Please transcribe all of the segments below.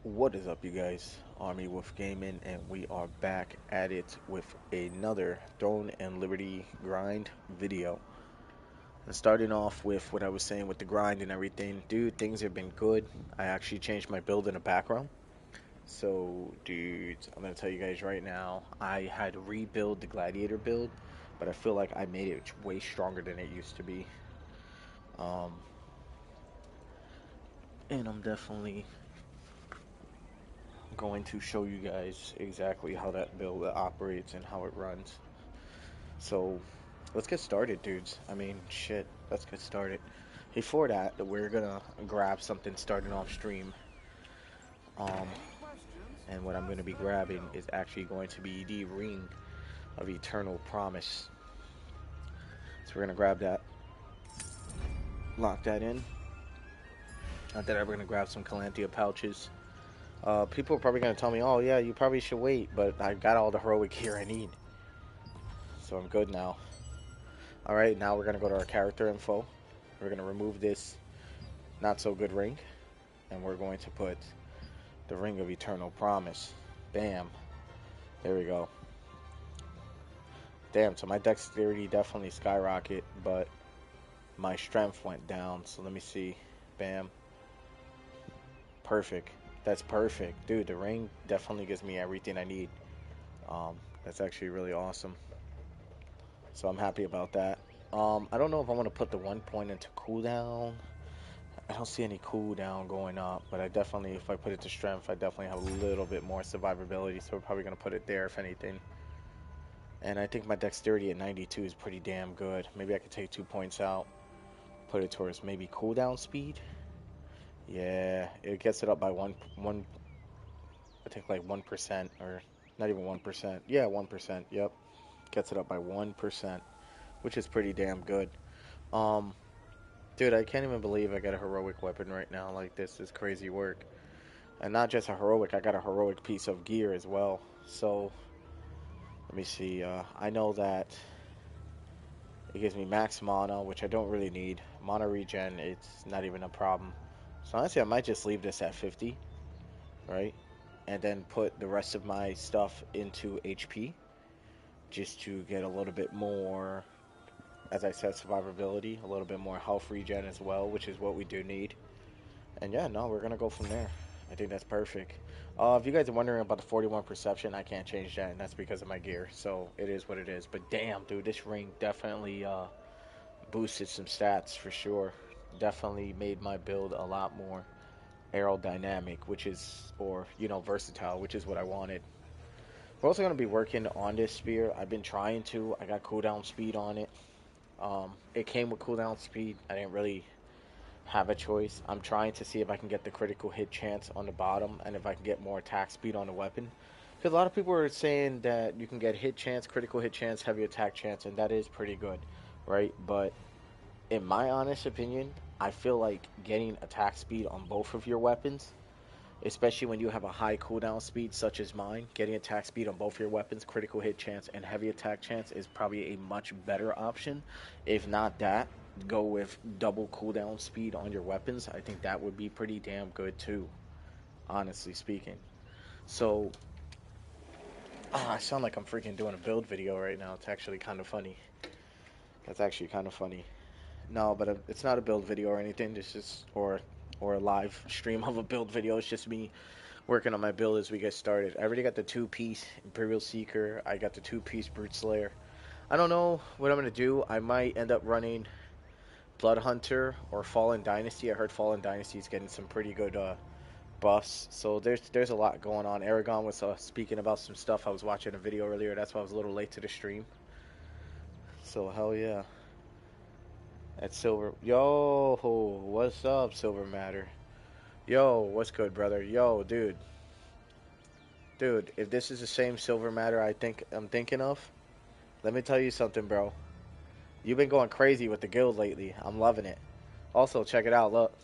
What is up, you guys? Armywolfgaming, and we are back at it with another Throne and Liberty grind video. And starting off with what I was saying with the grind and everything, dude, things have been good. I actually changed my build in the background. So, dudes, I'm gonna tell you guys right now, I had to rebuild the Gladiator build, but I feel like I made it way stronger than it used to be. Um, and I'm definitely going to show you guys exactly how that build operates and how it runs. So let's get started, dudes. I mean, shit, let's get started. Before that, we're gonna grab something starting off stream. Um, and what I'm gonna be grabbing is actually going to be the Ring of Eternal Promise. So we're gonna grab that, lock that in. And then we're gonna grab some Calanthea pouches. People are probably gonna tell me, "Oh yeah, you probably should wait," but I got all the heroic gear I need, so I'm good now. All right, now we're gonna go to our character info. We're gonna remove this not so good ring, and we're going to put the Ring of Eternal Promise. Bam. There we go. Damn, so my dexterity definitely skyrocket, but my strength went down. So let me see. Bam. Perfect. That's perfect. Dude, the ring definitely gives me everything I need. That's actually really awesome. So I'm happy about that. I don't know if I want to put the 1 point into cooldown. I don't see any cooldown going up, but I definitely, if I put it to strength, I definitely have a little bit more survivability, so we're probably going to put it there if anything. And I think my dexterity at 92 is pretty damn good. Maybe I could take 2 points out, put it towards maybe cooldown speed. Yeah, it gets it up by I think like 1%, or not even 1%. Yeah, 1%. Yep, gets it up by 1%, which is pretty damn good. Um, Dude, I can't even believe I got a heroic weapon right now. Like, this is crazy work. And not just a heroic, I got a heroic piece of gear as well. So, let me see. I know that it gives me max mana, which I don't really need. Mana regen, it's not even a problem. So honestly, I might just leave this at 50, right? And then put the rest of my stuff into HP, just to get a little bit more, as I said, survivability, a little bit more health regen as well, which is what we do need. And yeah, no, we're gonna go from there. I think that's perfect. If you guys are wondering about the 41 perception, I can't change that, and that's because of my gear. So it is what it is. But damn, dude, this ring definitely boosted some stats for sure. Definitely made my build a lot more aerodynamic, which is, or versatile, which is what I wanted. We're also gonna be working on this spear. I've been trying to. I got cooldown speed on it. It came with cooldown speed. I didn't really have a choice. I'm trying to see if I can get the critical hit chance on the bottom and if I can get more attack speed on the weapon. Because a lot of people are saying that you can get hit chance, critical hit chance, heavy attack chance, and that is pretty good, right? But in my honest opinion, I feel like getting attack speed on both of your weapons, especially when you have a high cooldown speed such as mine, getting attack speed on both your weapons, critical hit chance, and heavy attack chance is probably a much better option. If not that, go with double cooldown speed on your weapons. I think that would be pretty damn good too, honestly speaking. So, I sound like I'm freaking doing a build video right now. It's actually kind of funny. That's actually kind of funny. No, but it's not a build video or anything. This is or a live stream of a build video. It's just me working on my build as we get started. I already got the two-piece Imperial Seeker. I got the two-piece Brute Slayer. I don't know what I'm gonna do. I might end up running Blood Hunter or Fallen Dynasty. I heard Fallen Dynasty is getting some pretty good buffs. So there's a lot going on. Aragon was speaking about some stuff. I was watching a video earlier. That's why I was a little late to the stream. So hell yeah. That's Silver. Yo, what's up, Silver Matter? Yo, what's good, brother? Yo, dude. Dude, if this is the same Silver Matter I think I'm thinking of, let me tell you something, bro. You've been going crazy with the guild lately. I'm loving it. Also, check it out. Look,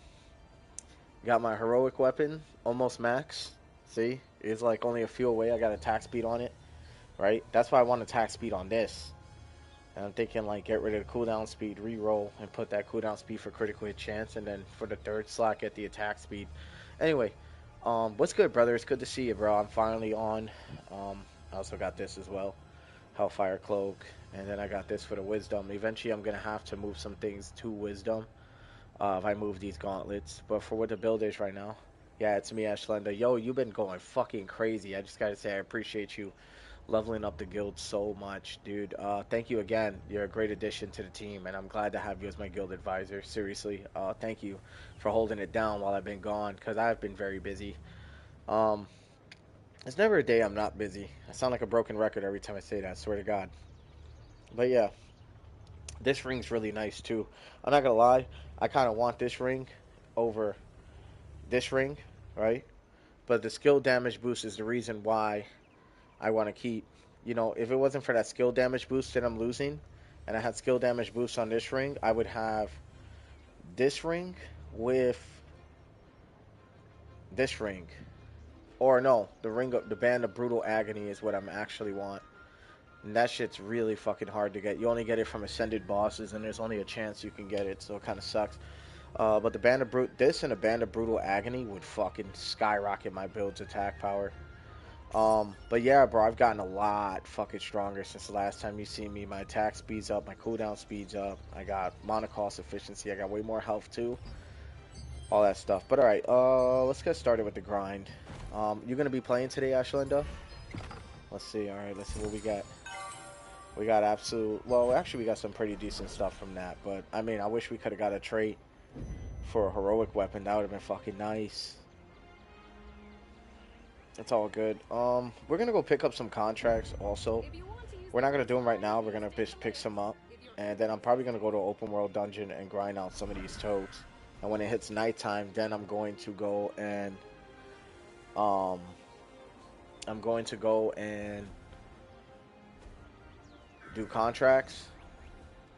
got my heroic weapon almost max. See, it's like only a few away. I got attack speed on it, right? That's why I want attack speed on this. And I'm thinking like get rid of the cooldown speed, re-roll, and put that cooldown speed for critical hit chance, and then for the third slot get the attack speed. Anyway, What's good, brother? It's good to see you, bro. I'm finally on. I also got this as well, Hellfire Cloak, and then I got this for the Wisdom. Eventually, I'm gonna have to move some things to Wisdom. If I move these gauntlets, but for what the build is right now, yeah, it's me, Ashlenda. Yo, you've been going fucking crazy. I just gotta say, I appreciate you leveling up the guild so much, dude. Thank you again. You're a great addition to the team, and I'm glad to have you as my guild advisor. Seriously, thank you for holding it down while I've been gone, because I've been very busy. Um, it's never a day I'm not busy. I sound like a broken record every time I say that, I swear to God. But yeah, this ring's really nice too. I'm not gonna lie, I kind of want this ring over this ring, right? But the skill damage boost is the reason why I want to keep. You know, if it wasn't for that skill damage boost that I'm losing, and I had skill damage boost on this ring, I would have this ring with this ring. Or no, the ring of the band of brutal agony is what I'm actually want. And that shit's really fucking hard to get. You only get it from ascended bosses, and there's only a chance you can get it, so it kind of sucks. But the band of this and a band of brutal agony would fucking skyrocket my build's attack power. But yeah, bro, I've gotten a lot fucking stronger since the last time you see me. My attack speeds up, my cooldown speeds up. I got mana cost efficiency. I got way more health too. All that stuff. But all right, let's get started with the grind. You're gonna be playing today, Ashlinda? Let's see. All right, let's see what we got. We got absolute. Well, actually, we got some pretty decent stuff from that. But I mean, I wish we could have got a trait for a heroic weapon. That would have been fucking nice. It's all good. We're gonna go pick up some contracts also. We're not gonna do them right now. We're gonna just pick some up, and then I'm probably gonna go to open world dungeon and grind out some of these toads. And when it hits nighttime, then um, I'm going to go and do contracts,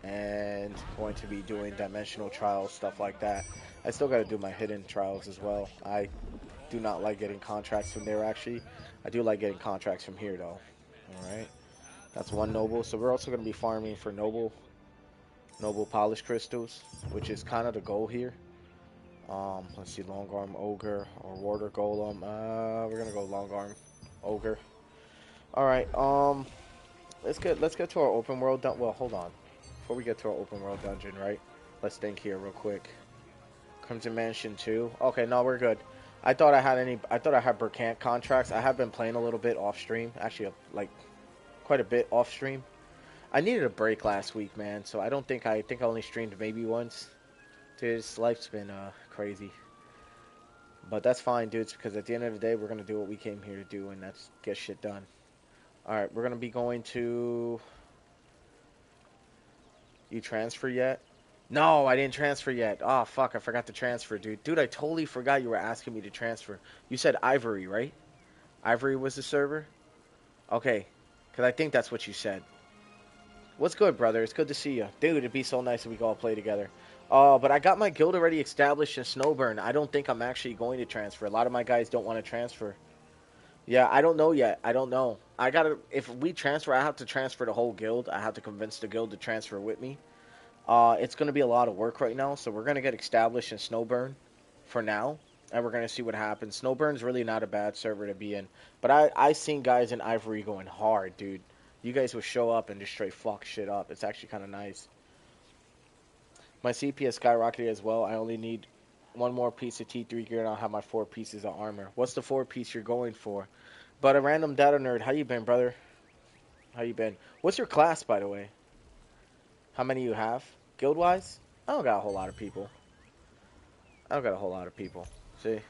and going to be doing dimensional trials, stuff like that. I still got to do my hidden trials as well. I do not like getting contracts from there, actually. I do like getting contracts from here, though. Alright. That's one noble. So we're also going to be farming for noble polish crystals, which is kind of the goal here. Let's see, long arm ogre or warder golem. We're going to go long arm ogre. Alright, let's get to our open world well, hold on. Before we get to our open world dungeon, right? Let's think here real quick. Crimson Mansion 2. Okay, no, we're good. I thought I had Burkant contracts. I have been playing a little bit off stream. Actually, like quite a bit off stream. I needed a break last week, man. So I think I only streamed maybe once. Dude, this life's been crazy. But that's fine, dudes, because at the end of the day, we're gonna do what we came here to do, and that's get shit done. All right, we're gonna be going to. You transfer yet? No, I didn't transfer yet. Oh, fuck, I forgot to transfer, dude. Dude, I totally forgot you were asking me to transfer. You said Ivory, right? Ivory was the server? Okay, because I think that's what you said. What's good, brother? It's good to see you. Dude, it'd be so nice if we could all play together. But I got my guild already established in Snowburn. I don't think I'm actually going to transfer. A lot of my guys don't want to transfer. Yeah, I don't know yet. I don't know. If we transfer, I have to transfer the whole guild. I have to convince the guild to transfer with me. It's going to be a lot of work right now, so we're going to get established in Snowburn for now, and we're going to see what happens. Snowburn's really not a bad server to be in, but I seen guys in Ivory going hard, dude. You guys will show up and just straight fuck shit up. It's actually kind of nice. My CPS skyrocketed as well. I only need one more piece of T3 gear, and I'll have my 4 pieces of armor. What's the 4 piece you're going for? But a random data nerd, how you been, brother? How you been? What's your class, by the way? How many you have? Guild-wise? I don't got a whole lot of people. See?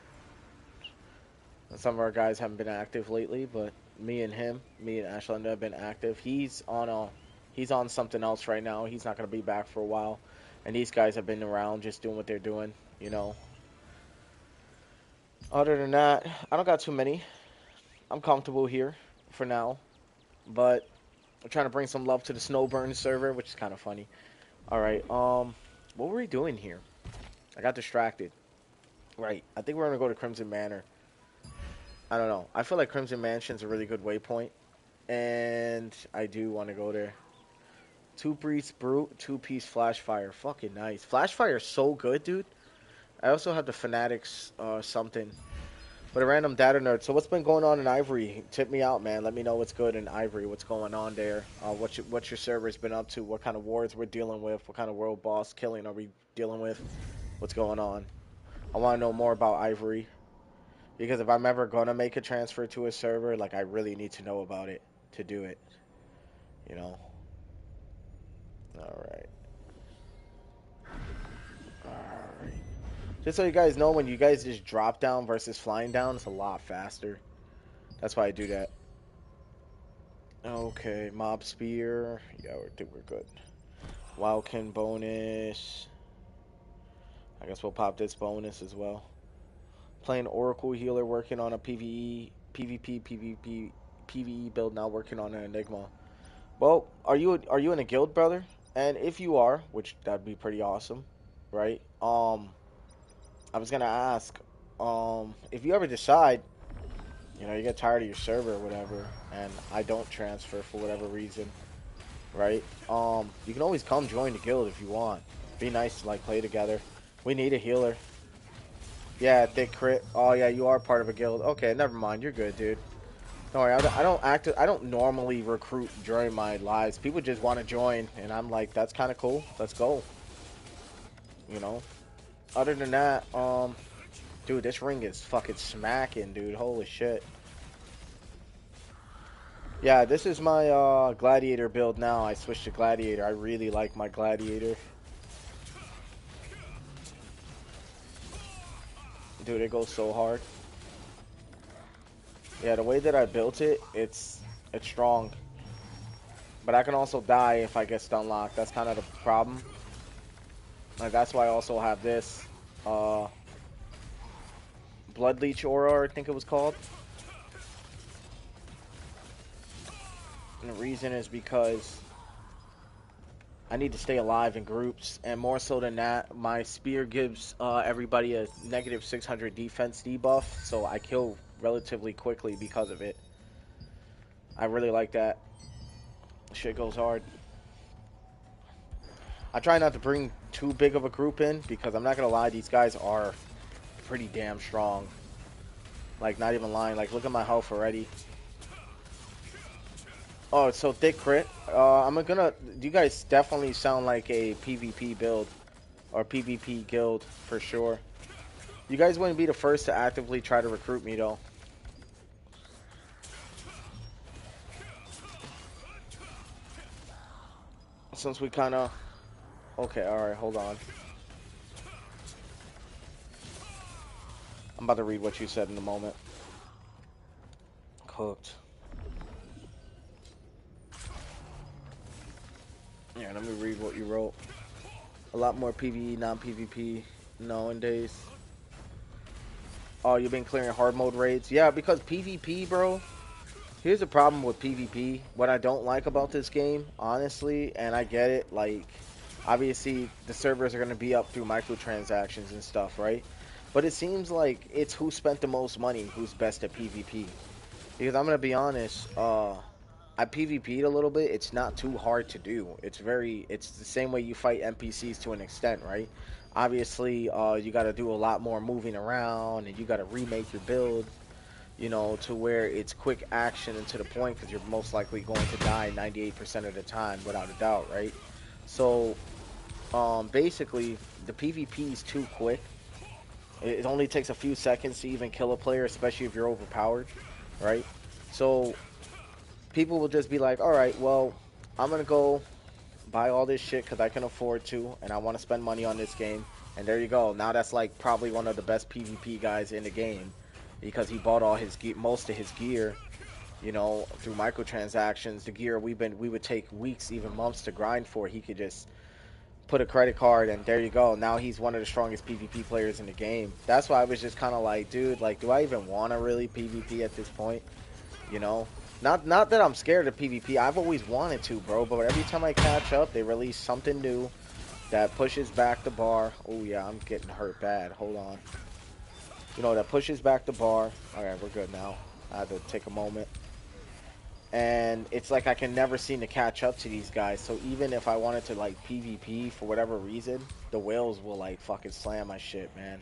And some of our guys haven't been active lately, but me and Ashland have been active. He's on something else right now. He's not going to be back for a while. And these guys have been around just doing what they're doing, you know. Other than that, I don't got too many. I'm comfortable here for now. But I'm trying to bring some love to the Snowburn server, which is kind of funny. Alright, what were we doing here? I got distracted. Right, I think we're going to go to Crimson Manor. I don't know. I feel like Crimson Mansion's a really good waypoint. And I do want to go there. 2-piece Brute, 2-piece Flashfire. Fucking nice. Flashfire is so good, dude. I also have the Fanatics something. But a random data nerd. So what's been going on in Ivory? Tip me out, man. Let me know what's good in Ivory. What's going on there? What's your server's been up to? What kind of wars we're dealing with? What kind of world boss killing are we dealing with? What's going on? I want to know more about Ivory because if I'm ever gonna make a transfer to a server, like I really need to know about it to do it. You know. All right. All right. Just so you guys know, when you guys just drop down versus flying down, it's a lot faster. That's why I do that. Okay, mob spear. Yeah, we're good. Wildkin bonus. I guess we'll pop this bonus as well. Playing Oracle healer, working on a PvE build. Now working on an Enigma. Well, are you in a guild, brother? And if you are, which that'd be pretty awesome, right? I was gonna ask, if you ever decide, you get tired of your server or whatever, and I don't transfer for whatever reason, right? You can always come join the guild if you want. Be nice to like play together. We need a healer. Yeah, thick crit. Oh yeah, you are part of a guild. Okay, never mind. You're good, dude. Don't worry. I don't normally recruit during my lives. People just want to join, and I'm like, that's kind of cool. Let's go. You know. Other than that, dude, this ring is fucking smacking, dude. Holy shit. Yeah, this is my Gladiator build now. I switched to Gladiator. I really like my Gladiator. Dude, it goes so hard. Yeah, the way that I built it, it's strong. But I can also die if I get stun locked. That's kind of the problem. Like that's why I also have this Blood Leech Aura, I think it was called. And the reason is because I need to stay alive in groups, and more so than that, my spear gives everybody a negative 600 defense debuff, so I kill relatively quickly because of it. I really like that. Shit goes hard. I try not to bring too big of a group in, because I'm not going to lie, these guys are pretty damn strong. Like, not even lying. Like, look at my health already. Oh, it's so thick crit. You guys definitely sound like a PvP build. Or PvP guild, for sure. You guys wouldn't be the first to actively try to recruit me, though. Since we kind of... Okay, alright, hold on. I'm about to read what you said in a moment. Cooked. Yeah, let me read what you wrote. A lot more PvE, non-PvP nowadays. Oh, you've been clearing hard mode raids? Yeah, because PvP, bro. Here's the problem with PvP. What I don't like about this game, honestly, and I get it, like, obviously the servers are going to be up through microtransactions and stuff, right? But it seems like it's who spent the most money who's best at PvP. Because I'm going to be honest, I PvP'd a little bit. It's not too hard to do. It's the same way you fight NPCs to an extent, right? Obviously, you got to do a lot more moving around, and you got to remake your build, to where it's quick action and to the point, because you're most likely going to die 98% of the time, without a doubt, right? So, basically, the PvP is too quick. It only takes a few seconds to even kill a player, especially if you're overpowered, right? So, people will just be like, all right, well, I'm going to go buy all this shit because I can afford to, and I want to spend money on this game. And there you go. Now that's like probably one of the best PvP guys in the game because he bought most of his gear, through microtransactions. The gear we would take weeks, even months to grind for. He could just put a credit card, and there you go. Now he's one of the strongest PvP players in the game. That's why I was just kind of like, dude, like, do I even want to really PvP at this point? Not that I'm scared of PvP. I've always wanted to, bro. But every time I catch up, they release something new that pushes back the bar. Oh, yeah, I'm getting hurt bad. Hold on. That pushes back the bar. All right, we're good now. I had to take a moment. And it's like I can never seem to catch up to these guys. So even if I wanted to, like, PvP for whatever reason, the whales will, like, fucking slam my shit, man.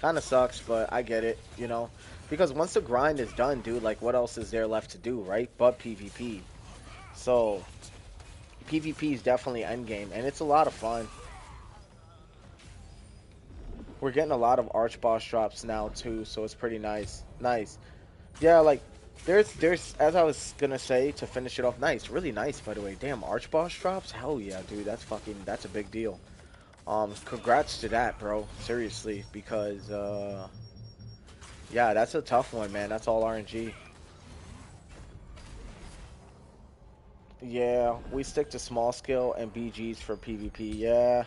Kind of sucks, but I get it, you know. Because once the grind is done, dude, like what else is there left to do, right? But PvP. So PvP is definitely endgame, and it's a lot of fun. We're getting a lot of arch boss drops now too, so it's pretty nice. Nice. Yeah, like there's as I was gonna say to finish it off, nice, really nice by the way. Damn, arch boss drops? Hell yeah, dude, that's a big deal. Congrats to that, bro. Seriously, because yeah, that's a tough one, man. That's all RNG. Yeah, we stick to small scale and BGs for PvP. Yeah,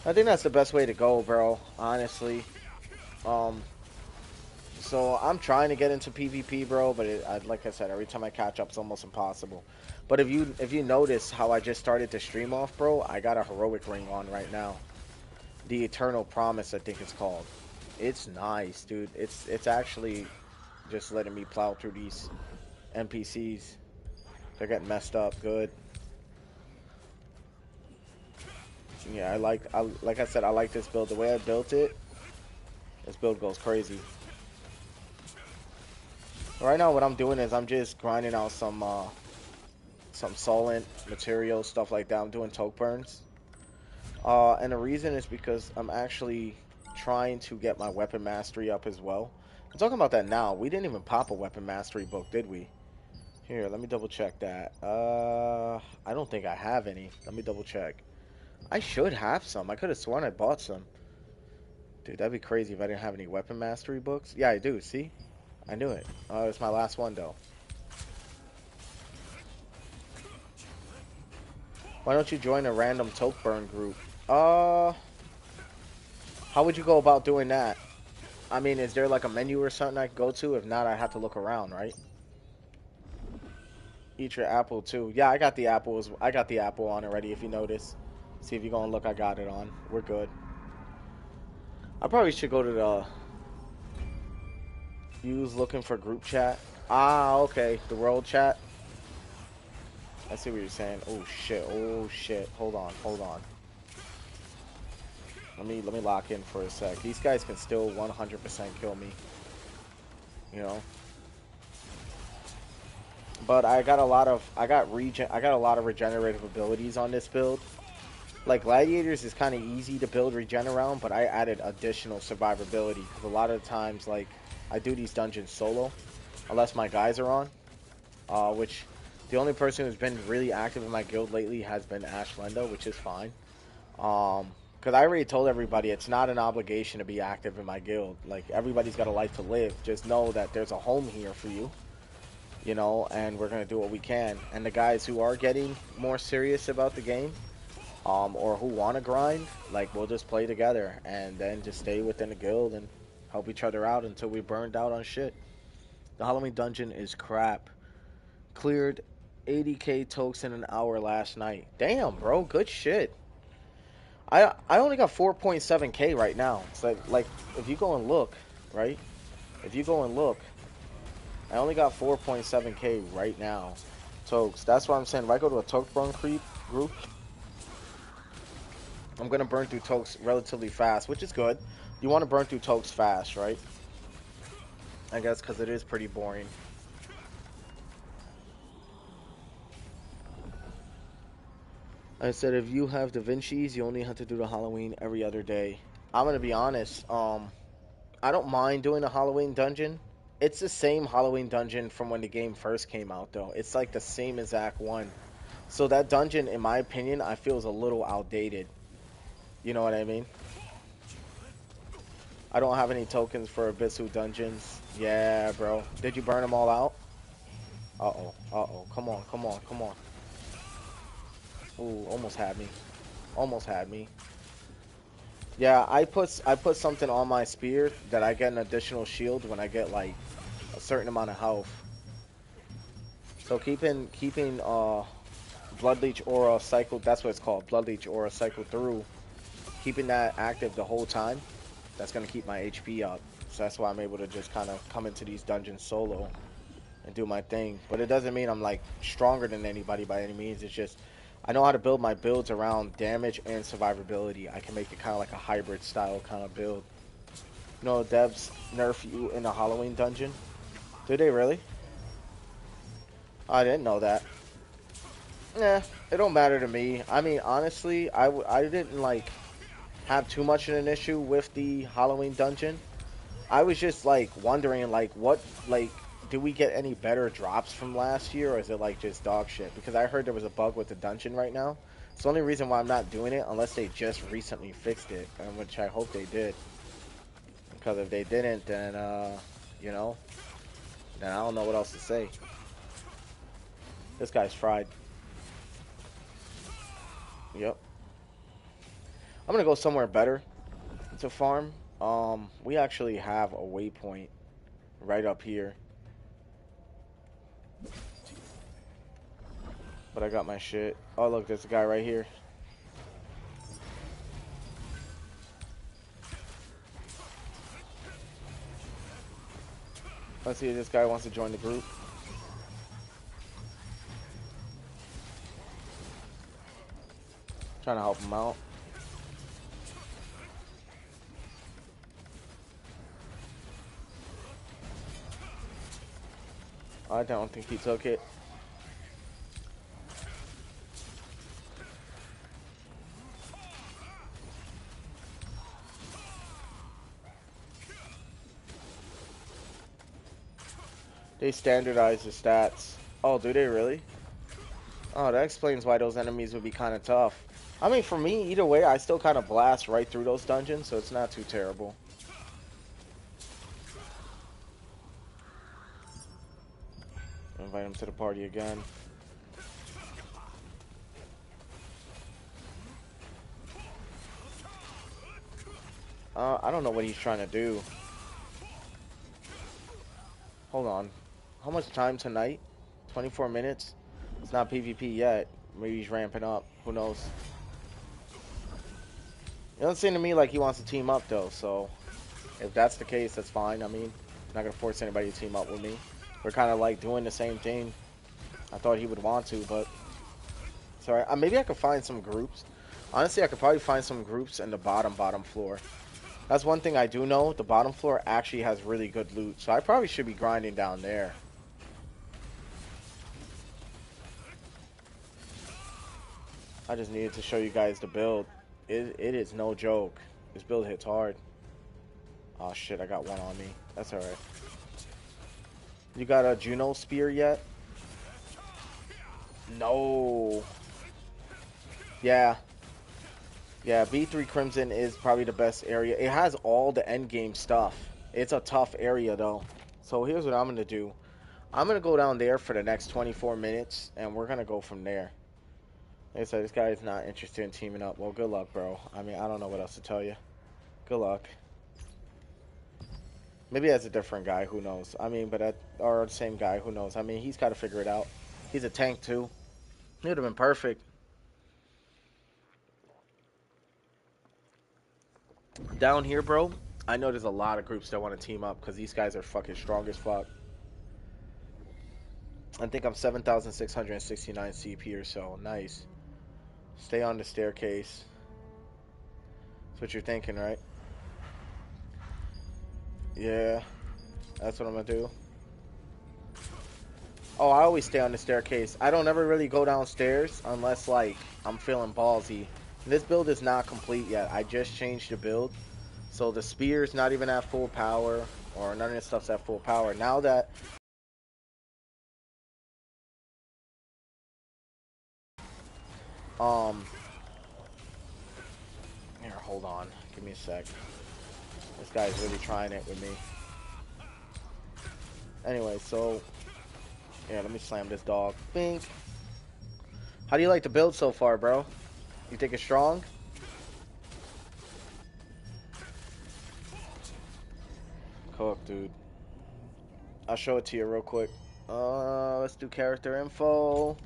I think that's the best way to go, bro. Honestly. Um, so I'm trying to get into PvP, bro, but like I said, every time I catch up, it's almost impossible. But if you notice how I just started to stream off, bro, I got a heroic ring on right now. The Eternal Promise, I think it's called. It's nice, dude. It's actually just letting me plow through these NPCs. They're getting messed up good. Yeah, like I said, I like this build. The way I built it, this build goes crazy. Right now, what I'm doing is I'm just grinding out some solent materials, stuff like that. I'm doing toke burns. And the reason is because I'm actually trying to get my weapon mastery up as well. I'm talking about that now. We didn't even pop a weapon mastery book, did we? Here, let me double check that. I don't think I have any. Let me double check. I should have some. I could have sworn I bought some. Dude, that'd be crazy if I didn't have any weapon mastery books. Yeah, I do. See? I knew it. It's my last one, though. Why don't you join a random toke burn group? How would you go about doing that? I mean, is there like a menu or something I could go to? If not, I have to look around, right? Eat your apple too. Yeah, I got the apples. I got the apple on already. If you notice, see if you go and look. I got it on. We're good. I probably should go to the use looking for group chat. Ah, okay. The world chat. I see what you're saying. Oh shit. Oh shit. Hold on. Hold on. Let me lock in for a sec. These guys can still 100% kill me. You know. But I got a lot of regenerative abilities on this build. Like Gladiators is kind of easy to build regen around, but I added additional survivability because a lot of the times, like, I do these dungeons solo, unless my guys are on. Which the only person who's been really active in my guild lately has been Ash Lendo, which is fine. Because I already told everybody it's not an obligation to be active in my guild. Like, everybody's got a life to live. Just know that there's a home here for you. You know, and we're gonna do what we can. And the guys who are getting more serious about the game, or who want to grind, like, we'll just play together and then just stay within the guild and help each other out until we burned out on shit. The Halloween dungeon is crap. Cleared 80k tokes in an hour last night. Damn, bro, good shit. I only got 4.7k right now. It's like if you go and look, right? If you go and look, I only got 4.7k right now. Tokes. That's why I'm saying if I go to a toke burn creep group, I'm gonna burn through tokes relatively fast, which is good. You want to burn through tokes fast, right? I guess because it is pretty boring. I said if you have Da Vinci's, you only have to do the Halloween every other day. I'm gonna be honest. I don't mind doing a Halloween dungeon. It's the same Halloween dungeon from when the game first came out, though. It's like the same exact one. So that dungeon, in my opinion, I feel is a little outdated. You know what I mean? I don't have any tokens for Abyssu dungeons. Yeah, bro. Did you burn them all out? Uh-oh. Uh-oh. Come on. Come on. Come on. Ooh, almost had me. Almost had me. Yeah, I put something on my spear that I get an additional shield when I get like a certain amount of health. So keeping Blood Leech Aura cycle, that's what it's called, Blood Leech Aura cycle through, keeping that active the whole time, that's gonna keep my HP up. So that's why I'm able to just kind of come into these dungeons solo and do my thing. But it doesn't mean I'm like stronger than anybody by any means. It's just I know how to build my builds around damage and survivability. I can make it kind of like a hybrid style kind of build. No, devs nerf you in a Halloween dungeon. Do they really? I didn't know that. Nah, it don't matter to me. I mean, honestly, I didn't like have too much of an issue with the Halloween dungeon. I was just like wondering, like, do we get any better drops from last year, or is it like just dog shit? Because I heard there was a bug with the dungeon right now. It's the only reason why I'm not doing it, unless they just recently fixed it, and which I hope they did. Because if they didn't, then you know, then I don't know what else to say. This guy's fried. Yep. I'm gonna go somewhere better to farm. We actually have a waypoint right up here. But I got my shit. Oh, look, there's a guy right here. Let's see if this guy wants to join the group. Trying to help him out. I don't think he took it. They standardized the stats. Oh, do they really? Oh, that explains why those enemies would be kind of tough. I mean, for me, either way, I still kind of blast right through those dungeons, so it's not too terrible. Invite him to the party again. I don't know what he's trying to do. Hold on. How much time tonight? 24 minutes? It's not PvP yet. Maybe he's ramping up. Who knows? It doesn't seem to me like he wants to team up, though, so if that's the case, that's fine. I mean, I'm not going to force anybody to team up with me. We're kind of like doing the same thing. I thought he would want to, but sorry. Maybe I could find some groups. Honestly, I could probably find some groups in the bottom floor. That's one thing I do know. The bottom floor actually has really good loot, so I probably should be grinding down there. I just needed to show you guys the build. It is no joke. This build hits hard. Oh shit, I got one on me. That's alright. You got a Juno spear yet? No. Yeah. Yeah, B3 Crimson is probably the best area. It has all the endgame stuff. It's a tough area, though. So here's what I'm going to do. I'm going to go down there for the next 24 minutes, and we're going to go from there. Like I said, this guy is not interested in teaming up. Well, good luck, bro. I mean, I don't know what else to tell you. Good luck. Maybe that's a different guy. Who knows? I mean, or the same guy. Who knows? I mean, he's got to figure it out. He's a tank, too. He would have been perfect. Down here, bro, I know there's a lot of groups that want to team up because these guys are fucking strong as fuck. I think I'm 7,669 CP or so. Nice. Stay on the staircase. That's what you're thinking, right? Yeah. That's what I'm going to do. Oh, I always stay on the staircase. I don't ever really go downstairs unless, like, I'm feeling ballsy. This build is not complete yet. I just changed the build. So the spear's not even at full power, or none of this stuff's at full power. Now that here, hold on. Give me a sec. This guy's really trying it with me. Anyway, so yeah, let me slam this dog. Bink. How do you like the build so far, bro? You think it's strong? Cook, dude. I'll show it to you real quick. Let's do character info.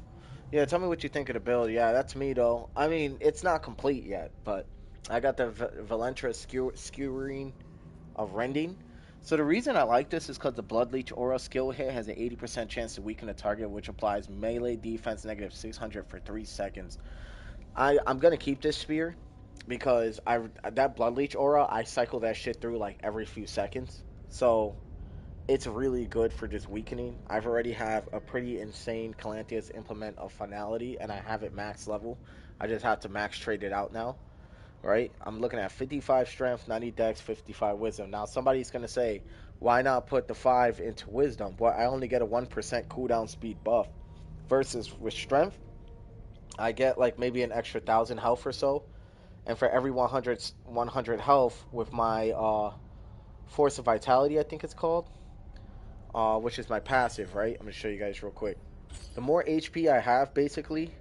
Yeah, tell me what you think of the build. Yeah, that's me, though. I mean, it's not complete yet, but I got the Valentra skewering of rending. So the reason I like this is because the Blood Leech Aura skill hit has an 80% chance to weaken a target, which applies melee defense negative 600 for 3 seconds. I'm going to keep this spear. because that blood leech aura, I cycle that shit through like every few seconds. So it's really good for just weakening. I've already have a pretty insane Calantheus implement of finality, and I have it max level. I just have to max trade it out now, right? I'm looking at 55 strength, 90 dex, 55 wisdom. Now somebody's gonna say, why not put the 5 into wisdom? Well, I only get a 1% cooldown speed buff. Versus with strength, I get like maybe an extra 1,000 health or so. And for every 100 health with my Force of Vitality, I think it's called, which is my passive, right? I'm going to show you guys real quick. The more HP I have, basically,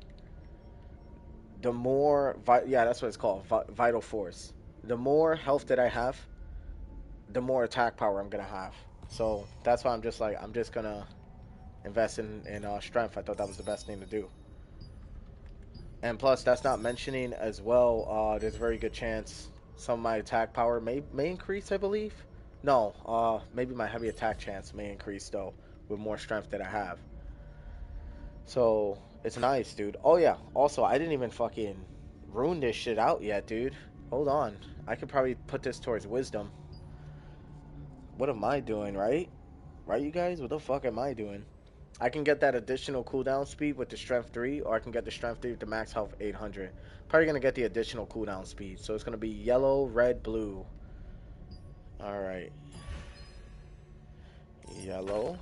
the more, yeah, that's what it's called, Vital Force. The more health that I have, the more attack power I'm going to have. So that's why I'm just like, I'm just going to invest in strength. I thought that was the best thing to do. And plus, that's not mentioning as well, there's a very good chance some of my attack power may increase, I believe. No, maybe my heavy attack chance may increase, though, with more strength that I have. So, it's nice, dude. Oh, yeah. Also, I didn't even fucking ruin this shit out yet, dude. Hold on. I could probably put this towards wisdom. What am I doing, right? Right, you guys? What the fuck am I doing? I can get that additional cooldown speed with the strength 3, or I can get the strength 3 with the max health 800. Probably going to get the additional cooldown speed. So, it's going to be yellow, red, blue. Alright. Yellow.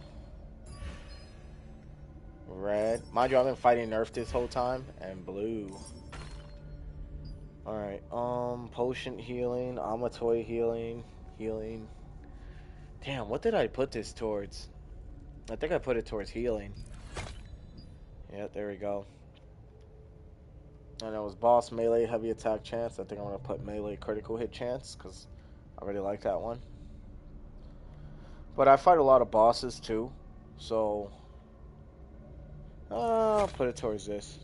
Red. Mind you, I've been fighting Nerf this whole time. And blue. Alright. Potion healing. Amatoy healing. Healing. Damn, what did I put this towards? I think I put it towards healing. Yeah, there we go. And it was boss melee heavy attack chance. I think I'm going to put melee critical hit chance. Because I really like that one. But I fight a lot of bosses too. So I'll put it towards this.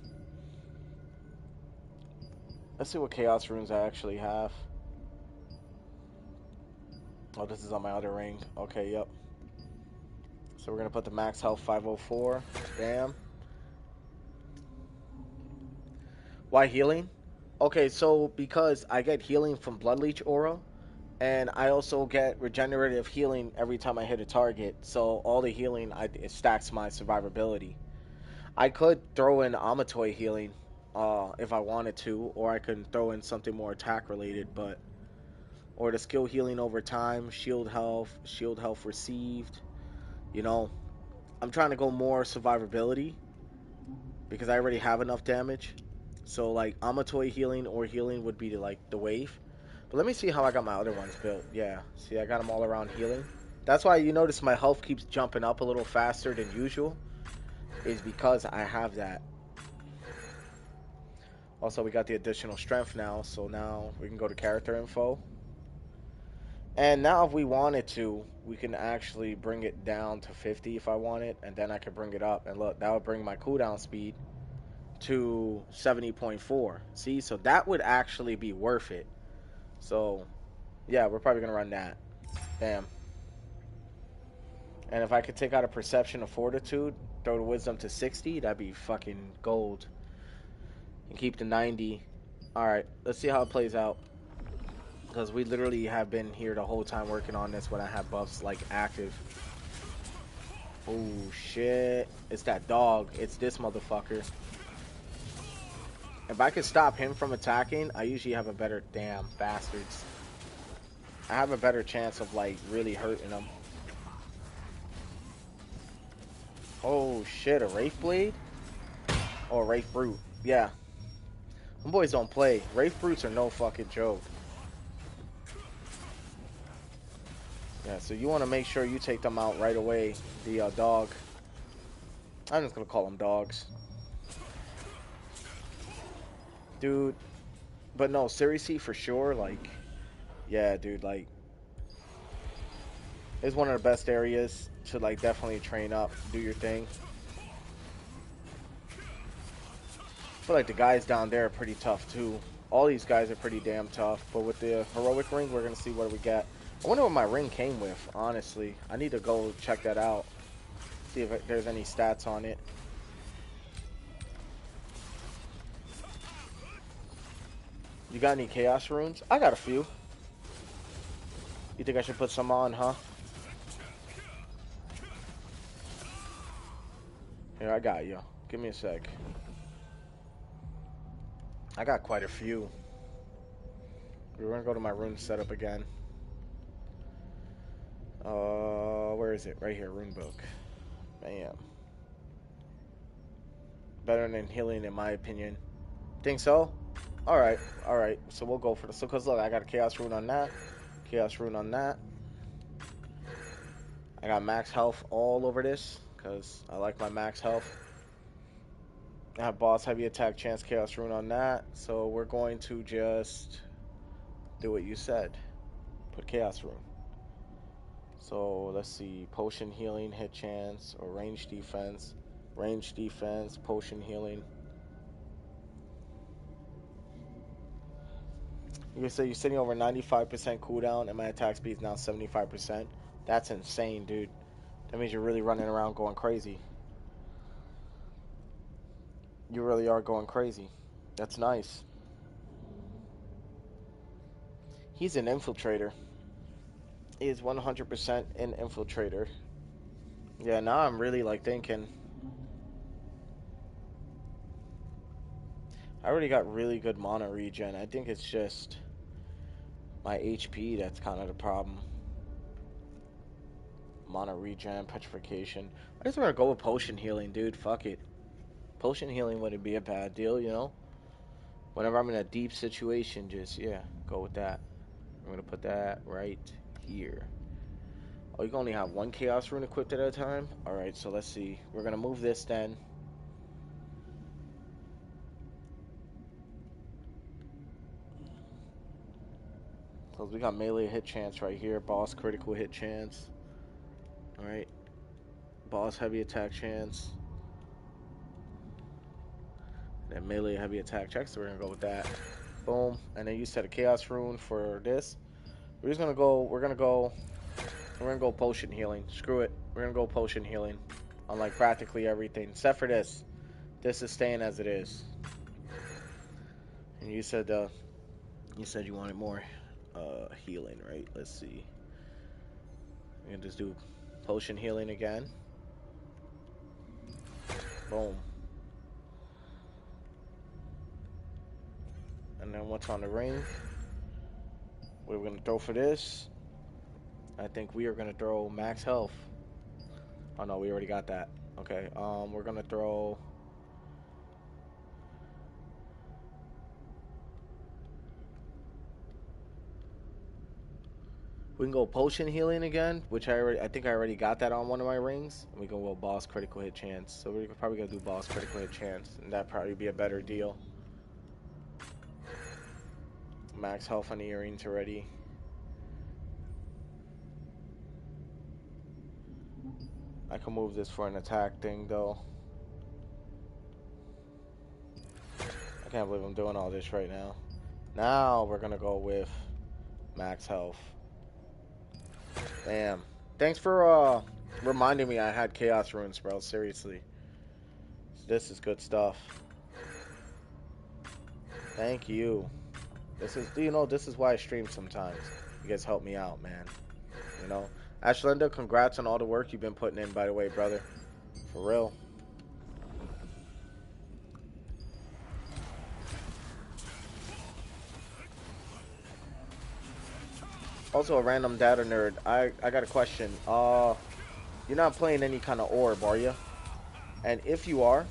Let's see what chaos runes I actually have. Oh, this is on my other ring. Okay, yep. So we're going to put the max health 504. Damn. Why healing? Okay, so because I get healing from Blood Leech Aura, and I also get regenerative healing every time I hit a target. So all the healing, it stacks my survivability. I could throw in Amatoy healing if I wanted to, or I could throw in something more attack related, or the skill healing over time, shield health received. You know, I'm trying to go more survivability because I already have enough damage. So like Amatoy healing or healing would be like the wave. But let me see how I got my other ones built. Yeah, see, I got them all around healing. That's why you notice my health keeps jumping up a little faster than usual, is because I have that. Also, we got the additional strength now, so now we can go to character info. And now if we wanted to, we can actually bring it down to 50 if I want it, and then I can bring it up. And look, that would bring my cooldown speed to 70.4. See, so that would actually be worth it. So, yeah, we're probably going to run that. Bam. And if I could take out a perception of fortitude, throw the wisdom to 60, that'd be fucking gold. And keep the 90. Alright, let's see how it plays out. Because we literally have been here the whole time working on this when I have buffs like active. Oh shit. It's that dog. It's this motherfucker. If I could stop him from attacking, I usually have a better... Damn, bastards. I have a better chance of like really hurting him. Oh shit, a Wraith Blade? Or a Wraith Brute. Yeah. Them boys don't play. Wraith Brutes are no fucking joke. Yeah, so you want to make sure you take them out right away. The dog. I'm just going to call them dogs. Dude. But no, seriously, for sure, like... Yeah, dude, like... It's one of the best areas to, like, definitely train up. Do your thing. I feel like the guys down there are pretty tough, too. All these guys are pretty damn tough. But with the heroic ring, we're going to see what we got. I wonder what my ring came with, honestly. I need to go check that out. See if there's any stats on it. You got any chaos runes? I got a few. You think I should put some on, huh? Here, I got you. Give me a sec. I got quite a few. We're gonna go to my rune setup again. Where is it? Right here, rune book. Bam. Better than healing, in my opinion. Think so? Alright, alright. So we'll go for this. So, because look, I got a chaos rune on that. Chaos rune on that. I got max health all over this, because I like my max health. I have boss heavy attack chance chaos rune on that. So we're going to just do what you said. Put chaos rune. So let's see. Potion healing, hit chance, or range defense. Range defense, potion healing. You can say you're sitting over 95% cooldown and my attack speed is now 75%. That's insane, dude. That means you're really running around going crazy. You really are going crazy. That's nice. He's an infiltrator. He is 100% an infiltrator. Yeah, now I'm really like thinking. I already got really good mana regen. I think it's just my HP that's kind of the problem. Mana regen, petrification. I just want to go with potion healing, dude. Fuck it. Potion healing wouldn't be a bad deal, you know? Whenever I'm in a deep situation, just, yeah, go with that. I'm going to put that right here. Oh, you can only have one chaos rune equipped at a time? Alright, so let's see. We're going to move this then. So we got melee hit chance right here. Boss critical hit chance. Alright. Boss heavy attack chance. Then melee heavy attack check, so we're going to go with that. Boom. And then you set a chaos rune for this. We're just going to go, we're going to go potion healing. Screw it. We're going to go potion healing on like practically everything. Except for this. This is staying as it is. And you said you wanted more healing, right? Let's see. We're going to just do potion healing again. Boom. And then what's on the ring? What are we going to throw for this? I think we are going to throw max health. Oh no, we already got that. Okay, we're going to throw... We can go potion healing again, which I think I already got that on one of my rings. And we can go boss critical hit chance. So we're probably going to do boss critical hit chance. And that'd probably be a better deal. Max health on the earrings already. I can move this for an attack thing though. I can't believe I'm doing all this right now. Now we're gonna go with max health. Damn. Thanks for reminding me I had chaos runes, bro. Seriously. This is good stuff. Thank you. This is, you know, this is why I stream sometimes. You guys help me out, man. You know? Ashlinda, congrats on all the work you've been putting in, by the way, brother. For real. Also, a random data nerd. I got a question. You're not playing any kind of orb, are you? And if you are,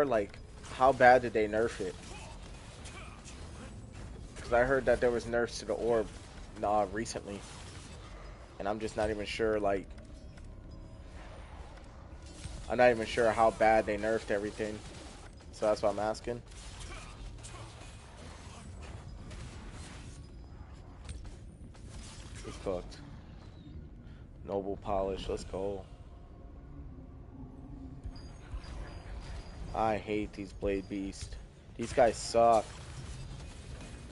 like, how bad did they nerf it? Because I heard that there was nerfs to the orb recently. And I'm just not even sure, like... I'm not even sure how bad they nerfed everything. So that's what I'm asking. It's cooked. Noble polish, let's go. I hate these blade beasts. These guys suck.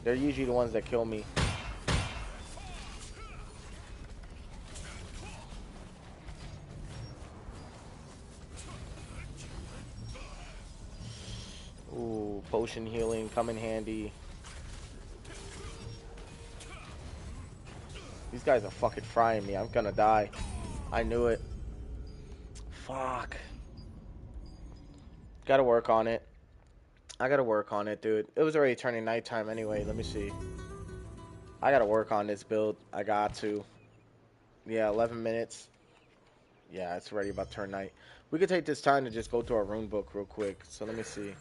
They're usually the ones that kill me. Ooh, potion healing, come in handy. These guys are fucking frying me. I'm gonna die. I knew it. Fuck. Gotta work on it. I gotta work on it, dude. It was already turning nighttime anyway. Let me see. I gotta work on this build. I got to. Yeah, 11 minutes. Yeah, it's already about to turn night. We could take this time to just go through our rune book real quick. So let me see.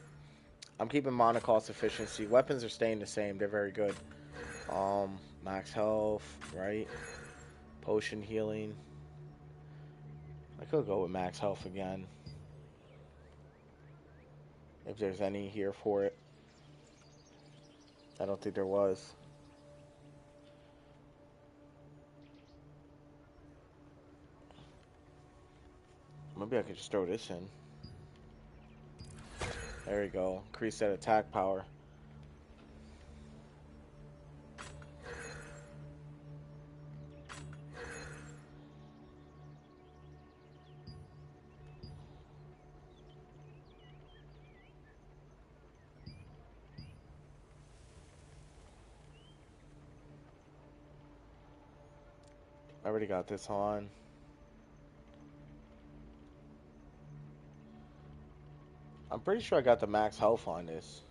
I'm keeping mana cost efficiency. Weapons are staying the same. They're very good. Max health, right? Potion healing. I could go with max health again. If there's any here for it. I don't think there was. Maybe I could just throw this in. There we go. Increase that attack power. I already got this on. I'm pretty sure I got the max health on this.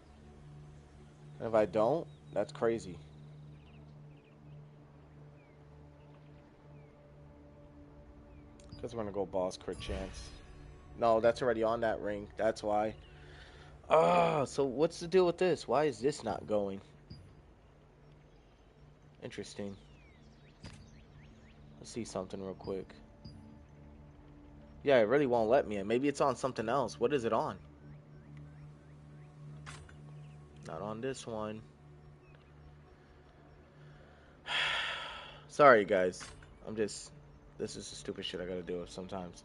And if I don't, that's crazy. Because we're going to go boss crit chance. No, that's already on that ring. That's why. Ah, so what's the deal with this? Why is this not going? Interesting. Let's see something real quick. Yeah, it really won't let me. Maybe it's on something else. What is it on? Not on this one. Sorry, guys. This is the stupid shit I gotta do sometimes.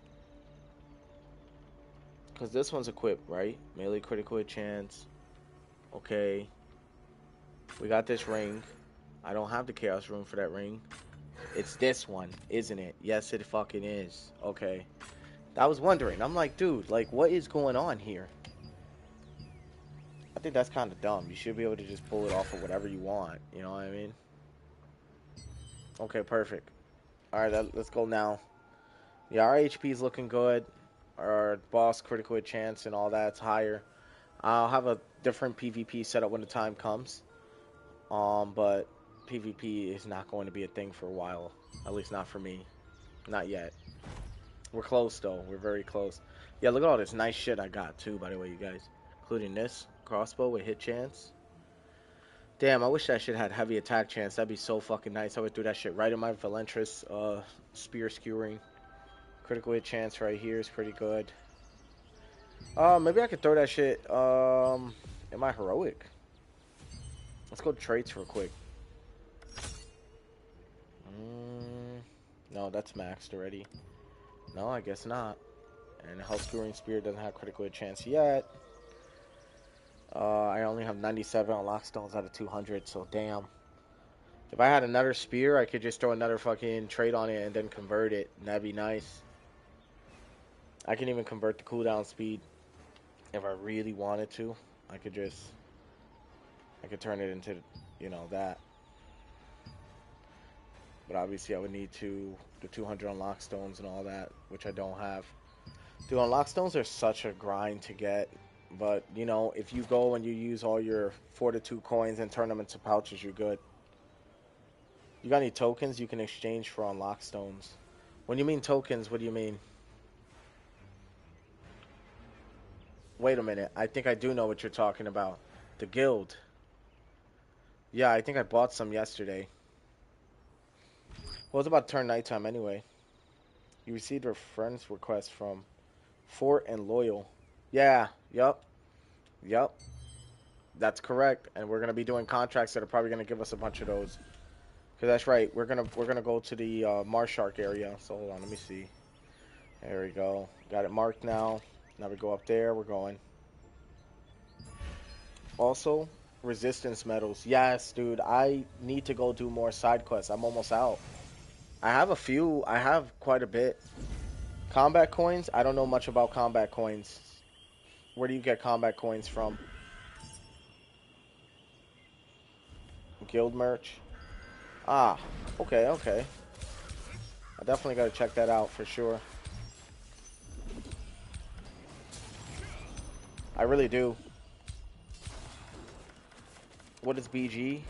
Because this one's equipped, right? Melee critical hit chance. Okay. We got this ring. I don't have the chaos rune for that ring. It's this one, isn't it? Yes, it fucking is. Okay. I was wondering. I'm like, dude, like, what is going on here? I think that's kind of dumb. You should be able to just pull it off of whatever you want. You know what I mean? Okay, perfect. Alright, let's go now. Yeah, our HP is looking good. Our boss critical hit chance and all that's higher. I'll have a different PvP setup when the time comes. But PvP is not going to be a thing for a while. At least not for me. Not yet. We're close, though. We're very close. Yeah, look at all this nice shit I got, too, by the way, you guys. Including this crossbow with hit chance. Damn, I wish that shit had heavy attack chance. That'd be so fucking nice. I would do that shit right in my Valentris spear skewering. Critical hit chance right here is pretty good. Maybe I could throw that shit in my heroic. Let's go traits real quick. No, that's maxed already. No, I guess not. And Health Skewering Spear doesn't have critical hit chance yet. I only have 97 unlock stones out of 200, so damn. If I had another spear, I could just throw another fucking trait on it and then convert it, and that'd be nice. I can even convert the cooldown speed if I really wanted to. I could turn it into, you know, that. But obviously I would need the 200 unlock stones and all that, which I don't have. Dude, unlock stones are such a grind to get. But, you know, if you go and you use all your fortitude coins and turn them into pouches, you're good. You got any tokens you can exchange for unlock stones? When you mean tokens, what do you mean? Wait a minute. I think I do know what you're talking about. The guild. Yeah, I think I bought some yesterday. Well, it's about to turn nighttime anyway. You received a friend's request from Fort and Loyal. Yeah, yup. That's correct. And we're gonna be doing contracts that are probably gonna give us a bunch of those. Cause that's right. We're gonna go to the Marshark area. So hold on, let me see. There we go. Got it marked now. Now we go up there. We're going. Also, resistance medals. Yes, dude. I need to go do more side quests. I'm almost out. I have a few. I have quite a bit. Combat coins. I don't know much about combat coins. Where do you get combat coins from? Guild merch. Ah, okay. I definitely got to check that out for sure. I really do. What is BG?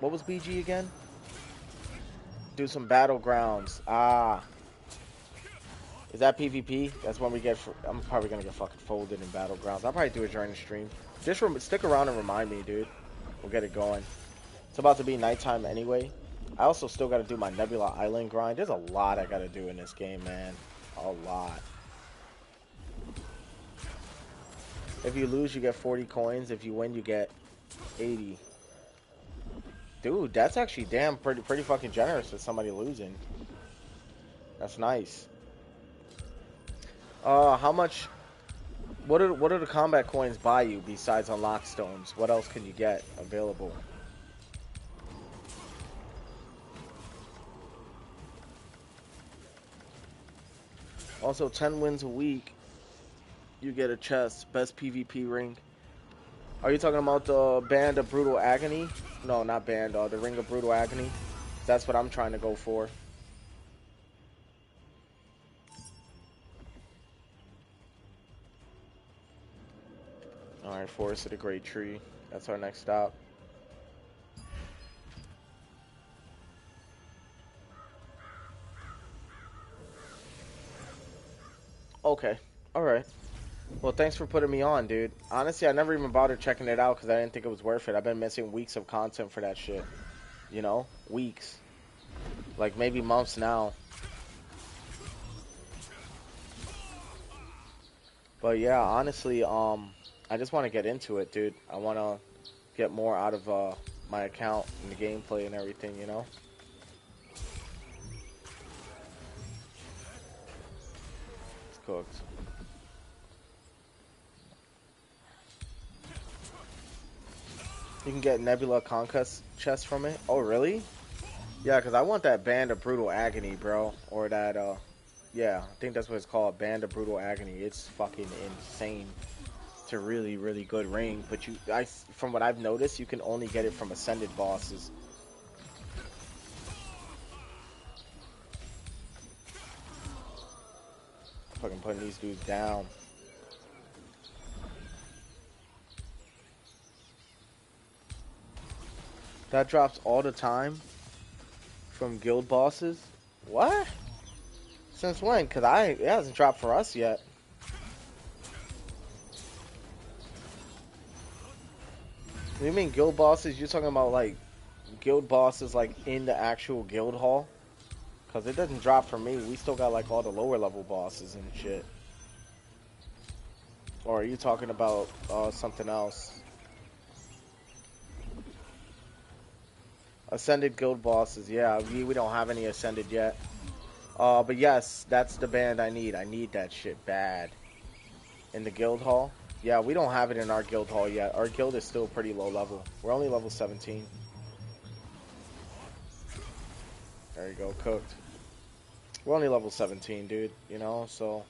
What was BG again? Do some battlegrounds. Ah. Is that PvP? That's when we get... I'm probably going to get fucking folded in battlegrounds. I'll probably do it during the stream. Just stick around and remind me, dude. We'll get it going. It's about to be nighttime anyway. I also still got to do my Nebula Island grind. There's a lot I got to do in this game, man. A lot. If you lose, you get 40 coins. If you win, you get 80. Dude, that's actually pretty fucking generous for somebody losing. That's nice. How much? What do the combat coins buy you besides unlock stones? What else can you get available? Also, 10 wins a week, you get a chest. Best PvP ring. Are you talking about the Band of Brutal Agony? No, not Band. The Ring of Brutal Agony. That's what I'm trying to go for. Alright, Forest of the Great Tree. That's our next stop. Okay. Alright. Well, thanks for putting me on, dude. Honestly, I never even bothered checking it out because I didn't think it was worth it. I've been missing weeks of content for that shit. You know? Weeks. Like, maybe months now. But yeah, honestly, I just want to get into it, dude. I want to get more out of my account and the gameplay and everything, you know? It's cooked. You can get Nebula Conquest chest from it. Oh, really? Yeah, because I want that Band of Brutal Agony, bro. Or that, yeah, I think that's what it's called, Band of Brutal Agony. It's fucking insane. It's a really, really good ring. But from what I've noticed, you can only get it from Ascended bosses. Fucking putting these dudes down. That drops all the time from guild bosses? What? Since when? Because it hasn't dropped for us yet. You mean guild bosses? You're talking about like guild bosses like in the actual guild hall? Because it doesn't drop for me. We still got like all the lower level bosses and shit. Or are you talking about something else? Ascended guild bosses, yeah, we don't have any Ascended yet. But yes, that's the band I need. I need that shit bad. In the guild hall? Yeah, we don't have it in our guild hall yet. Our guild is still pretty low level. We're only level 17. There you go, cooked. We're only level 17, dude, you know, so...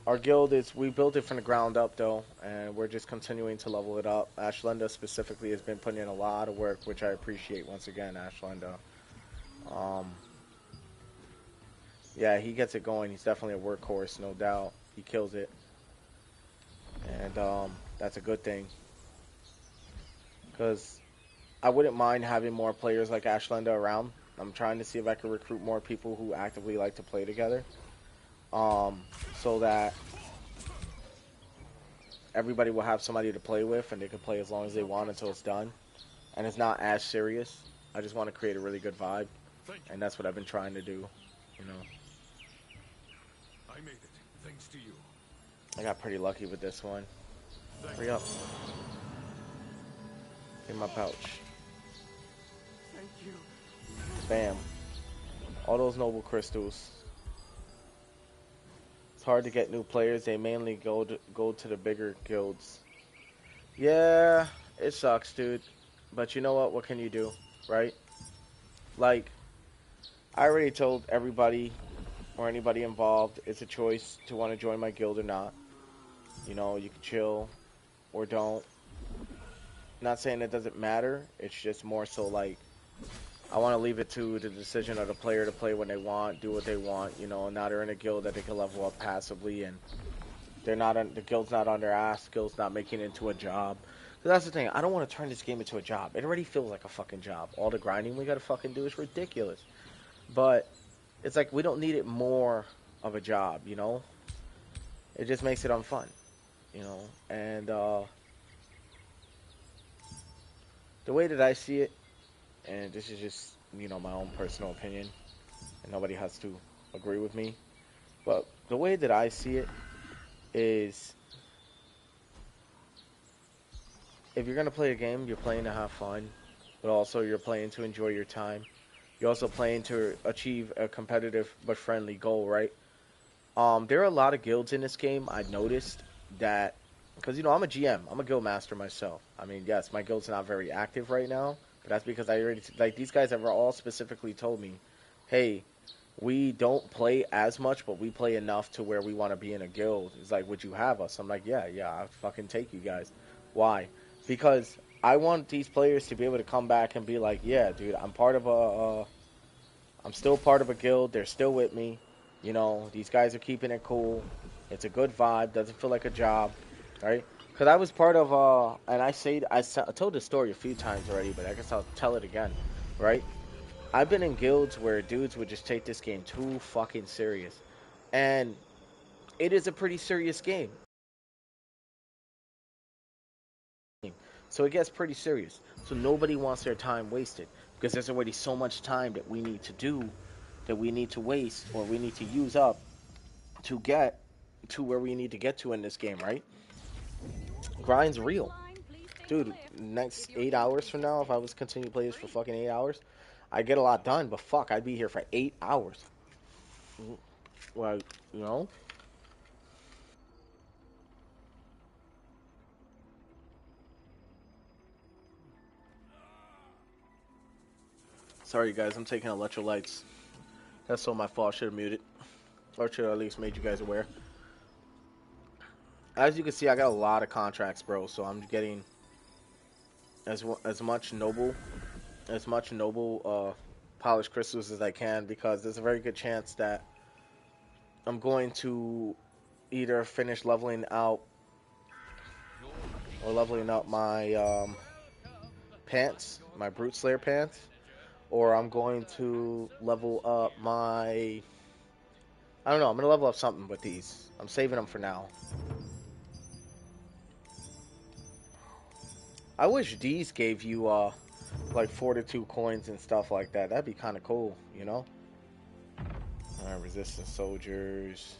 Our guild we built it from the ground up, though, and we're just continuing to level it up. Ashlenda specifically has been putting in a lot of work, which I appreciate once again, Ashlenda. Yeah, he gets it going. He's definitely a workhorse, no doubt. He kills it. And that's a good thing. Because I wouldn't mind having more players like Ashlenda around. I'm trying to see if I can recruit more people who actively like to play together. So that everybody will have somebody to play with and they can play as long as they want until it's done. And it's not as serious. I just want to create a really good vibe. And that's what I've been trying to do, you know. I made it, thanks to you. I got pretty lucky with this one. Hurry up. In my pouch. Thank you. Bam. All those noble crystals. It's hard to get new players. They mainly go to the bigger guilds. Yeah, it sucks, dude. But you know what? What can you do, right? Like, I already told everybody or anybody involved, it's a choice to want to join my guild or not. You know, you can chill or don't. Not saying it doesn't matter. It's just more so like, I want to leave it to the decision of the player to play when they want, do what they want. You know, now they're in a guild that they can level up passively, and they're not on, the guild's not on their ass. Guild's not making it into a job. So that's the thing. I don't want to turn this game into a job. It already feels like a fucking job. All the grinding we gotta fucking do is ridiculous. But it's like we don't need it more of a job. You know, it just makes it unfun. You know, and the way that I see it, and this is just my own personal opinion, and nobody has to agree with me. But the way that I see it is, if you're gonna play a game, you're playing to have fun, but also you're playing to enjoy your time. You're also playing to achieve a competitive but friendly goal, right? There are a lot of guilds in this game. I noticed that because I'm a GM, I'm a guild master myself. I mean, yes, my guild's not very active right now, but that's because I already like these guys have all specifically told me, hey, we don't play as much, but we play enough to where we want to be in a guild. It's like, would you have us? I'm like, yeah, yeah, I'll fucking take you guys. Why? Because I want these players to be able to come back and be like, yeah, dude, I'm still part of a guild. They're still with me. These guys are keeping it cool. It's a good vibe. Doesn't feel like a job, right? Because I was part of, and I told this story a few times already, but I guess I'll tell it again, right? I've been in guilds where dudes would just take this game too fucking serious. And it is a pretty serious game. So it gets pretty serious. So nobody wants their time wasted because there's already so much time that we need to do, that we need to waste, or we need to use up to get to where we need to get to in this game, right? Grind's real. Dude, next 8 hours from now, if I was to continue to play this for fucking 8 hours, I'd get a lot done, but fuck, I'd be here for 8 hours. Like, you know? Sorry, guys, I'm taking electrolytes. That's so my fault. Should have muted. Or should have at least made you guys aware. As you can see, I got a lot of contracts, bro. So I'm getting as much noble polished crystals as I can, because there's a very good chance that I'm going to either finish leveling out or leveling up my pants, my Brute Slayer pants, or I'm going to level up my. I don't know. I'm gonna level up something with these. I'm saving them for now. I wish these gave you like fortitude coins and stuff like that. That'd be kind of cool, you know. Resistance soldiers,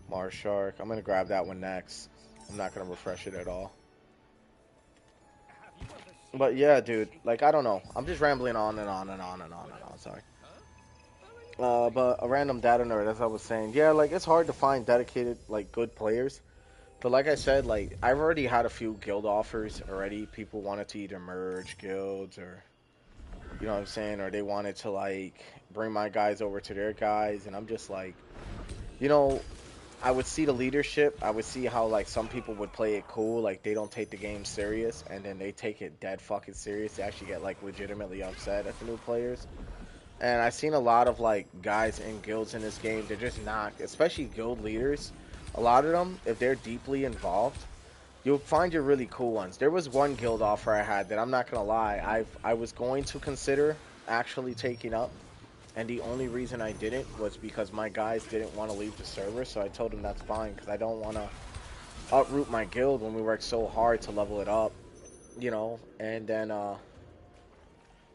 Mars Shark. I'm gonna grab that one next. I'm not gonna refresh it at all. But yeah, dude. Like, I don't know. I'm just rambling on and on and on and on and on. Sorry. But a random data nerd, as I was saying, yeah, like it's hard to find dedicated, like good players. But like I said, like I've already had a few guild offers already. People wanted to either merge guilds, or you know what I'm saying, or they wanted to like bring my guys over to their guys, and I'm just like, you know, I would see the leadership. I would see how like some people would play it cool, like they don't take the game serious, and then they take it dead fucking serious. They actually get like legitimately upset at the new players. And I've seen a lot of like guys in guilds in this game. They're just not, especially guild leaders. A lot of them, if they're deeply involved, you'll find your really cool ones. There was one guild offer I had that I'm not gonna lie, I was going to consider actually taking up, and the only reason I didn't was because my guys didn't want to leave the server. So I told them that's fine, because I don't want to uproot my guild when we worked so hard to level it up, And then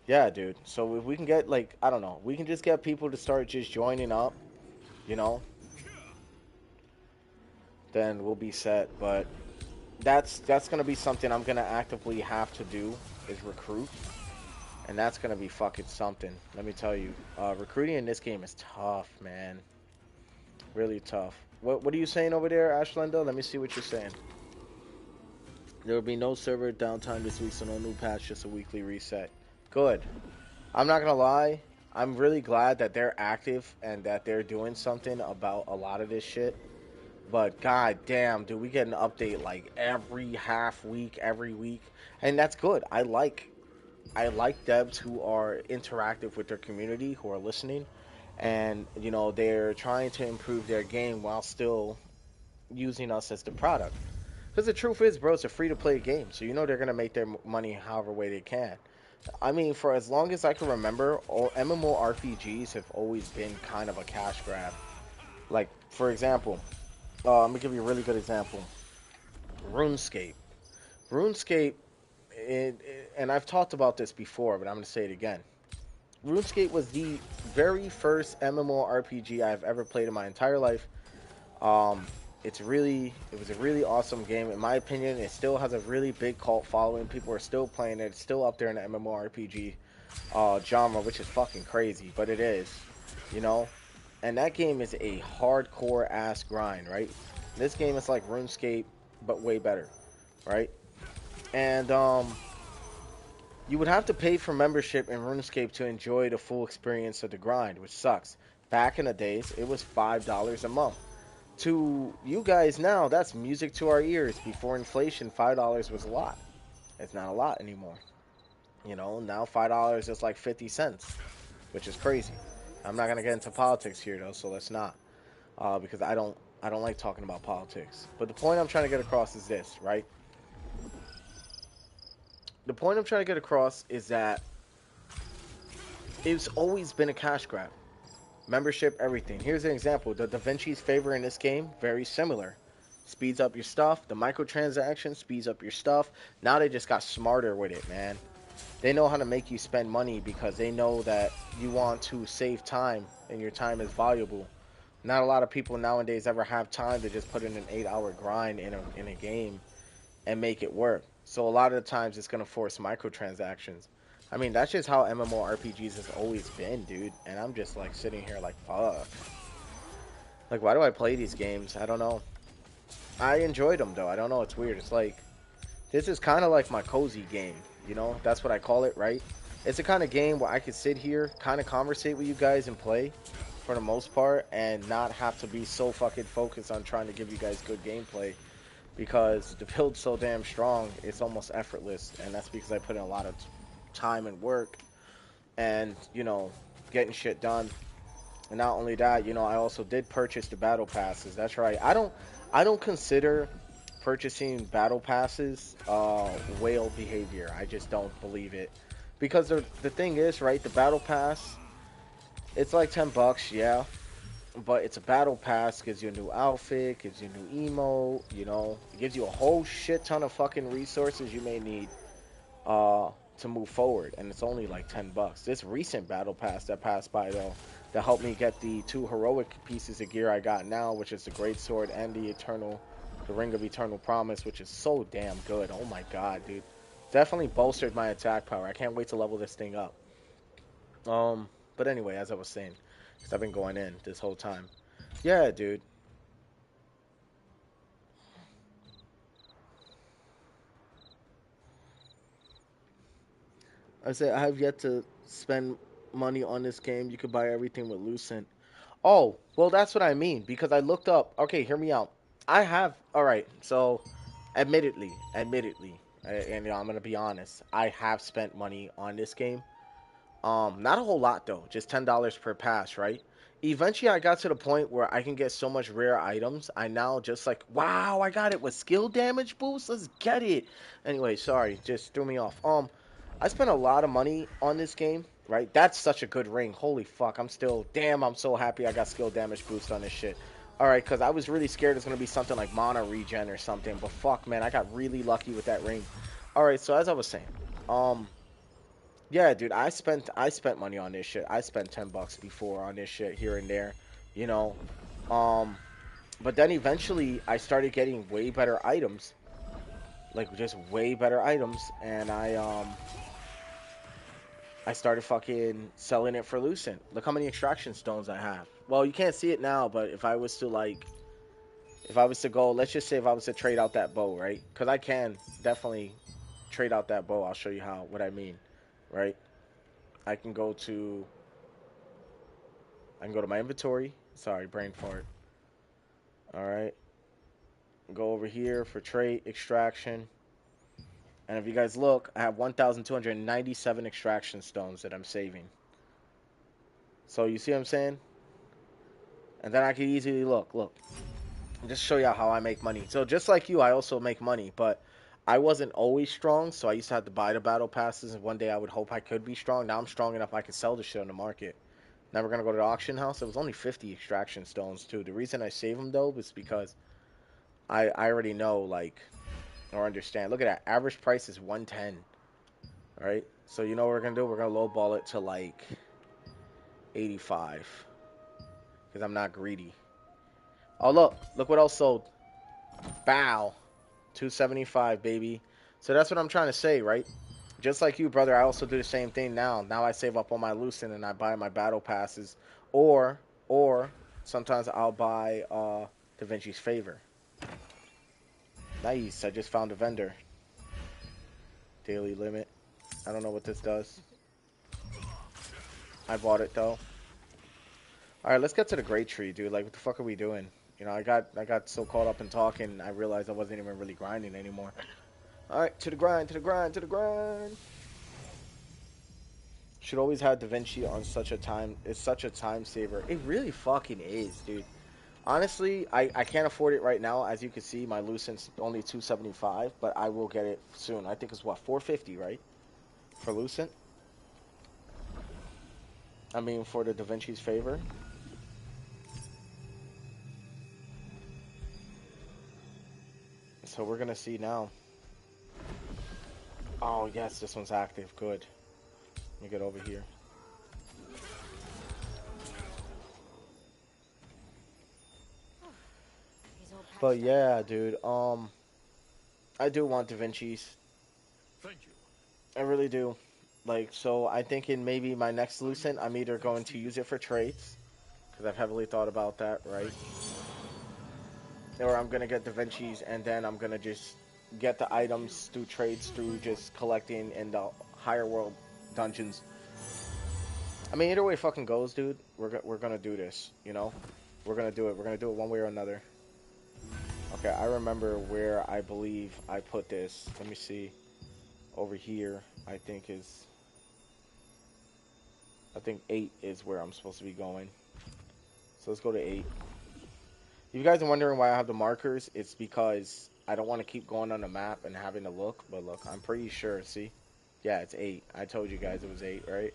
yeah, dude. So if we can get like, I don't know, we can just get people to start just joining up, you know, then we'll be set. But that's gonna be something I'm gonna actively have to do, is recruit, and that's gonna be fucking something. Let me tell you, recruiting in this game is tough, man. Really tough. What are you saying over there, Ashlinda? Let me see what you're saying. There will be no server downtime this week, so no new patch, just a weekly reset. Good. I'm not gonna lie. I'm really glad that they're active and that they're doing something about a lot of this shit. But god damn, dude, we get an update like every half week, every week, and that's good. I like I like devs who are interactive with their community, who are listening, and they're trying to improve their game while still using us as the product. Because the truth is, bro, it's a free to play game, so they're gonna make their money however way they can. I mean, for as long as I can remember, all MMORPGs have always been kind of a cash grab. Like, for example, I'm gonna give you a really good example. RuneScape. RuneScape, and I've talked about this before, but I'm gonna say it again. RuneScape was the very first MMORPG I've ever played in my entire life. Um, it was a really awesome game. In my opinion, it still has a really big cult following. People are still playing it. It's still up there in the MMORPG genre, which is fucking crazy, but it is, you know. And that game is a hardcore ass grind, right? This game is like RuneScape, but way better, right? And you would have to pay for membership in RuneScape to enjoy the full experience of the grind, which sucks. Back in the days, it was $5 a month. To you guys now, that's music to our ears. Before inflation, $5 was a lot. It's not a lot anymore. Now $5 is like 50 cents, which is crazy. I'm not gonna get into politics here though, so let's not, because I don't like talking about politics. But the point I'm trying to get across is this, right? The point I'm trying to get across is that it's always been a cash grab. Membership, everything. Here's an example. The Da Vinci's favor in this game, very similar. Speeds up your stuff. The microtransaction speeds up your stuff. Now they just got smarter with it, man. They know how to make you spend money because they know that you want to save time and your time is valuable. Not a lot of people nowadays ever have time to just put in an 8-hour grind in a game and make it work. So a lot of the times it's gonna force microtransactions. I mean, that's just how MMORPGs has always been, dude. And I'm just like sitting here like, fuck. Like, why do I play these games? I don't know. I enjoyed them though. I don't know. It's weird. It's like this is kind of like my cozy game. That's what I call it, right? It's the kind of game where I could sit here, kind of conversate with you guys and play for the most part, and not have to be so fucking focused on trying to give you guys good gameplay because the build's so damn strong, it's almost effortless, and that's because I put in a lot of time and work and, getting shit done. And not only that, I also did purchase the battle passes. That's right. I don't consider purchasing battle passes whale behavior. I just don't believe it. Because the thing is, right, the battle pass, it's like $10, yeah, but it's a battle pass, gives you a new outfit, gives you a new emote, it gives you a whole shit ton of fucking resources you may need uh to move forward, and it's only like $10. This recent battle pass that passed by though, that helped me get the two heroic pieces of gear I got now, which is the great sword and the ring of eternal promise, which is so damn good. Oh my god, dude. Definitely bolstered my attack power. I can't wait to level this thing up. But anyway, as I was saying, because I've been going in this whole time. Yeah, dude. I said I have yet to spend money on this game. You could buy everything with Lucent. Oh, well, that's what I mean because I looked up. Okay, hear me out. I have. All right. So, admittedly, and I'm gonna be honest. I have spent money on this game. Not a whole lot though. Just $10 per pass, right? Eventually, I got to the point where I can get so much rare items. I now just like, wow, I got it with skill damage boost. Let's get it. Anyway, sorry, just threw me off. I spent a lot of money on this game, right? That's such a good ring. Holy fuck, damn, I'm so happy I got skill damage boost on this shit. All right, because I was really scared it's gonna be something like mana regen or something, but fuck, man, I got really lucky with that ring. All right, so as I was saying, um, yeah, dude, I spent money on this shit. I spent $10 before on this shit here and there, you know. Um, but then eventually I started getting way better items, like just way better items, and I started fucking selling it for Lucent. Look how many extraction stones I have. Well, you can't see it now, but if I was to go, let's just say if I was to trade out that bow, right? Because I can definitely trade out that bow. I'll show you what I mean, right? I can go to my inventory. Sorry, brain fart. All right. Go over here for trade extraction. And if you guys look, I have 1,297 extraction stones that I'm saving. So you see what I'm saying? And then I can easily look, just show you how I make money. So just like you, I also make money, but I wasn't always strong, so I used to have to buy the battle passes, and one day I would hope I could be strong. Now I'm strong enough I could sell the shit on the market. Never gonna go to the auction house. It was only 50 extraction stones too. The reason I save them though is because I already know like or understand. Look at that. Average price is 110. All right. So you know what we're gonna do? We're gonna lowball it to like 85 because I'm not greedy. Oh look what else sold. Bow. 275, baby. So that's what I'm trying to say, right? Just like you, brother, I also do the same thing now. Now I save up on my Lucent and I buy my battle passes, or or sometimes I'll buy Da Vinci's Favor. Nice. I just found a vendor. Daily limit. I don't know what this does. I bought it though. All right, let's get to the great tree, dude. Like, what the fuck are we doing? You know, I got so caught up in talking, I realized I wasn't even really grinding anymore. All right, to the grind, to the grind, to the grind. Should always have Da Vinci on such a time. It's such a time saver. It really fucking is, dude. Honestly, I can't afford it right now. As you can see, my Lucent's only 275, but I will get it soon. I think it's what 450, right? For Lucent. I mean, for the Da Vinci's Favor. So we're gonna see now. Oh yes, this one's active. Good. Let me get over here. But yeah, dude. I do want Da Vinci's. Thank you. I really do. Like, so I think in maybe my next Lucent, I'm either going to use it for trades, because I've heavily thought about that, right? Or I'm gonna get Da Vinci's, and then I'm gonna just get the items through trades, through just collecting in the higher world dungeons. I mean, either way it fucking goes, dude. We're gonna do this, you know? We're gonna do it. We're gonna do it one way or another. Okay, I remember where I believe I put this. Let me see. Over here, I think 8 is where I'm supposed to be going. So let's go to 8. If you guys are wondering why I have the markers, it's because I don't want to keep going on the map and having to look. But look, I'm pretty sure. See? Yeah, it's 8. I told you guys it was 8, right?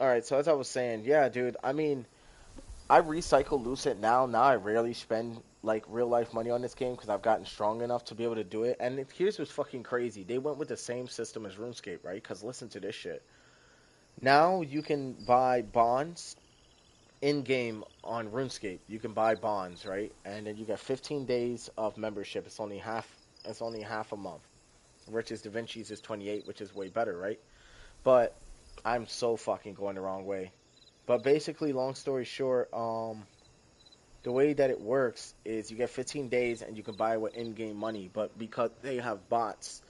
Alright, so as I was saying, yeah, dude, I mean, I recycle Lucent now. Now I rarely spend, like, real life money on this game because I've gotten strong enough to be able to do it. And here's what's fucking crazy. They went with the same system as RuneScape, right? Because listen to this shit. Now you can buy bonds in game on RuneScape. You can buy bonds, right? And then you get 15 days of membership. It's only half. It's only half a month. Rich's Da Vinci's is 28, which is way better, right? But I'm so fucking going the wrong way. But basically, long story short, the way that it works is you get 15 days and you can buy with in-game money. But because they have bots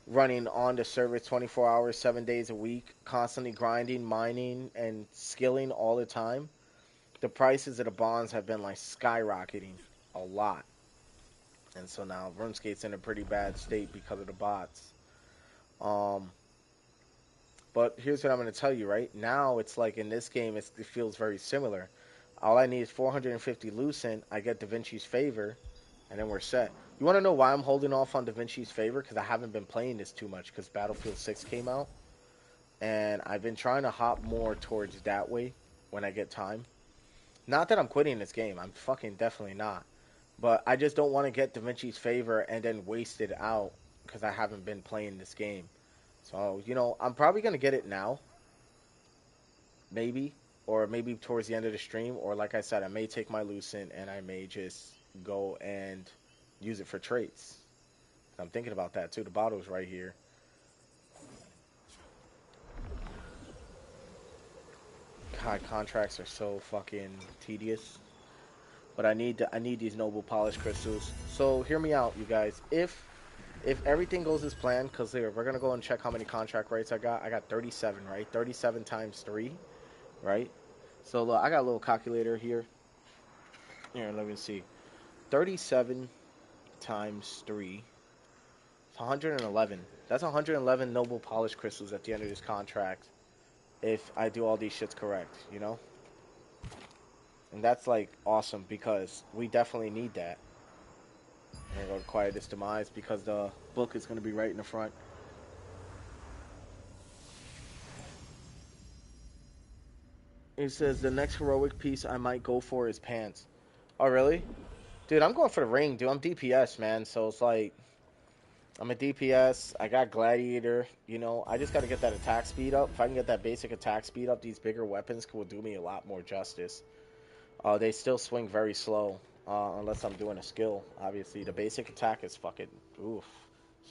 running on the server 24 hours, 7 days a week, constantly grinding, mining, and skilling all the time, the prices of the bonds have been like skyrocketing a lot. And so now RuneScape's in a pretty bad state because of the bots. Um, but here's what I'm going to tell you, right? Now it's like in this game, it feels very similar. All I need is 450 Lucent. I get Da Vinci's Favor, and then we're set. You want to know why I'm holding off on Da Vinci's Favor? Because I haven't been playing this too much because Battlefield 6 came out. And I've been trying to hop more towards that way when I get time. Not that I'm quitting this game. I'm fucking definitely not. But I just don't want to get Da Vinci's Favor and then waste it out because I haven't been playing this game. So, you know, I'm probably going to get it now. Maybe. Or maybe towards the end of the stream. Or like I said, I may take my Lucent and I may just go and use it for traits. I'm thinking about that too. The bottle's right here. God, contracts are so fucking tedious. But I need these noble polished crystals. So hear me out, you guys. If everything goes as planned, because here we're gonna go and check how many contract rates I got. I got 37, right? 37 times 3, right? So look, I got a little calculator here. Here, let me see. 37 times 3 It's 111. That's 111 noble polish crystals at the end of this contract. If I do all these shits correct, you know? And that's like awesome because we definitely need that. I'm gonna go to Quietest Demise because the book is gonna be right in the front. It says the next heroic piece I might go for is pants. Oh really? Dude, I'm going for the ring, dude. I'm DPS, man. So it's like I'm a DPS. I got Gladiator. You know, I just got to get that attack speed up. If I can get that basic attack speed up, these bigger weapons will do me a lot more justice. They still swing very slow, unless I'm doing a skill. Obviously, the basic attack is fucking oof,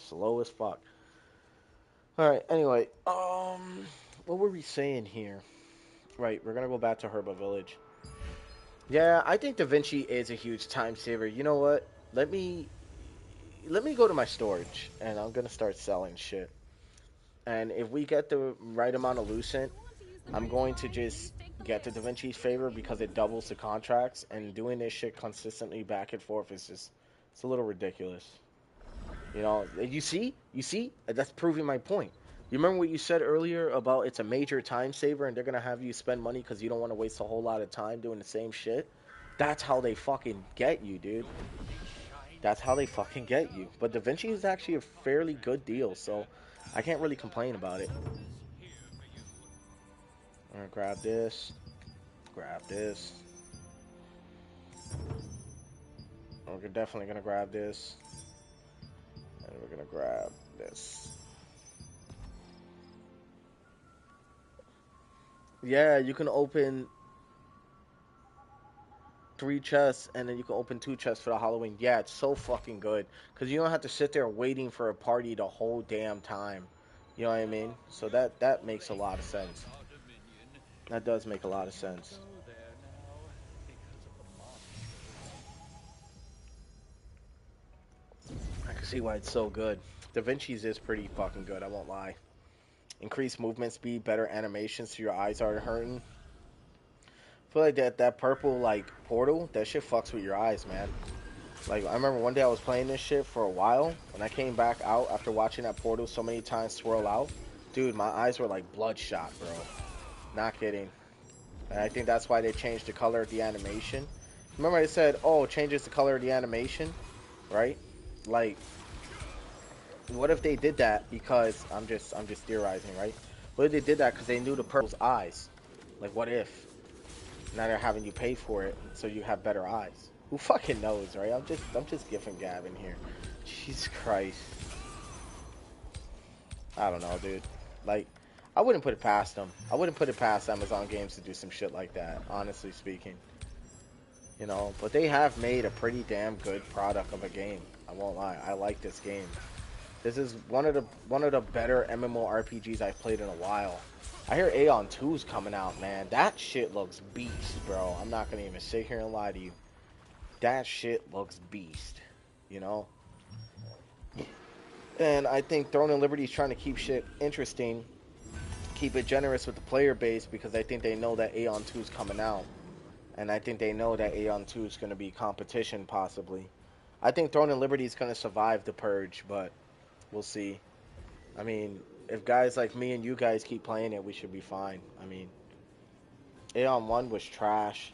slow as fuck. All right. Anyway, what were we saying here? Right, we're gonna go back to Herba Village. Yeah, I think Da Vinci is a huge time saver. You know what? Let me go to my storage, and I'm gonna start selling shit. And if we get the right amount of Lucent, I'm going to just get the Da Vinci's favor because it doubles the contracts, and doing this shit consistently back and forth is just, it's a little ridiculous. You know, you see, that's proving my point. You remember what you said earlier about it's a major time saver and they're gonna have you spend money because you don't want to waste a whole lot of time doing the same shit? That's how they fucking get you, dude. That's how they fucking get you. But Da Vinci is actually a fairly good deal, so I can't really complain about it. I'm gonna grab this, grab this. We're definitely gonna grab this, and we're gonna grab this. Yeah, you can open 3 chests, and then you can open 2 chests for the Halloween. Yeah, it's so fucking good because you don't have to sit there waiting for a party the whole damn time. You know what I mean? So that makes a lot of sense. That does make a lot of sense. I can see why it's so good. Da Vinci's is pretty fucking good. I won't lie. Increased movement speed, better animations so your eyes aren't hurting. I feel like that purple like portal, that shit fucks with your eyes, man. Like I remember one day I was playing this shit for a while. When I came back out after watching that portal so many times swirl out, dude, my eyes were like bloodshot, bro. Not kidding. And I think that's why they changed the color of the animation. Remember I said, oh, it changes the color of the animation, right? Like, what if they did that because I'm just theorizing, right? What if they did that because they knew the purple's eyes? Like, what if? Now they're having you pay for it so you have better eyes. Who fucking knows, right? I'm just giving Gavin here. Jesus Christ. I don't know, dude. Like, I wouldn't put it past them. I wouldn't put it past Amazon Games to do some shit like that, honestly speaking. You know, but they have made a pretty damn good product of a game. I won't lie. I like this game. This is one of the better MMORPGs I've played in a while. I hear Aeon 2's coming out, man. That shit looks beast, bro. I'm not gonna even sit here and lie to you. That shit looks beast, you know? And I think Throne and Liberty is trying to keep shit interesting, keep it generous with the player base because I think they know that Aeon 2 is coming out. And I think they know that Aeon 2 is going to be competition, possibly. I think Throne and Liberty is going to survive the purge, but we'll see. I mean, if guys like me and you guys keep playing it, we should be fine. I mean, Aeon 1 was trash.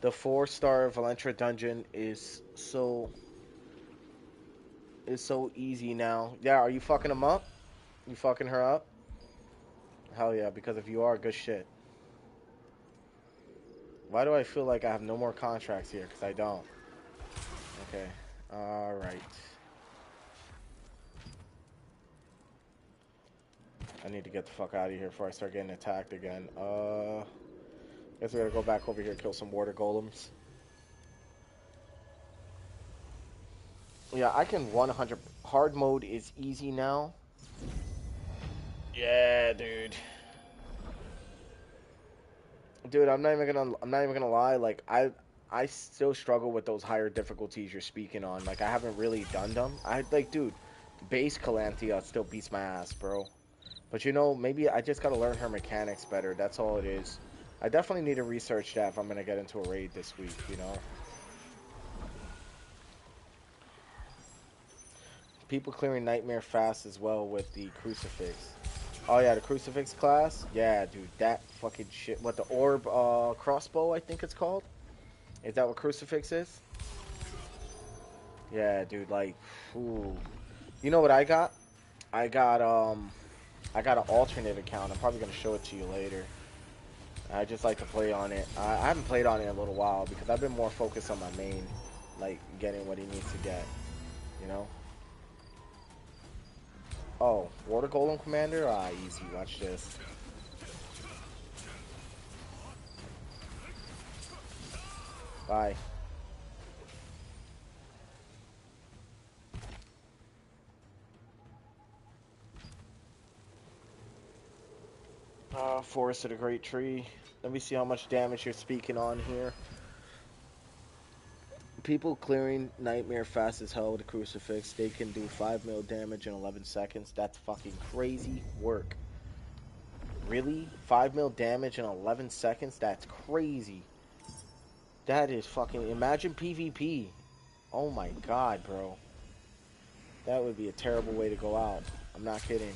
The 4-star Valentra dungeon is so easy now. Yeah, are you fucking him up? You fucking her up? Hell yeah, because if you are, good shit. Why do I feel like I have no more contracts here? Because I don't. Okay. Alright. I need to get the fuck out of here before I start getting attacked again. Guess we gotta go back over here and kill some water golems. Yeah, I can 100. Hard mode is easy now. Yeah, dude. Dude, I'm not even gonna lie. Like I still struggle with those higher difficulties you're speaking on. Like I haven't really done them. Dude, base Calanthea still beats my ass, bro. But you know, maybe I just gotta learn her mechanics better. That's all it is. I definitely need to research that if I'm gonna get into a raid this week, you know. People clearing Nightmare fast as well with the Crucifix. Oh yeah, the Crucifix class? Yeah, dude, that fucking shit. What, the Orb crossbow, I think it's called? Is that what Crucifix is? Yeah, dude, like, ooh. You know what I got? I got, I got an alternate account. I'm probably gonna show it to you later. I just like to play on it. I haven't played on it in a little while because I've been more focused on my main, like, getting what he needs to get, you know? Oh, Water Golem Commander? Ah, easy. Watch this. Bye. Forest of the Great Tree. Let me see how much damage you're speaking on here. People clearing Nightmare fast as hell with a Crucifix. They can do 5 mil damage in 11 seconds. That's fucking crazy work. Really? 5 mil damage in 11 seconds? That's crazy. That is fucking... Imagine PvP. Oh my god, bro. That would be a terrible way to go out. I'm not kidding.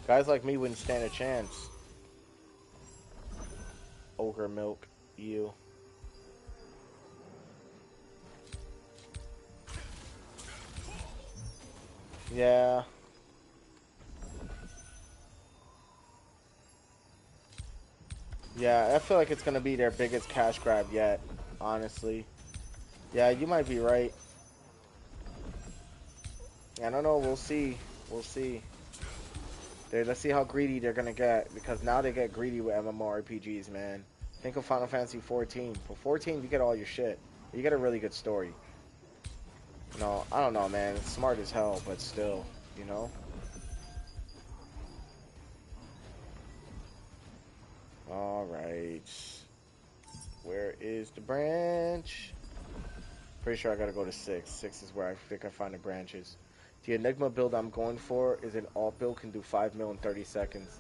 Guys like me wouldn't stand a chance. Ogre milk, you. Yeah. Yeah, I feel like it's gonna be their biggest cash grab yet, honestly. Yeah, you might be right. I don't know, we'll see. We'll see. Let's see how greedy they're gonna get, because now they get greedy with MMORPGs, man. Think of Final Fantasy 14. For 14, you get all your shit. You get a really good story. No, I don't know, man. It's smart as hell, but still, you know? Alright. Where is the branch? Pretty sure I gotta go to 6. 6 is where I think I find the branches. The Enigma build I'm going for is an alt build, can do 5 mil in 30 seconds.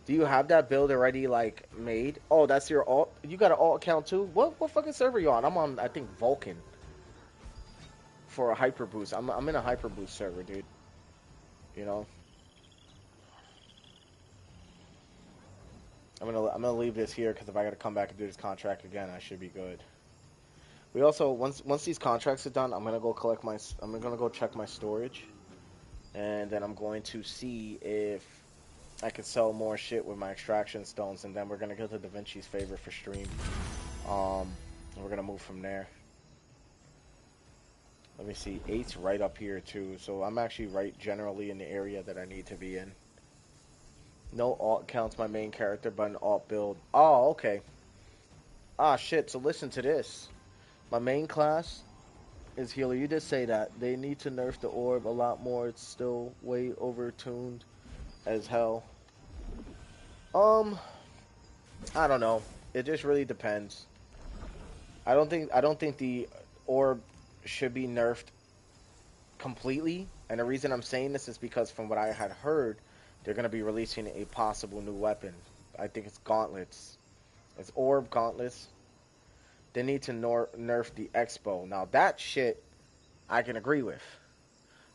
Do you have that build already, like, made? Oh, that's your alt? You got an alt account too? What fucking server you on? I'm on, I think, Vulcan. For a hyper boost. I'm in a hyper boost server, dude. You know? I'm gonna leave this here because if I gotta come back and do this contract again, I should be good. We also once these contracts are done, I'm gonna go check my storage, and then I'm going to see if I can sell more shit with my extraction stones, and then we're gonna go to Da Vinci's favor for stream. And we're gonna move from there. Let me see, 8's right up here too, so I'm actually right generally in the area that I need to be in. No alt counts my main character, but an alt build. Oh, okay. Ah, shit, so listen to this. My main class is healer. You did say that. They need to nerf the orb a lot more. It's still way overtuned as hell. I don't know. It just really depends. I don't think the orb should be nerfed completely. And the reason I'm saying this is because from what I had heard, they're going to be releasing a possible new weapon. I think it's gauntlets. It's orb gauntlets. They need to nerf the expo. Now that shit I can agree with.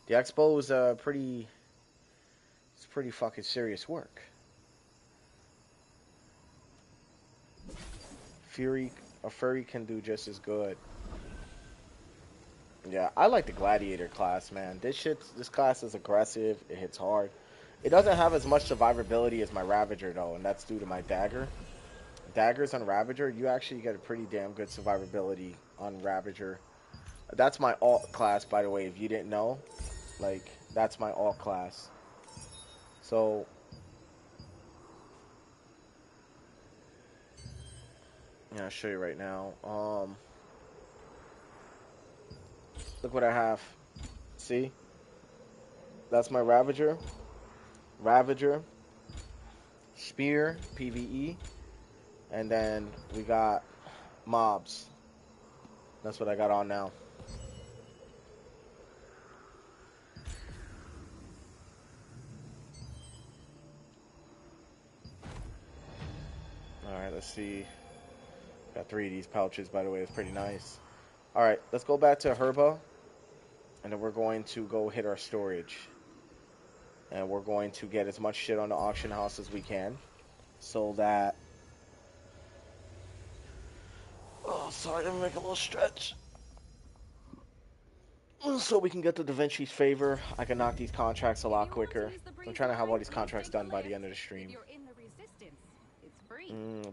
The expo is it's pretty fucking serious work. A furry can do just as good. Yeah, I like the Gladiator class, man. This class is aggressive. It hits hard. It doesn't have as much survivability as my Ravager though, and that's due to my dagger. Daggers on Ravager, you actually get a pretty damn good survivability on Ravager. That's my alt class, by the way, if you didn't know. Like, that's my alt class. So, yeah, I'll show you right now. Look what I have. See? That's my Ravager. Ravager. Spear, PvE. And then we got mobs. That's what I got on now. Alright, let's see. Got 3 of these pouches, by the way. It's pretty nice. All right, let's go back to Herba, and then we're going to go hit our storage, and we're going to get as much shit on the auction house as we can, so that. Oh, sorry, let me make a little stretch. So we can get the Da Vinci's favor. I can knock these contracts a lot quicker. I'm trying to have all these contracts done by the end of the stream.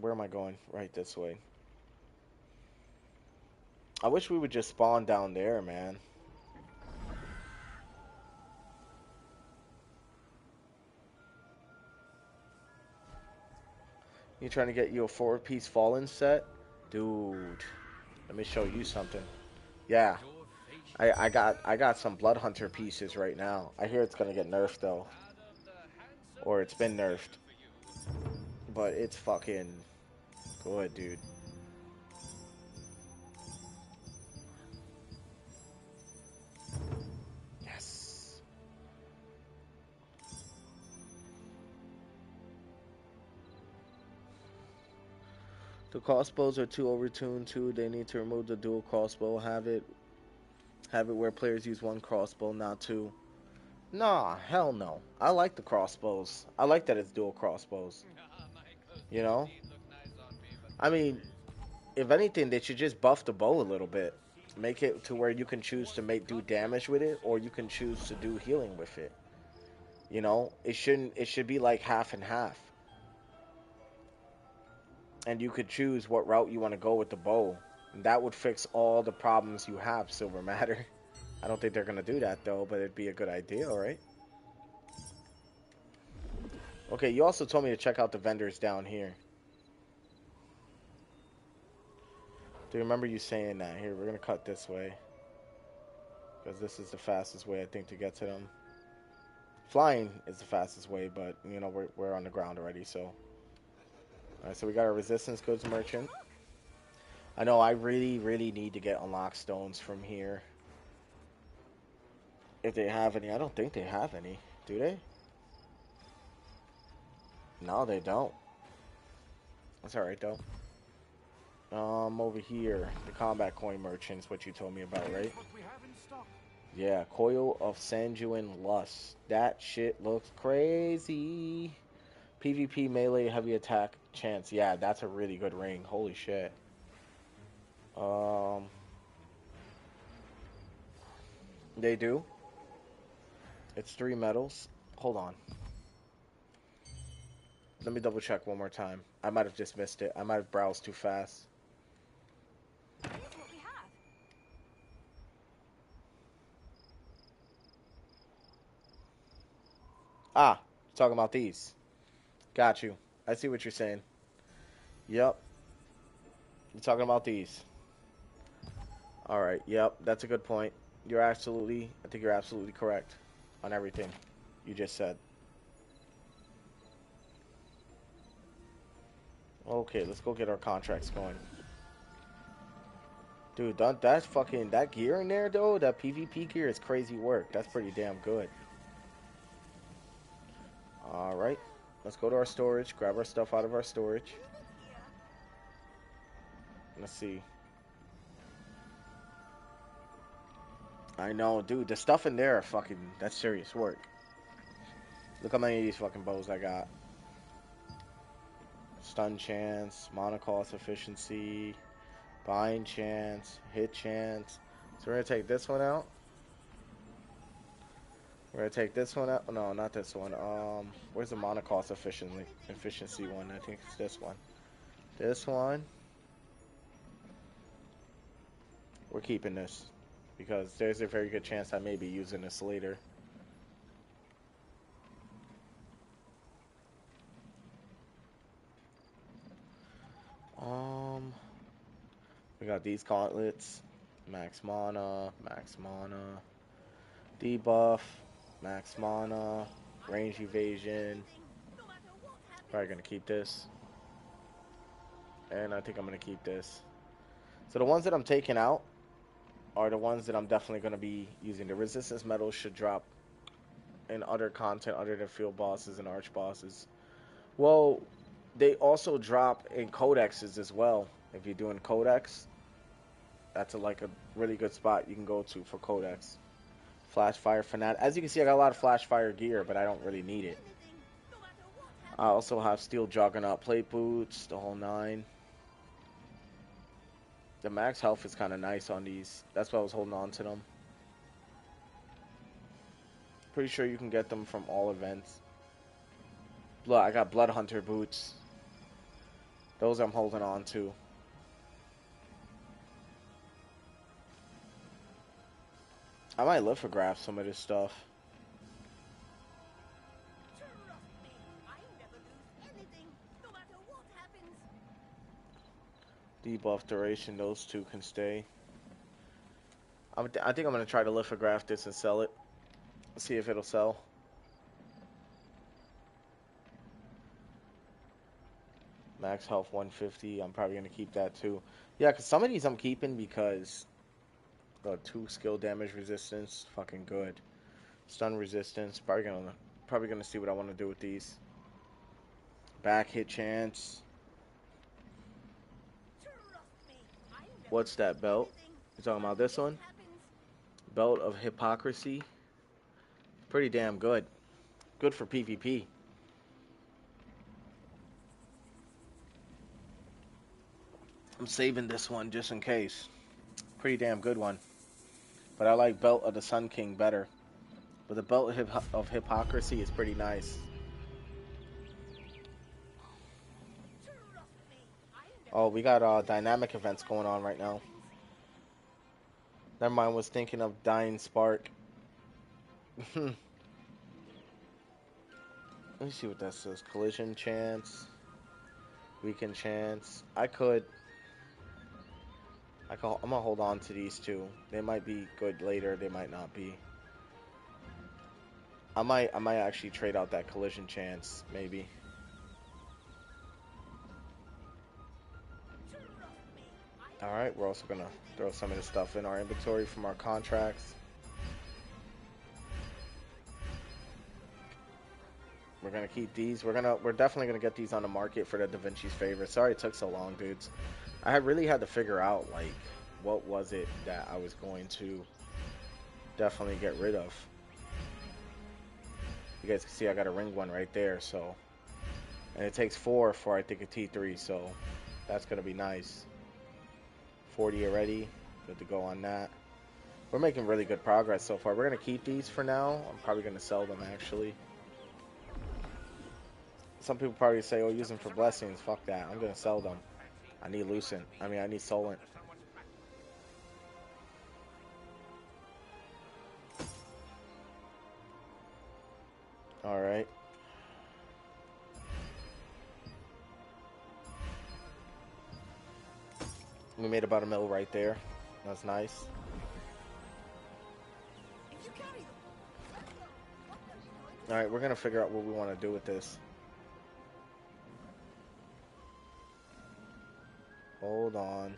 Where am I going? Right this way. I wish we would just spawn down there, man. You trying to get you a 4-piece Fallen set? Dude, let me show you something. Yeah, I got some Blood Hunter pieces right now. I hear it's gonna get nerfed though, or it's been nerfed, but it's fucking good, dude. Yes. The crossbows are too overtuned too. They need to remove the dual crossbow. Have it where players use one crossbow, not two. Nah, hell no. I like the crossbows. I like that it's dual crossbows. You know? I mean, if anything, they should just buff the bow a little bit. Make it to where you can choose to do damage with it, or you can choose to do healing with it. You know, it should be like half and half. And you could choose what route you want to go with the bow. And that would fix all the problems you have, Silver Matter. I don't think they're gonna do that though, but it'd be a good idea, alright? Okay, you also told me to check out the vendors down here. Do you remember you saying that? Here, we're gonna cut this way. Because this is the fastest way, I think, to get to them. Flying is the fastest way, but, you know, we're on the ground already, so. Alright, so we got our resistance goods merchant. I know I really, really need to get unlock stones from here. If they have any. I don't think they have any. Do they? No, they don't. That's alright, though. Over here, the combat coin merchant is what you told me about, right? Yeah, Coil of Sanguine Lust. That shit looks crazy. PvP melee heavy attack chance. Yeah, that's a really good ring. Holy shit. They do. It's 3 medals. Hold on. Let me double check one more time. I might have just missed it. I might have browsed too fast. Ah, talking about these. Got you. I see what you're saying. Yep. You're talking about these. Alright, yep. That's a good point. I think you're absolutely correct on everything you just said. Okay, let's go get our contracts going. Dude, that gear in there though, that PvP gear is crazy work. That's pretty damn good. Alright. Let's go to our storage, grab our stuff out of our storage. Let's see. I know, dude, the stuff in there are that's serious work. Look how many of these fucking bows I got. Stun chance, mana cost efficiency, bind chance, hit chance. So we're gonna take this one out. We're gonna take this one out. No, not this one. Where's the mana cost efficiency one? I think it's this one. This one. We're keeping this because there's a very good chance I may be using this later. We got these gauntlets. Max mana, debuff, max mana, range evasion. Probably gonna keep this. And I think I'm gonna keep this. So the ones that I'm taking out are the ones that I'm definitely gonna be using. The resistance medals should drop in other content other than field bosses and arch bosses. Well, they also drop in codexes as well. If you're doing codex, That's like a really good spot you can go to for codex. Flash fire fanatic. As you can see, I got a lot of flash fire gear, but I don't really need it. I also have steel juggernaut plate boots, the whole nine. The max health is kind of nice on these. That's why I was holding on to them. Pretty sure you can get them from all events. I got blood hunter boots. Those I'm holding on to. I might lithograph some of this stuff. Debuff duration, those two can stay. I think I'm going to try to lithograph this and sell it. See if it'll sell. Max health 150. I'm probably going to keep that too. Yeah, because some of these I'm keeping because 2 skill damage resistance. Fucking good. Stun resistance. Probably gonna see what I want to do with these. Back hit chance. What's that belt? You talking about this one? Belt of hypocrisy. Pretty damn good. Good for PvP. I'm saving this one just in case. Pretty damn good one. But I like Belt of the Sun King better. But the Belt of Hypocrisy is pretty nice. Oh, we got dynamic events going on right now. Never mind, was thinking of Dying Spark. Let me see what that says. Collision chance. Weaken chance. I'm gonna hold on to these two. They might be good later, they might not be. I might actually trade out that collision chance, maybe. Alright, we're also gonna throw some of this stuff in our inventory from our contracts. We're gonna keep these. We're definitely gonna get these on the market for the Da Vinci's favor. Sorry it took so long, dudes. I really had to figure out like what was it that I was going to definitely get rid of. You guys can see I got a ring one right there, so, and it takes 4 for I think a T3, so that's gonna be nice. 40 already, good to go on that. We're making really good progress so far. We're gonna keep these for now. I'm probably gonna sell them actually. Some people probably say, oh, use them for blessings. Fuck that. I'm gonna sell them. I need Lucent. I need Solent. Alright. We made about $1 mil right there. That's nice. Alright, we're gonna figure out what we want to do with this. Hold on.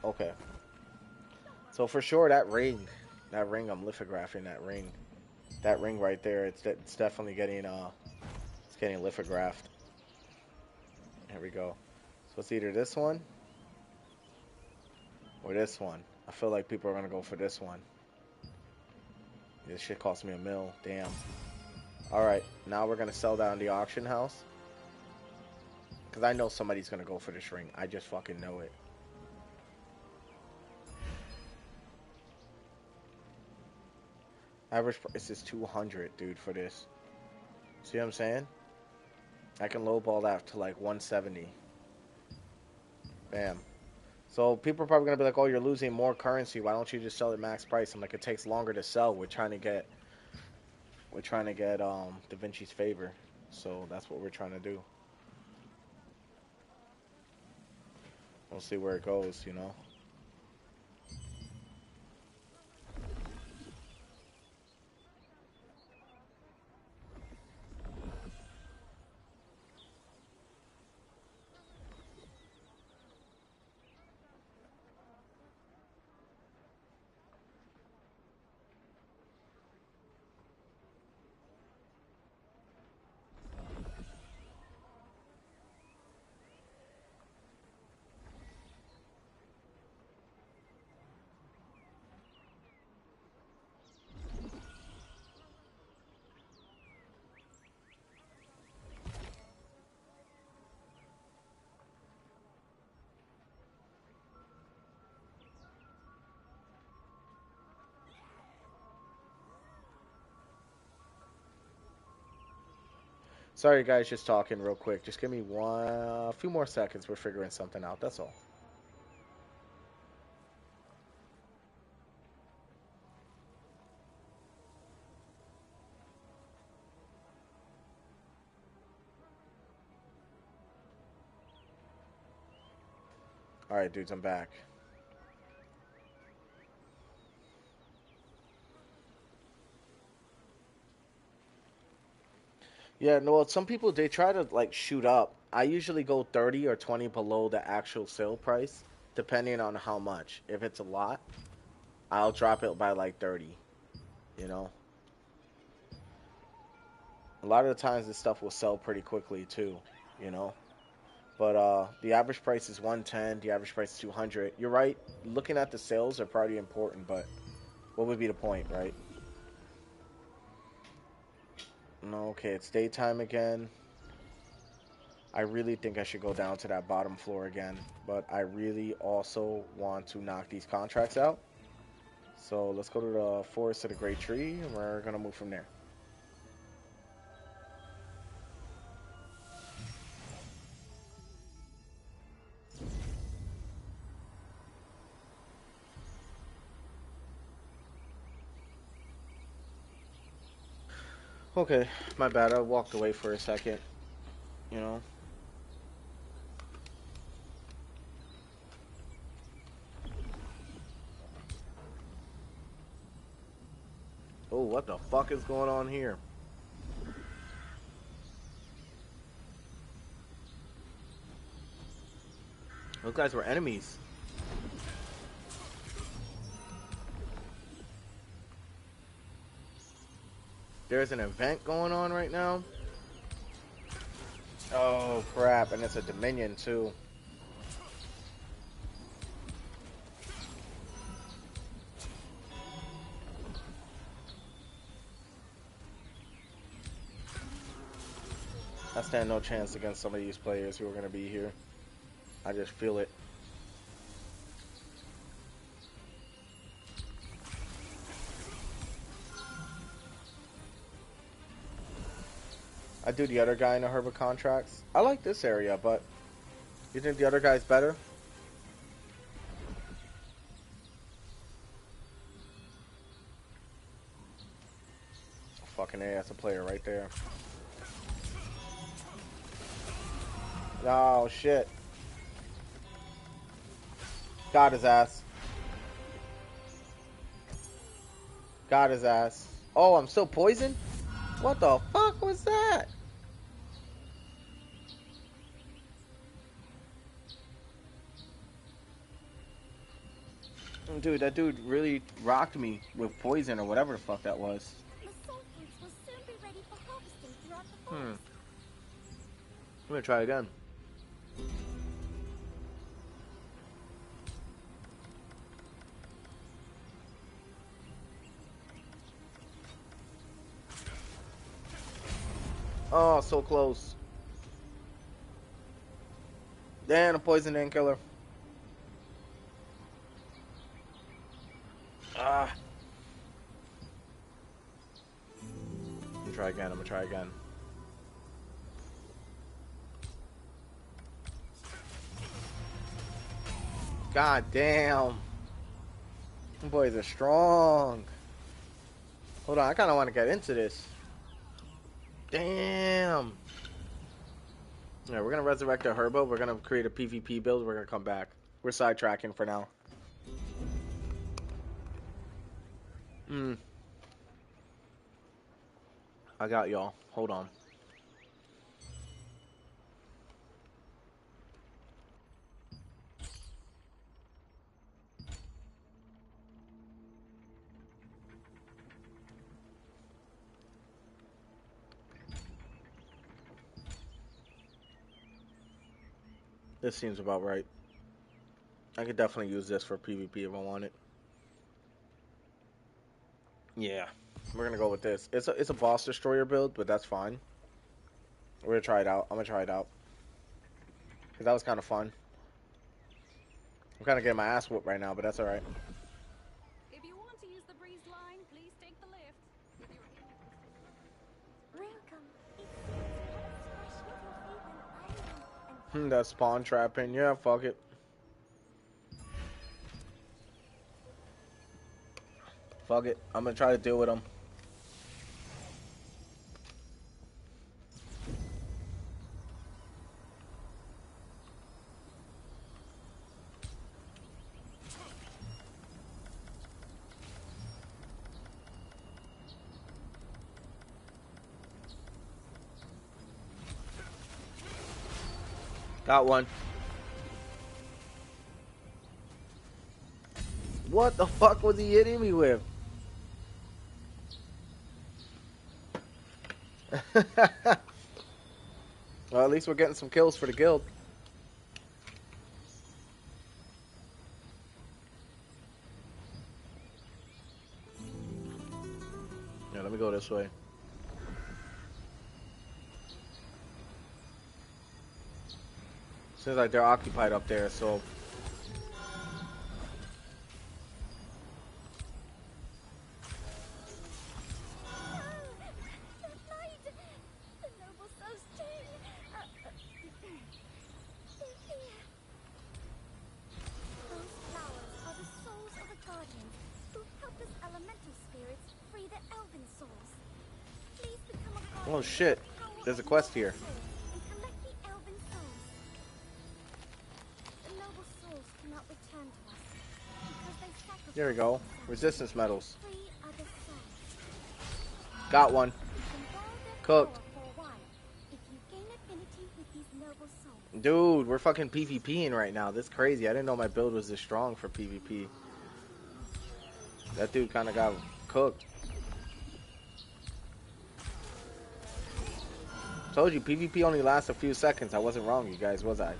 Okay. So for sure that ring I'm lithographing that ring. That ring right there, it's definitely getting it's getting lithographed. Here we go. So it's either this one or this one. I feel like people are gonna go for this one. This shit cost me $1 mil. Damn. Alright, now we're gonna sell that on the auction house. Because I know somebody's gonna go for this ring. I just fucking know it. Average price is 200, dude, for this. See what I'm saying? I can lowball that to like 170. Bam. So people are probably gonna be like, "Oh, you're losing more currency. Why don't you just sell it max price?" I'm like, "It takes longer to sell. We're trying to get Da Vinci's favor, so that's what we're trying to do. We'll see where it goes, you know." Sorry, guys, just talking real quick. Just give me a few more seconds. We're figuring something out. That's all. All right, dudes, I'm back. Yeah, no, some people they try to like shoot up. I usually go 30 or 20 below the actual sale price, depending on how much. If it's a lot, I'll drop it by like 30, you know. A lot of the times this stuff will sell pretty quickly too, you know. But the average price is 110, the average price is 200. You're right. Looking at the sales are probably important, but what would be the point, right? No, okay, it's daytime again. I really think I should go down to that bottom floor again, but I really also want to knock these contracts out. So let's go to the Forest of the Great Tree, and we're gonna move from there. Okay, my bad. I walked away for a second, you know. Oh, what the fuck is going on here? Those guys were enemies. There's an event going on right now. Oh, crap. And it's a Dominion, too. I stand no chance against some of these players who are going to be here. I just feel it. I do the other guy in the Herbal contracts. I like this area, but you think the other guy's better? Fucking A, that's a player right there. Oh, shit. Got his ass. Got his ass. Oh, I'm still poisoned? What the fuck was that? Dude, that dude really rocked me with poison or whatever the fuck that was. Hmm. I'm gonna try again. Oh, so close. Damn, a poison didn't kill her. Ah. I'm gonna try again. I'm gonna try again. God damn. Them boys are strong. Hold on, I kind of want to get into this. Damn. Yeah, we're gonna resurrect the Herbo. We're gonna create a PvP build. We're gonna come back. We're sidetracking for now. Hmm. I got y'all. Hold on. This seems about right. I could definitely use this for PvP if I want it. Yeah, we're gonna go with this. It's a boss destroyer build, but that's fine. We're gonna try it out. I'm gonna try it out because that was kind of fun. I'm kind of getting my ass whooped right now, but that's all right. If you want to use the breeze line, please take the lift. Welcome. It seems That spawn trapping. Yeah, fuck it. Fuck it. I'm gonna try to deal with him. Got one. What the fuck was he hitting me with? Well, at least we're getting some kills for the guild. Yeah, let me go this way. Seems like they're occupied up there, so... Oh shit, there's a quest here. There we go. Resistance medals. Got one. Cooked. Dude, we're fucking PvPing right now. This is crazy. I didn't know my build was this strong for PvP. That dude kind of got cooked. Told you, PvP only lasts a few seconds. I wasn't wrong, you guys, was I?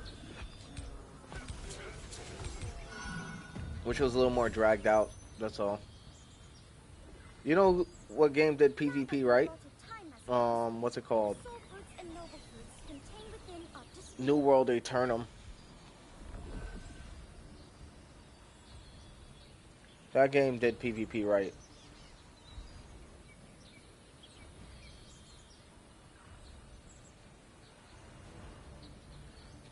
Which was a little more dragged out, that's all. You know what game did PvP, right? What's it called? New World Eternum. That game did PvP right.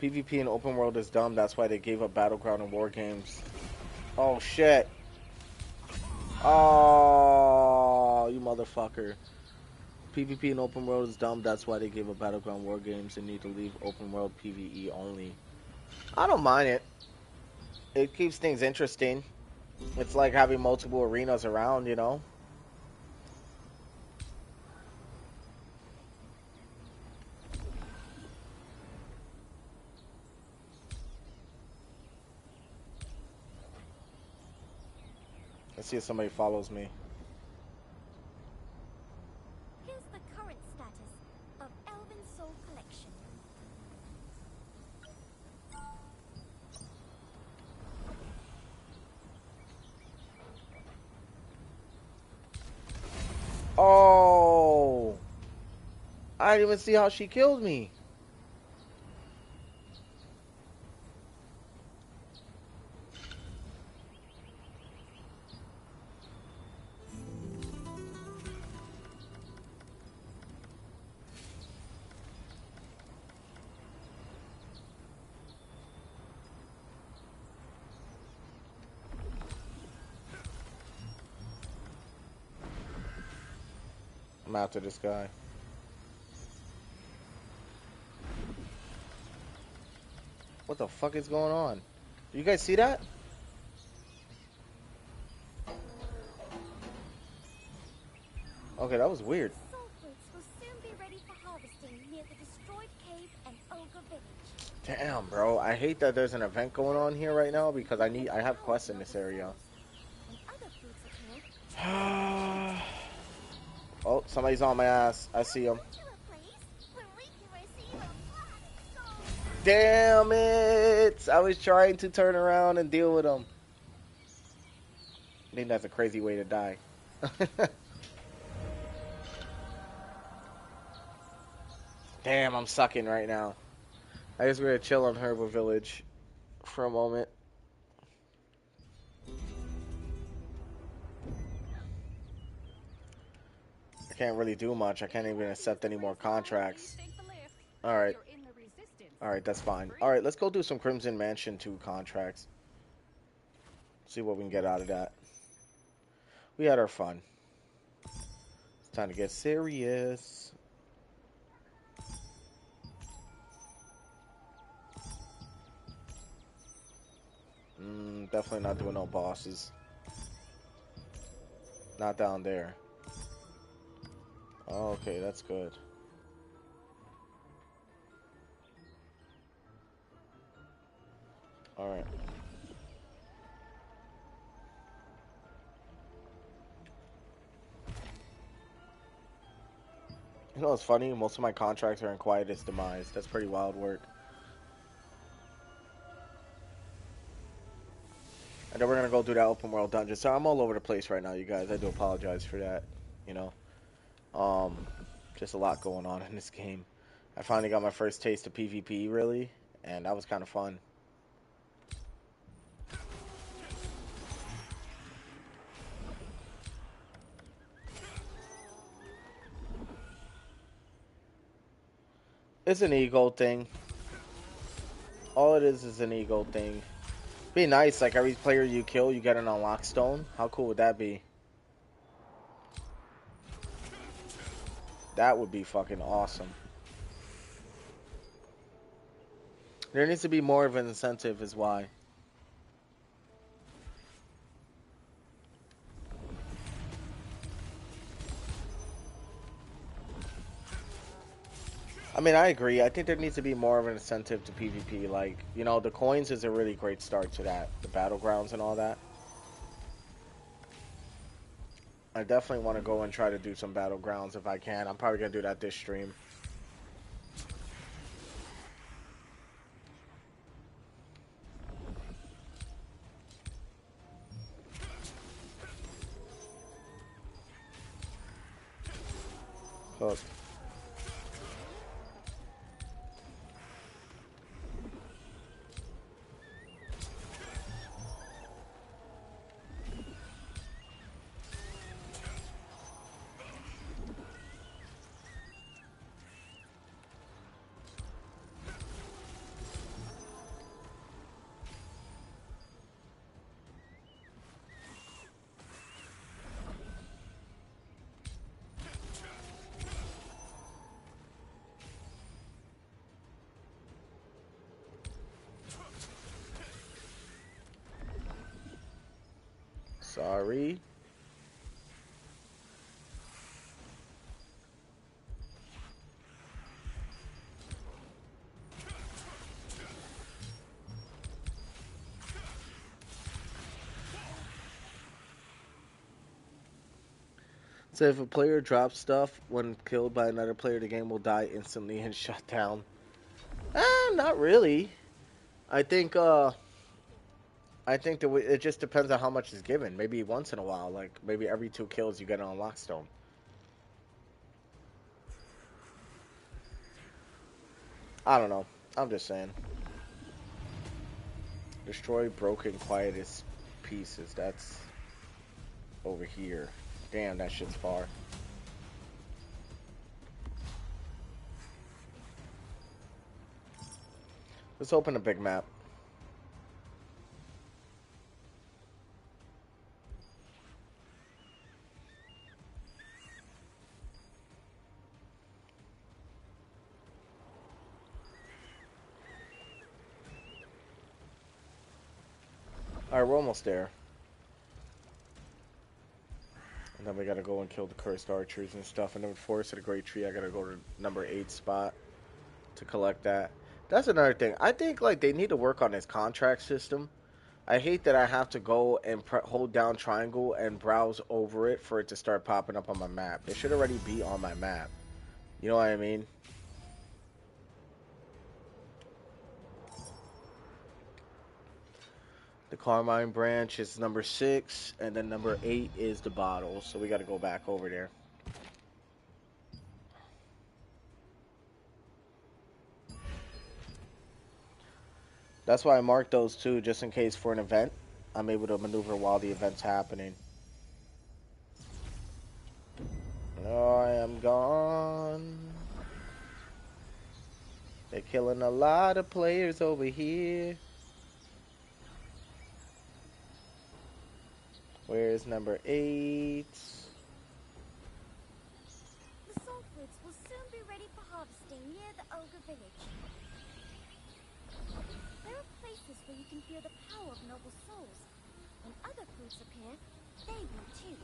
PvP in open world is dumb. That's why they gave up Battleground and War Games. Oh, shit. Oh, you motherfucker. PvP in open world is dumb. That's why they gave up Battleground War Games and need to leave open world PvE only. I don't mind it. It keeps things interesting. It's like having multiple arenas around, you know? Let's see if somebody follows me. Here's the current status of Elven Soul Collection. Oh! I didn't even see how she killed me. I'm after this guy. What the fuck is going on? Do you guys see that? Okay, that was weird. Soul fruits will soon be ready for harvesting near the destroyed cave and ogre village. Damn, bro. I hate that there's an event going on here right now because I have quests in this area. When other fruits appear, Oh, somebody's on my ass. I see him. to a place where we can receive a flood of souls. Damn it! I was trying to turn around and deal with him. I think that's a crazy way to die. Damn, I'm sucking right now. I guess we're gonna chill on Herbal Village for a moment. I can't really do much. I can't even accept any more contracts. Alright. You're in the resistance Alright, that's fine. Alright, let's go do some Crimson Mansion 2 contracts. See what we can get out of that. We had our fun. It's time to get serious. Definitely not doing no bosses. Not down there. Okay, that's good. Alright. You know what's funny? Most of my contracts are in Quietest Demise. That's pretty wild work. And then we're gonna go do that open world dungeon. So I'm all over the place right now, you guys. I do apologize for that. You know, just a lot going on in this game. I finally got my first taste of PvP, really, and that was kind of fun. It's an ego thing. All it is an ego thing. Be nice, like every player you kill, you get an unlock stone. How cool would that be? That would be fucking awesome. There needs to be more of an incentive is why. I mean, I agree. I think there needs to be more of an incentive to PvP. Like, you know, the coins is a really great start to that. The battlegrounds and all that. I definitely want to go and try to do some battlegrounds if I can. I'm probably going to do that this stream. Hooked. Sorry. So if a player drops stuff when killed by another player, the game will die instantly and shut down. Not really. I think it just depends on how much is given. Maybe once in a while, like maybe every 2 kills you get an unlock stone. I don't know. I'm just saying. Destroy broken quietest pieces. That's over here. Damn, that shit's far. Let's open a big map. Alright, we're almost there. And then we gotta go and kill the cursed archers and stuff. And then with Forest of the Great Tree, I gotta go to number 8 spot to collect that. That's another thing. I think like they need to work on this contract system. I hate that I have to go and hold down triangle and browse over it for it to start popping up on my map. It should already be on my map. You know what I mean? The Carmine branch is number 6, and then number 8 is the bottle. So we got to go back over there. That's why I marked those two, just in case for an event, I'm able to maneuver while the event's happening. I am gone. They're killing a lot of players over here. Where's number 8? The soul fruits will soon be ready for harvesting near the ogre village. There are places where you can feel the power of noble souls. When other fruits appear, they will too.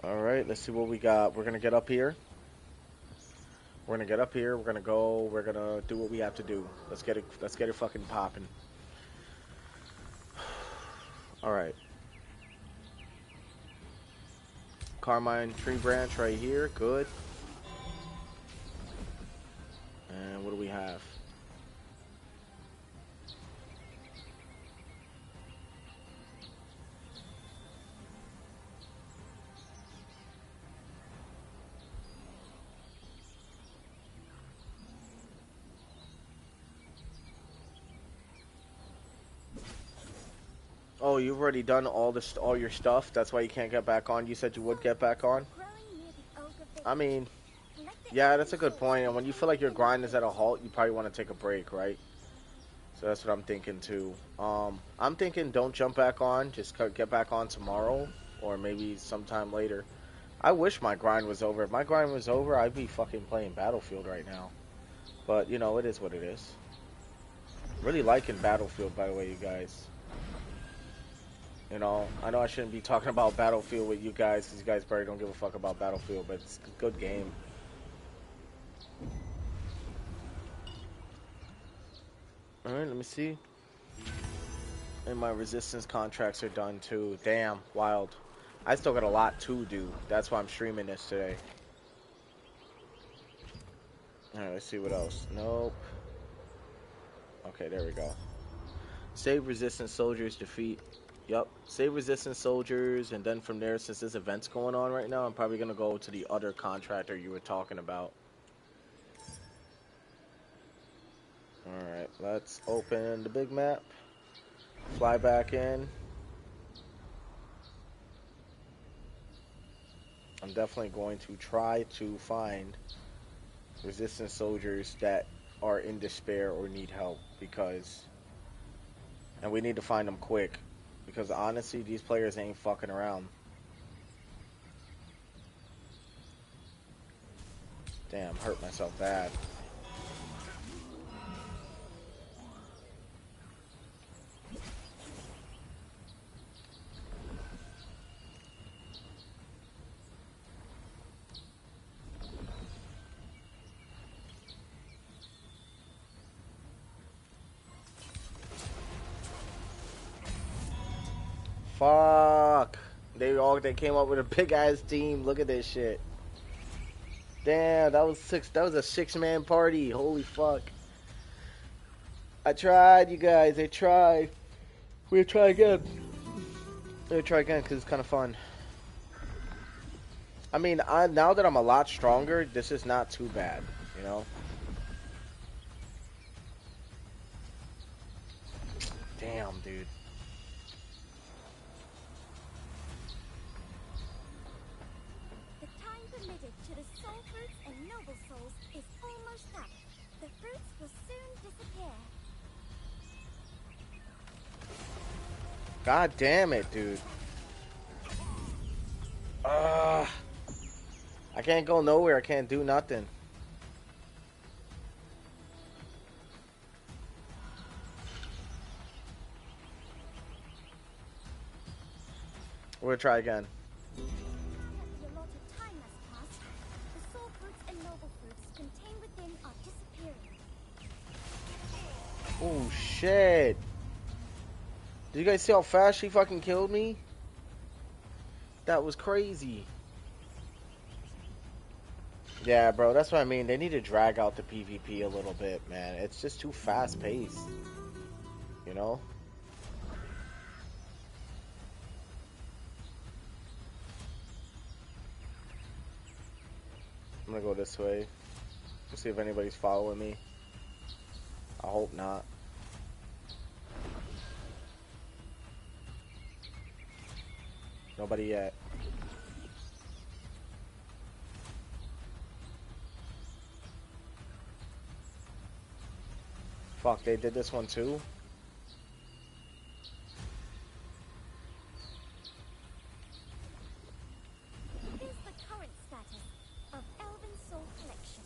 Alright, let's see what we got. We're gonna get up here. We're gonna get up here. We're gonna go. We're gonna do what we have to do. Let's get it. Let's get it fucking popping. All right. Carmine tree branch right here. Good. And what do we have? Oh, you've already done all your stuff. That's why you can't get back on. You said you would get back on. I mean, yeah, that's a good point. And when you feel like your grind is at a halt, you probably want to take a break, right? So that's what I'm thinking too. I'm thinking don't jump back on. Just get back on tomorrow or maybe sometime later. I wish my grind was over. If my grind was over, I'd be fucking playing Battlefield right now. But, you know, it is what it is. Really liking Battlefield, by the way, you guys. You know I shouldn't be talking about Battlefield with you guys because you guys probably don't give a fuck about Battlefield, but it's a good game. Alright, let me see. And my resistance contracts are done too. Damn, wild. I still got a lot to do. That's why I'm streaming this today. Alright, let's see what else. Nope. Okay, there we go. Save resistance soldiers, defeat. Yep, save resistance soldiers, and then from there, since this event's going on right now, I'm probably gonna go to the other contractor you were talking about. Alright, let's open the big map. Fly back in. I'm definitely going to try to find resistance soldiers that are in despair or need help, because... And we need to find them quick. Because honestly, these players ain't fucking around. Damn, hurt myself bad. Fuck. They came up with a big ass team. Look at this shit. Damn, that was a 6-man party. Holy fuck. I tried, you guys. I tried. We'll try again. We'll try again because it's kind of fun. I mean, now that I'm a lot stronger, this is not too bad, you know? Damn, dude. The time permitted to the soul fruits and noble souls is almost up. The fruits will soon disappear. God damn it, dude. I can't go nowhere. I can't do nothing. We're gonna try again. Now that the allotted time has passed, the soul fruits and noble fruits contained within are disappearing. Oh shit. Did you guys see how fast she fucking killed me? That was crazy. Yeah, bro, that's what I mean. They need to drag out the PvP a little bit, man. It's just too fast paced. You know? I'm gonna go this way. Let's see if anybody's following me. I hope not. Nobody yet. Fuck, they did this one too? Here's the current status of Elven Soul Collection.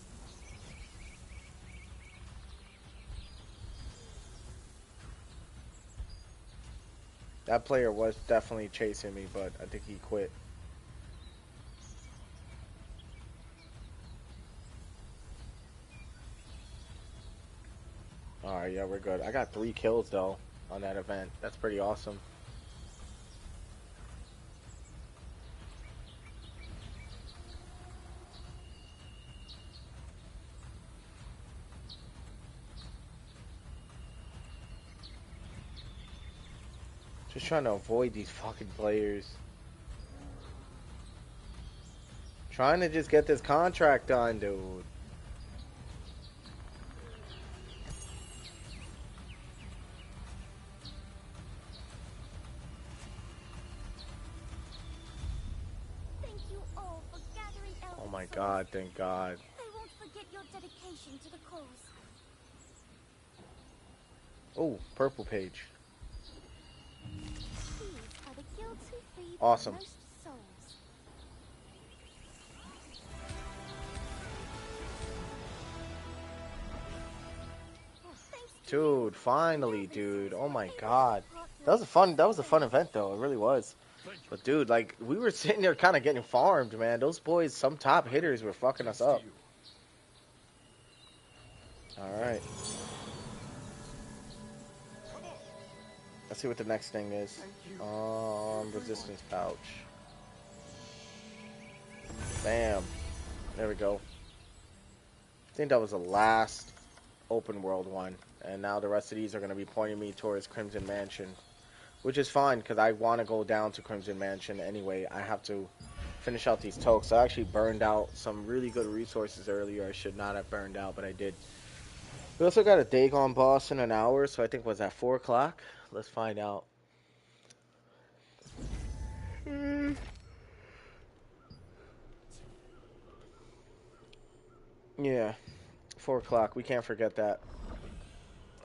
That player was definitely chasing me, but I think he quit. Alright, yeah, we're good. I got 3 kills, though, on that event. That's pretty awesome. Just trying to avoid these fucking players. Trying to just get this contract done, dude. Thank you all for gathering Elven Oh my souls. god, thank God. I won't forget your dedication to the cause. Oh, purple page. These are the guilds who freed Awesome. most souls. Thanks to you, Dude, finally, Elven dude. souls Oh were my able to god. depart That was a their fun soul event though. It really was. Thank you. But dude, like we were sitting there kind of getting farmed, man. Those boys, some top hitters were fucking us Thanks to up. you. All right. Come on. Let's see what the next thing is. Thank you. Resistance pouch. Bam. There we go. I think that was the last open world one. And now the rest of these are going to be pointing me towards Crimson Mansion. Which is fine, because I want to go down to Crimson Mansion anyway. I have to finish out these tokes. I actually burned out some really good resources earlier. I should not have burned out, but I did. We also got a Dagon boss in an hour, so I think was at 4 o'clock. Let's find out. Yeah, 4 o'clock. We can't forget that.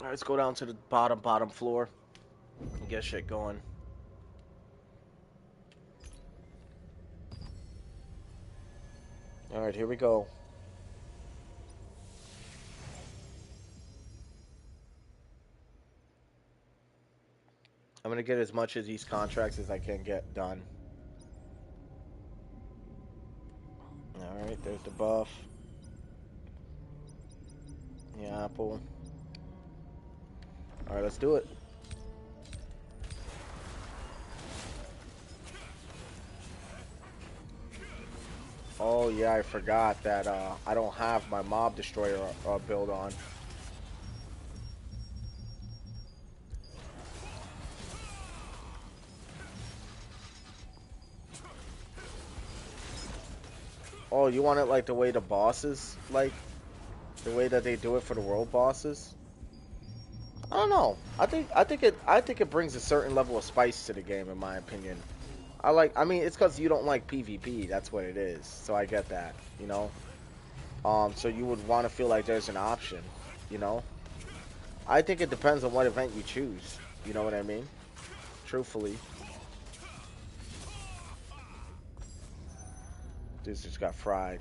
All right, let's go down to the bottom floor and get shit going. All right, here we go. I'm going to get as much of these contracts as I can get done. All right, there's the buff. The apple. All right, let's do it. Oh yeah, I forgot that I don't have my mob destroyer build on. Oh, you want it like the way the bosses, like the way that they do it for the world bosses? I don't know. I think it brings a certain level of spice to the game, in my opinion. I mean, it's because you don't like PvP. That's what it is. So I get that, you know. So you would want to feel like there's an option, you know. I think it depends on what event you choose. You know what I mean? Truthfully. Dude just got fried.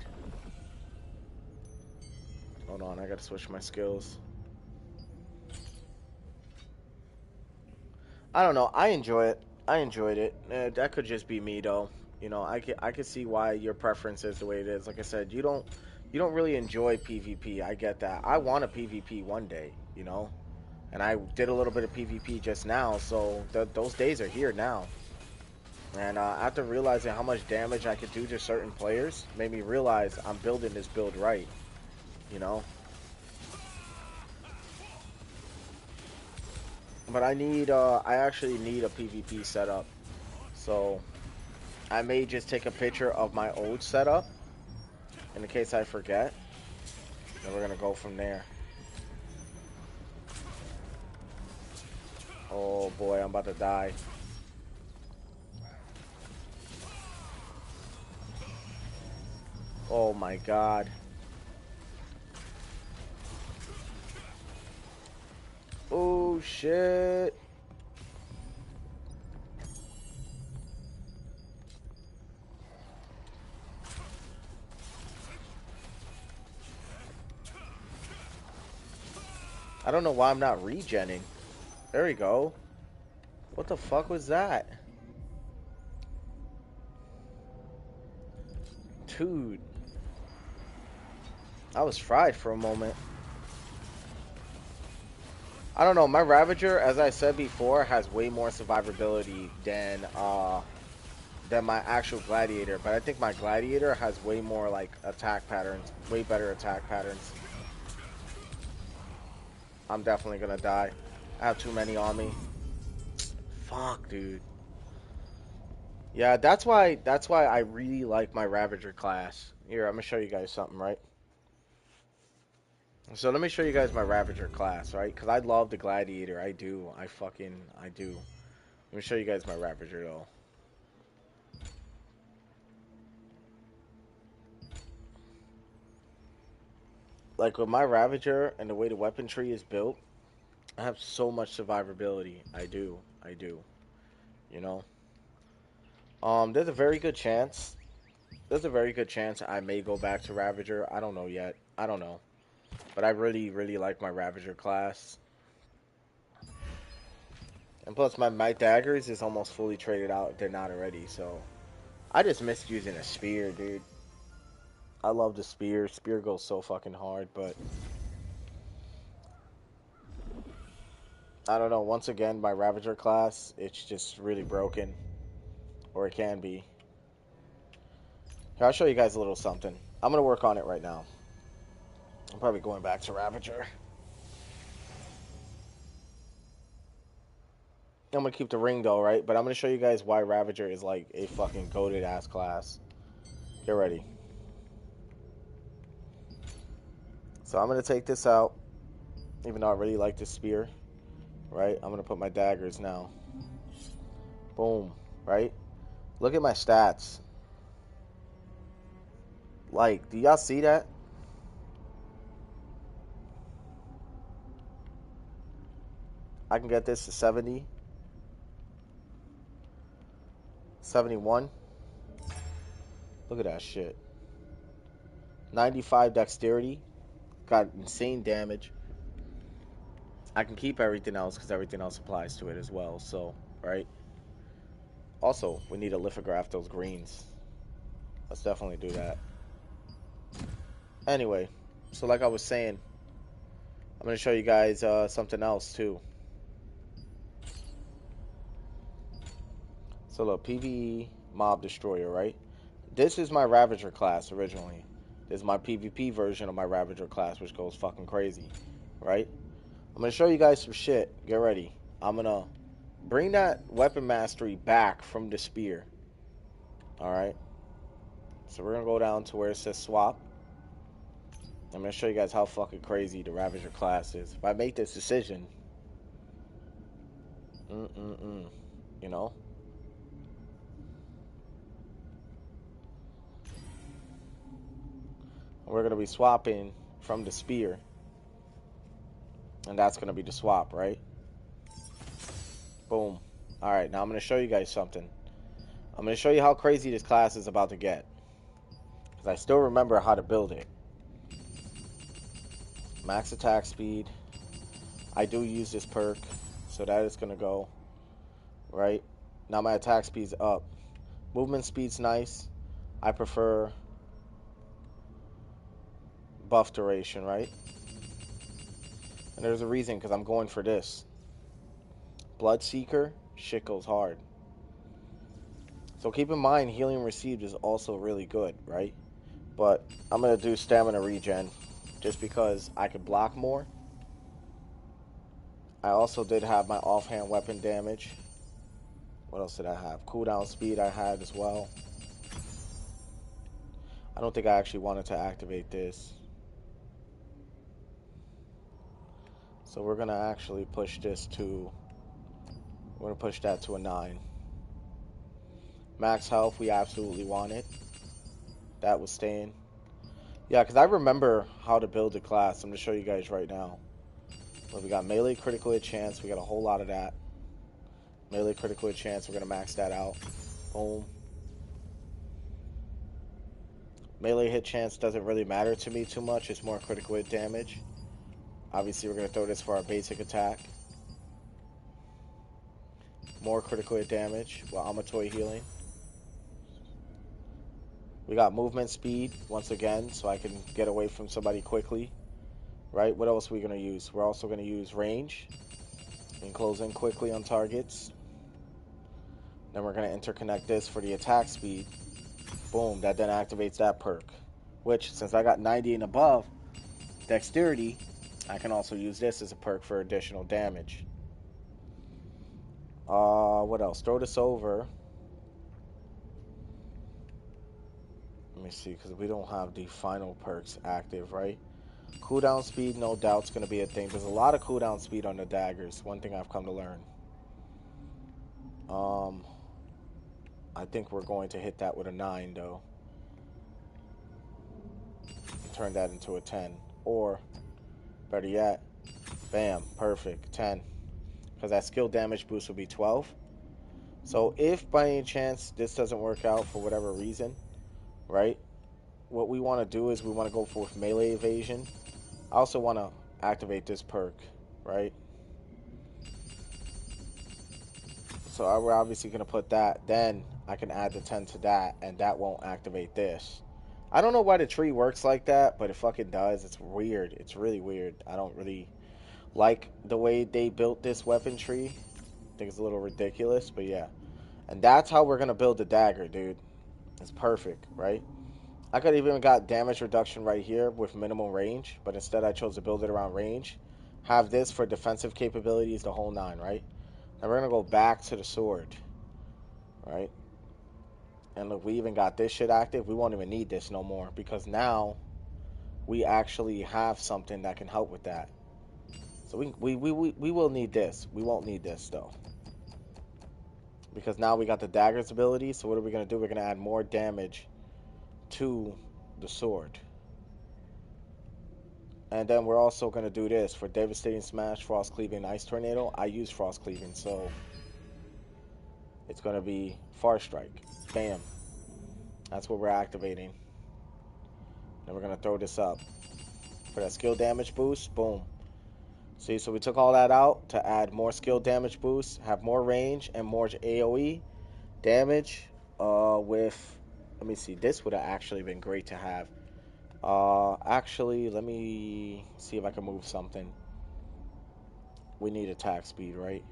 Hold on, I gotta switch my skills. I don't know. I enjoy it. I enjoyed it. That could just be me though. You know, I could see why your preference is the way it is. Like I said, you don't really enjoy PvP. I get that. I want a PvP one day, you know. And I did a little bit of PvP just now, so those days are here now. And after realizing how much damage I could do to certain players, made me realize I'm building this build right, you know. But I actually need a PvP setup. So I may just take a picture of my old setup in case I forget. And we're gonna go from there. Oh boy, I'm about to die. Oh my god. shit. I don't know why I'm not regenning. There we go. What the fuck was that? Dude. I was fried for a moment. I don't know, my Ravager, as I said before, has way more survivability than my actual Gladiator, but I think my Gladiator has way more like attack patterns, way better attack patterns. I'm definitely gonna die. I have too many on me. Fuck, dude. Yeah, that's why I really like my Ravager class. Here, I'm gonna show you guys something, right? So let me show you guys my Ravager class, right? Because I love the Gladiator. I do. I do. Let me show you guys my Ravager, though. Like, with my Ravager and the way the weapon tree is built, I have so much survivability. I do. I do. You know? There's a very good chance. There's a very good chance I may go back to Ravager. I don't know yet. I don't know. But I really, really like my Ravager class. And plus, my daggers is almost fully traded out. They're not already, so... I just missed using a spear, dude. I love the spear. Spear goes so fucking hard, but... I don't know. Once again, my Ravager class, it's just really broken. Or it can be. Here, I'll show you guys a little something. I'm going to work on it right now. I'm probably going back to Ravager. I'm going to keep the ring though, right? But I'm going to show you guys why Ravager is like a fucking goated ass class. Get ready. So I'm going to take this out. Even though I really like this spear. Right? I'm going to put my daggers now. Boom. Right? Look at my stats. Like, do y'all see that? I can get this to 70. 71. Look at that shit. 95 dexterity. Got insane damage. I can keep everything else because everything else applies to it as well. So, right? Also, we need to lithograph those greens. Let's definitely do that. Anyway, so like I was saying, I'm going to show you guys something else too. So look, PvE Mob Destroyer, right? This is my Ravager class originally. This is my PvP version of my Ravager class, which goes fucking crazy, right? I'm going to show you guys some shit. Get ready. I'm going to bring that weapon mastery back from the spear. Alright? So we're going to go down to where it says swap. I'm going to show you guys how fucking crazy the Ravager class is. If I make this decision, you know? We're going to be swapping from the spear. And that's going to be the swap, right? Boom. Alright, now I'm going to show you guys something. I'm going to show you how crazy this class is about to get. Because I still remember how to build it. Max attack speed. I do use this perk. So that is going to go. Right? Now my attack speed's up. Movement speed's nice. I prefer buff duration, right? And there's a reason, because I'm going for this. Bloodseeker, shit goes hard. So keep in mind, healing received is also really good, right? But I'm going to do stamina regen, just because I could block more. I also did have my offhand weapon damage. What else did I have? Cooldown speed I had as well. I don't think I actually wanted to activate this. So we're going to actually push this to... We're going to push that to a 9. Max health, we absolutely want it. That was staying. Yeah, because I remember how to build a class. I'm going to show you guys right now. Well, we got melee critical hit chance. We got a whole lot of that. Melee critical hit chance. We're going to max that out. Boom. Melee hit chance doesn't really matter to me too much. It's more critical hit damage. Obviously, we're going to throw this for our basic attack. More critical hit damage while Amatoy healing. We got movement speed once again, so I can get away from somebody quickly. Right? What else are we going to use? We're also going to use range and close in quickly on targets. Then we're going to interconnect this for the attack speed. Boom, that then activates that perk. Which, since I got 90 and above dexterity, I can also use this as a perk for additional damage. What else? Throw this over. Let me see, because we don't have the final perks active, right? Cooldown speed, no doubt, is going to be a thing. There's a lot of cooldown speed on the daggers. One thing I've come to learn. I think we're going to hit that with a 9, though. Turn that into a 10. Or, better yet, bam, perfect, 10. Because that skill damage boost will be 12. So if by any chance this doesn't work out for whatever reason, right? What we want to do is we want to go for melee evasion. I also want to activate this perk, right? So we're obviously going to put that. Then I can add the 10 to that, and that won't activate this. I don't know why the tree works like that, but it fucking does. It's weird. It's really weird. I don't really like the way they built this weapon tree. I think it's a little ridiculous, but yeah. And that's how we're going to build the dagger, dude. It's perfect, right? I could have even got damage reduction right here with minimum range, but instead I chose to build it around range. Have this for defensive capabilities, the whole 9, right? Now we're going to go back to the sword, right? And look, we even got this shit active. We won't even need this no more because now we actually have something that can help with that. So we will need this. We won't need this, though. Because now we got the dagger's ability, so what are we going to do? We're going to add more damage to the sword. And then we're also going to do this for Devastating Smash, Frost Cleaving, Ice Tornado. I use Frost Cleaving, so it's going to be Far Strike. Bam. That's what we're activating. Then we're going to throw this up for that skill damage boost. Boom. See, so we took all that out to add more skill damage boost, have more range, and more AoE damage with... Let me see. This would have actually been great to have. Actually, let me see if I can move something. We need attack speed, right?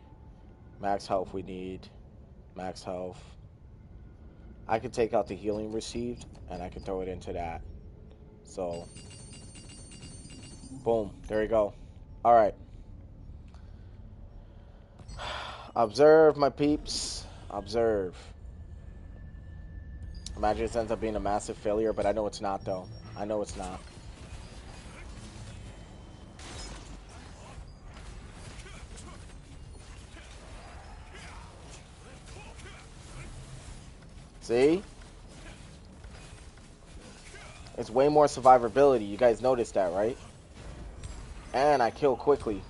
Max health we need. Max health. I could take out the healing received, and I could throw it into that. So, boom. There you go. Alright. Observe, my peeps. Observe. Imagine this ends up being a massive failure, but I know it's not, though. I know it's not. See? It's way more survivability. You guys noticed that, right? And I kill quickly.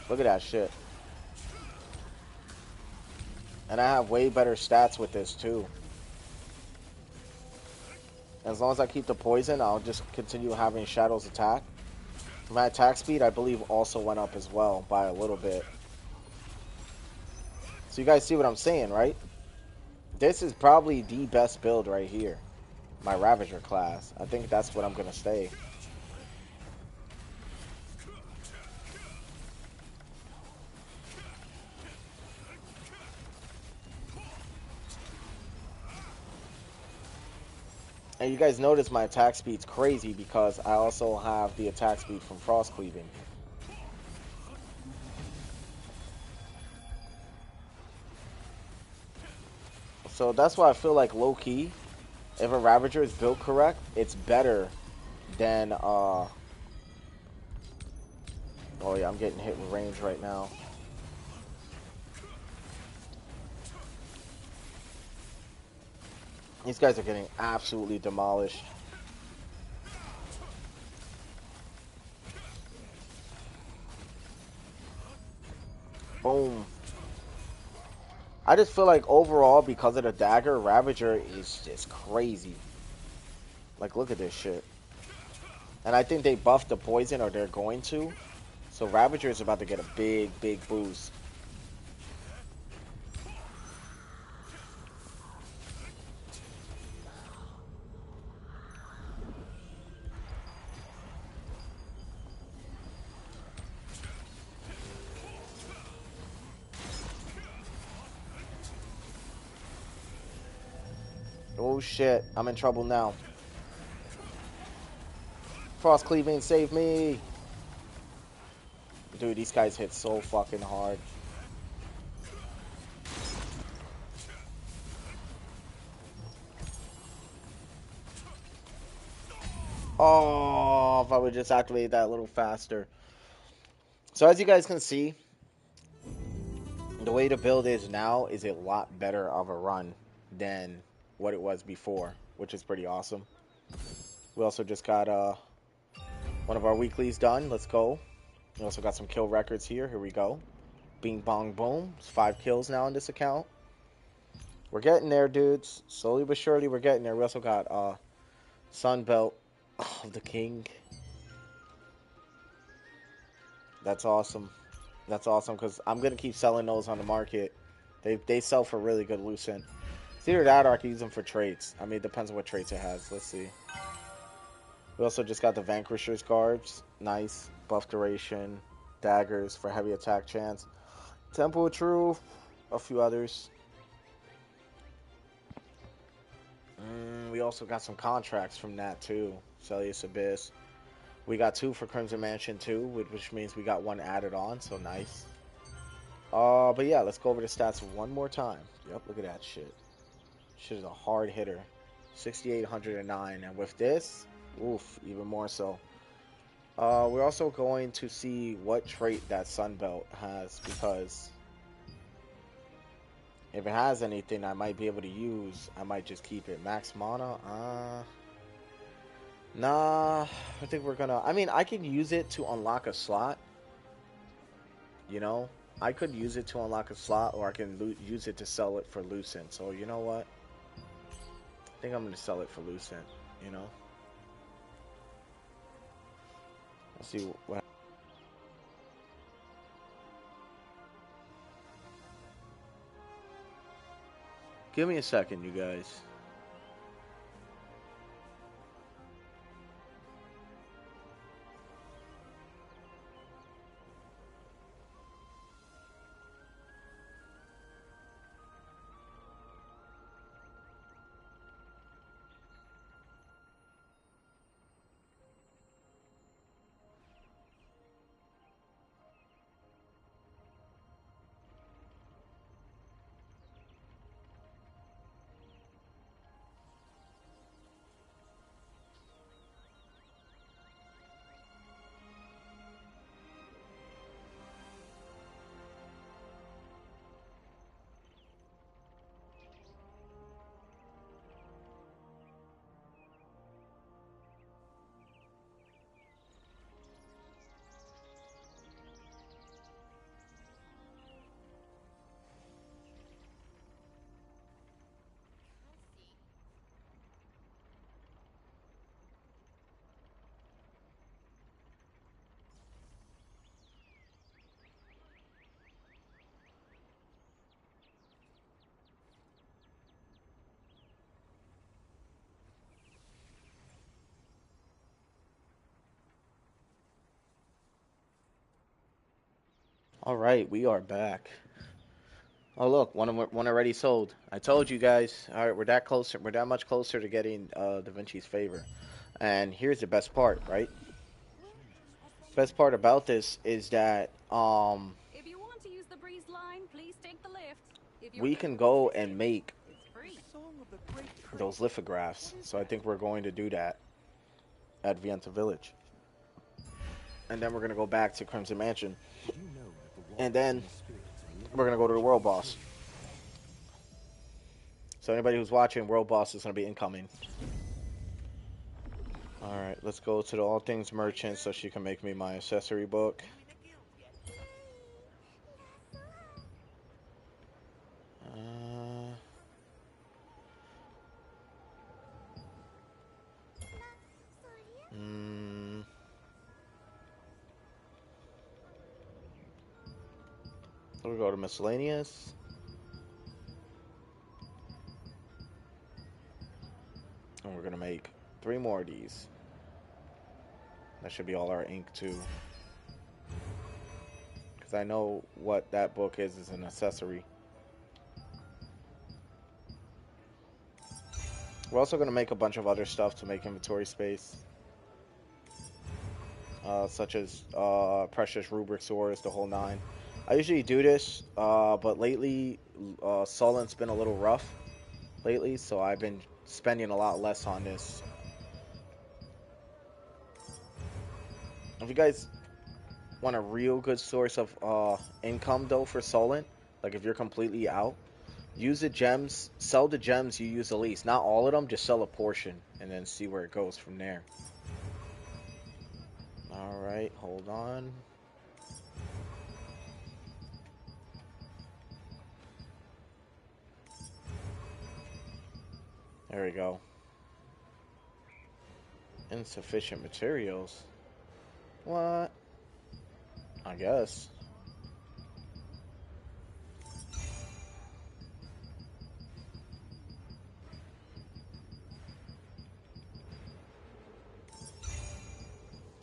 Look at that shit. And I have way better stats with this, too. As long as I keep the poison, I'll just continue having Shadow's attack. My attack speed, I believe, also went up as well by a little bit. So you guys see what I'm saying, right? This is probably the best build right here. My Ravager class. I think that's what I'm going to stay. And you guys notice my attack speed's crazy because I also have the attack speed from Frost Cleaving. So that's why I feel like low-key, if a Ravager is built correct, it's better than, oh yeah, I'm getting hit with range right now. These guys are getting absolutely demolished. Boom. I just feel like overall, because of the dagger, Ravager is just crazy. Like, look at this shit. And I think they buffed the poison, or they're going to. So Ravager is about to get a big, big boost. Oh shit, I'm in trouble now. Frost Cleaving, save me! Dude, these guys hit so fucking hard. Oh, if I would just activate that a little faster. So as you guys can see, the way the build is now is a lot better of a run than what it was before, which is pretty awesome. We also just got one of our weeklies done. Let's go. We also got some kill records here. Here we go. Bing bong boom. It's 5 kills now in this account. We're getting there, dudes. Slowly but surely, we're getting there. We also got Sun Belt of the King. That's awesome. That's awesome, because I'm going to keep selling those on the market. They sell for really good lucent. It's either that or I can use them for traits. I mean, it depends on what traits it has. Let's see. We also just got the Vanquisher's Garbs. Nice. Buff duration. Daggers for heavy attack chance. Temple of Truth. A few others. We also got some contracts from that too. Celius Abyss. We got 2 for Crimson Mansion too, which means we got 1 added on, so nice. But yeah, let's go over the stats one more time. Yep, look at that shit. Shit is a hard hitter. 6,809, and with this, oof, even more so. We're also going to see what trait that Sunbelt has, because if it has anything I might be able to use, I might just keep it. Max mana? Nah, I think we're gonna... I mean, I can use it to unlock a slot. You know? I could use it to unlock a slot, or I can use it to sell it for Lucent. So, you know what? I think I'm gonna sell it for Lucent, you know? Let's see what... Give me a second, you guys. All right, we are back. Oh look, one already sold. I told you guys. All right, we're that closer. We're that much closer to getting Da Vinci's favor. And here's the best part, right? Best part about this is that If you want to use the breeze line, please take the lift. If you're we late can for go the and ticket, make it's free. those lithographs. So I think we're going to do that at Vienta Village. And then we're gonna go back to Crimson Mansion. And then we're gonna go to the World Boss. So anybody who's watching, World Boss is gonna be incoming. Alright, let's go to the All Things Merchant so she can make me my accessory book. go to miscellaneous. And we're gonna make 3 more of these. That should be all our ink too. Because I know what that book is an accessory. We're also gonna make a bunch of other stuff to make inventory space. Such as precious rubric swords, the whole 9. I usually do this, but lately Sullen's been a little rough lately, so I've been spending a lot less on this. If you guys want a real good source of income though for Sullen, like if you're completely out, use the gems, sell the gems you use the least. Not all of them, just sell a portion and then see where it goes from there. Alright, hold on. There we go. Insufficient materials. What? I guess.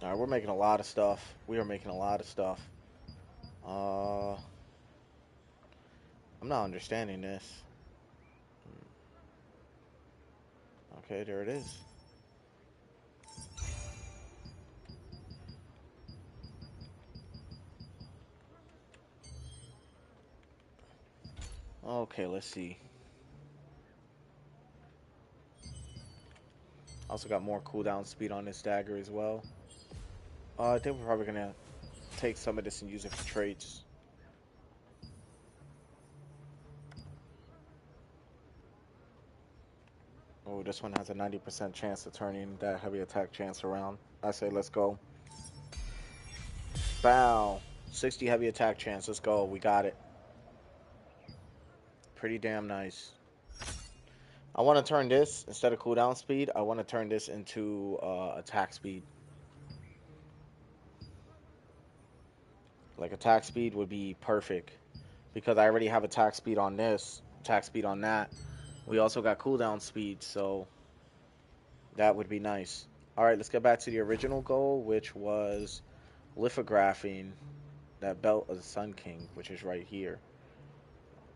Alright, we're making a lot of stuff. We are making a lot of stuff. I'm not understanding this. Okay, there it is. Okay, let's see. Also got more cooldown speed on this dagger as well. I think we're probably gonna take some of this and use it for traits. Oh, this one has a 90% chance of turning that heavy attack chance around. I say let's go. Bow. 60 heavy attack chance. Let's go. We got it. Pretty damn nice. I want to turn this, instead of cooldown speed, I want to turn this into attack speed. Like attack speed would be perfect. Because I already have attack speed on this, attack speed on that. We also got cooldown speed, so that would be nice. Alright, let's get back to the original goal, which was lithographing that belt of the Sun King, which is right here.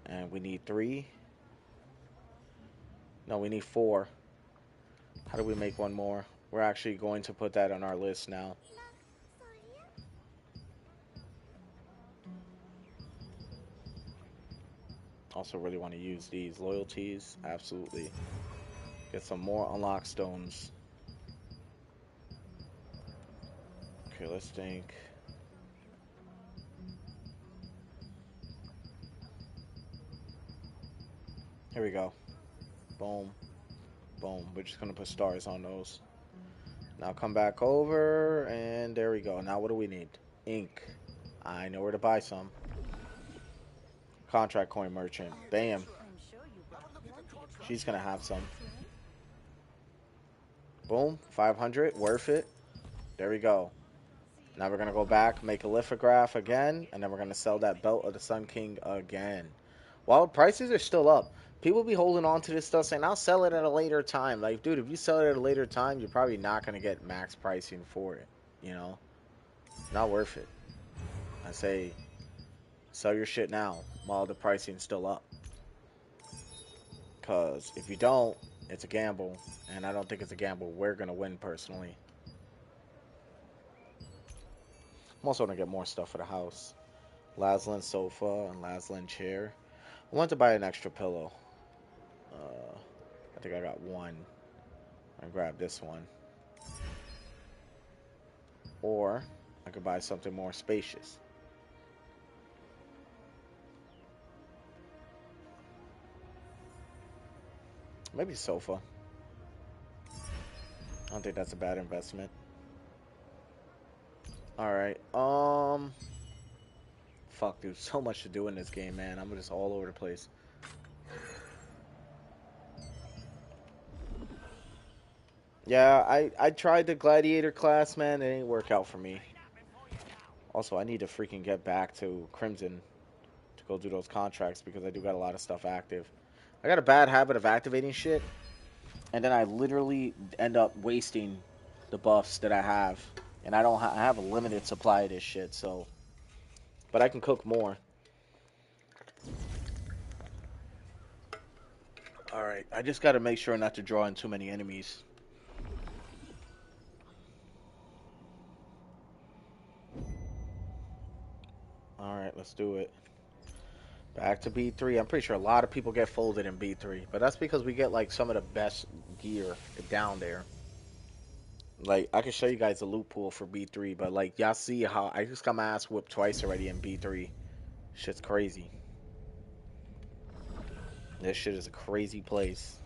And we need 3. No, we need 4. How do we make one more? We're actually going to put that on our list now. Also really want to use these loyalties. Absolutely. Get some more unlock stones. Okay, let's think. Here we go. Boom. Boom. We're just going to put stars on those. Now come back over, and there we go. Now what do we need? Ink. I know where to buy some. Contract coin merchant. Bam. She's going to have some. Boom. 500. Worth it. There we go. Now we're going to go back, make a lithograph again, and then we're going to sell that belt of the Sun King again. While prices are still up, people be holding on to this stuff saying, I'll sell it at a later time. Like, dude, if you sell it at a later time, you're probably not going to get max pricing for it. You know? Not worth it. I say, sell your shit now while the pricing's still up. Because if you don't, it's a gamble. And I don't think it's a gamble we're going to win personally. I'm also going to get more stuff for the house. Laslin sofa and Laslin chair. I want to buy an extra pillow. I think I got one. I grab this one. Or I could buy something more spacious. Maybe sofa. I don't think that's a bad investment. Alright, fuck, dude, so much to do in this game, man. I'm just all over the place. Yeah, I tried the Gladiator class, man. It didn't work out for me. Also, I need to freaking get back to Crimson to go do those contracts because I do got a lot of stuff active. I got a bad habit of activating shit, and then I literally end up wasting the buffs that I have, and I don't. I have a limited supply of this shit, so. But I can cook more. All right, I just got to make sure not to draw in too many enemies. All right, let's do it. Back to B3. I'm pretty sure a lot of people get folded in B3, but that's because we get like some of the best gear down there. Like I can show you guys the loot pool for B3, but like y'all see how I just got my ass whooped twice already in B3. Shit's crazy. This shit is a crazy place.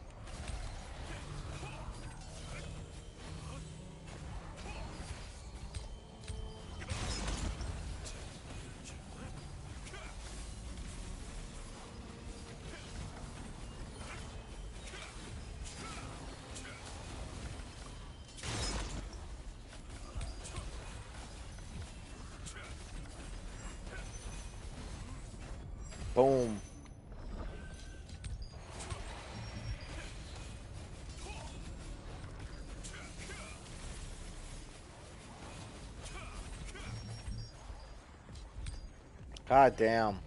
Boom. God damn.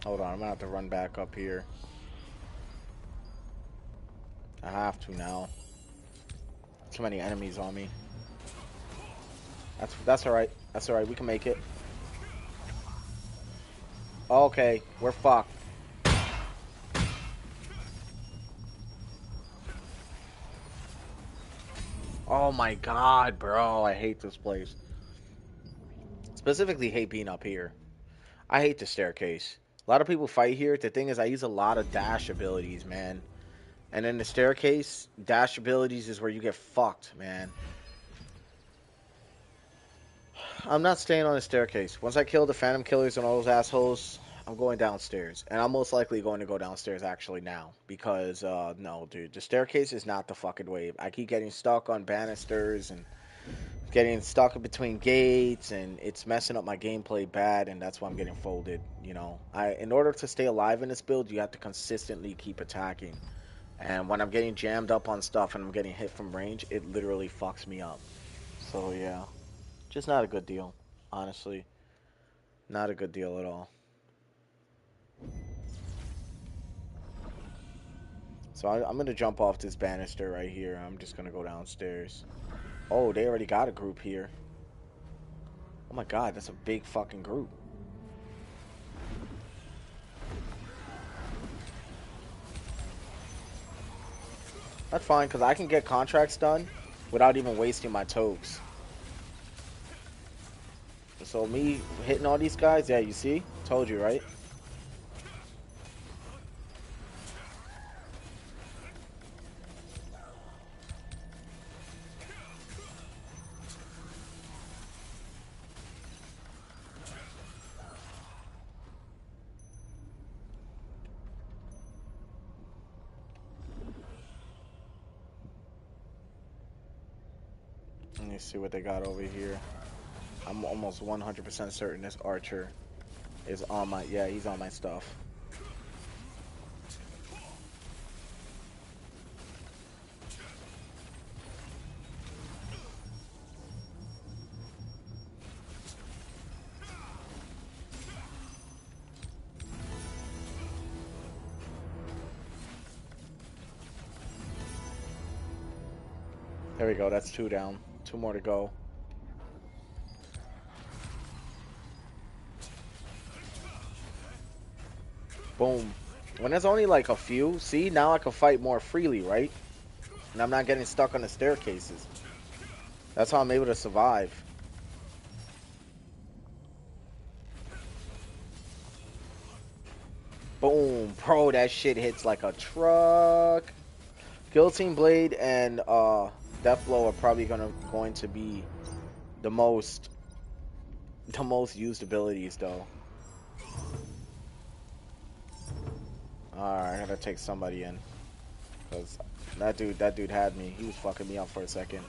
Hold on, I'm gonna have to run back up here. I have to now. Too many enemies on me. That's alright. That's alright, we can make it. Okay, we're fucked. Oh my god, bro. I hate this place. Specifically hate being up here. I hate the staircase. A lot of people fight here. The thing is, I use a lot of dash abilities, man. And then the staircase, dash abilities is where you get fucked, man. I'm not staying on the staircase. Once I kill the phantom killers and all those assholes, I'm going downstairs. And I'm most likely going to go downstairs actually now. Because, no, dude. The staircase is not the fucking way. I keep getting stuck on banisters and getting stuck between gates, and it's messing up my gameplay bad, and that's why I'm getting folded, you know. In order to stay alive in this build, you have to consistently keep attacking. And when I'm getting jammed up on stuff and I'm getting hit from range, it literally fucks me up. So, yeah. Just not a good deal, honestly. Not a good deal at all. So I'm going to jump off this banister right here. I'm just going to go downstairs. Oh, they already got a group here. Oh my god, that's a big fucking group. That's fine, because I can get contracts done without even wasting my toques. So me hitting all these guys, yeah, you see? Told you, right? Let me see what they got over here. I'm almost 100% certain this archer is on my... Yeah, he's on my stuff. There we go. That's 2 down. 2 more to go. Boom. When there's only like a few, see, now I can fight more freely, right? And I'm not getting stuck on the staircases. That's how I'm able to survive. Boom. Bro, that shit hits like a truck. Guillotine Blade and Death Blow are probably going to be the most used abilities though. Alright, I gotta take somebody in. Cause that dude had me. He was fucking me up for a second.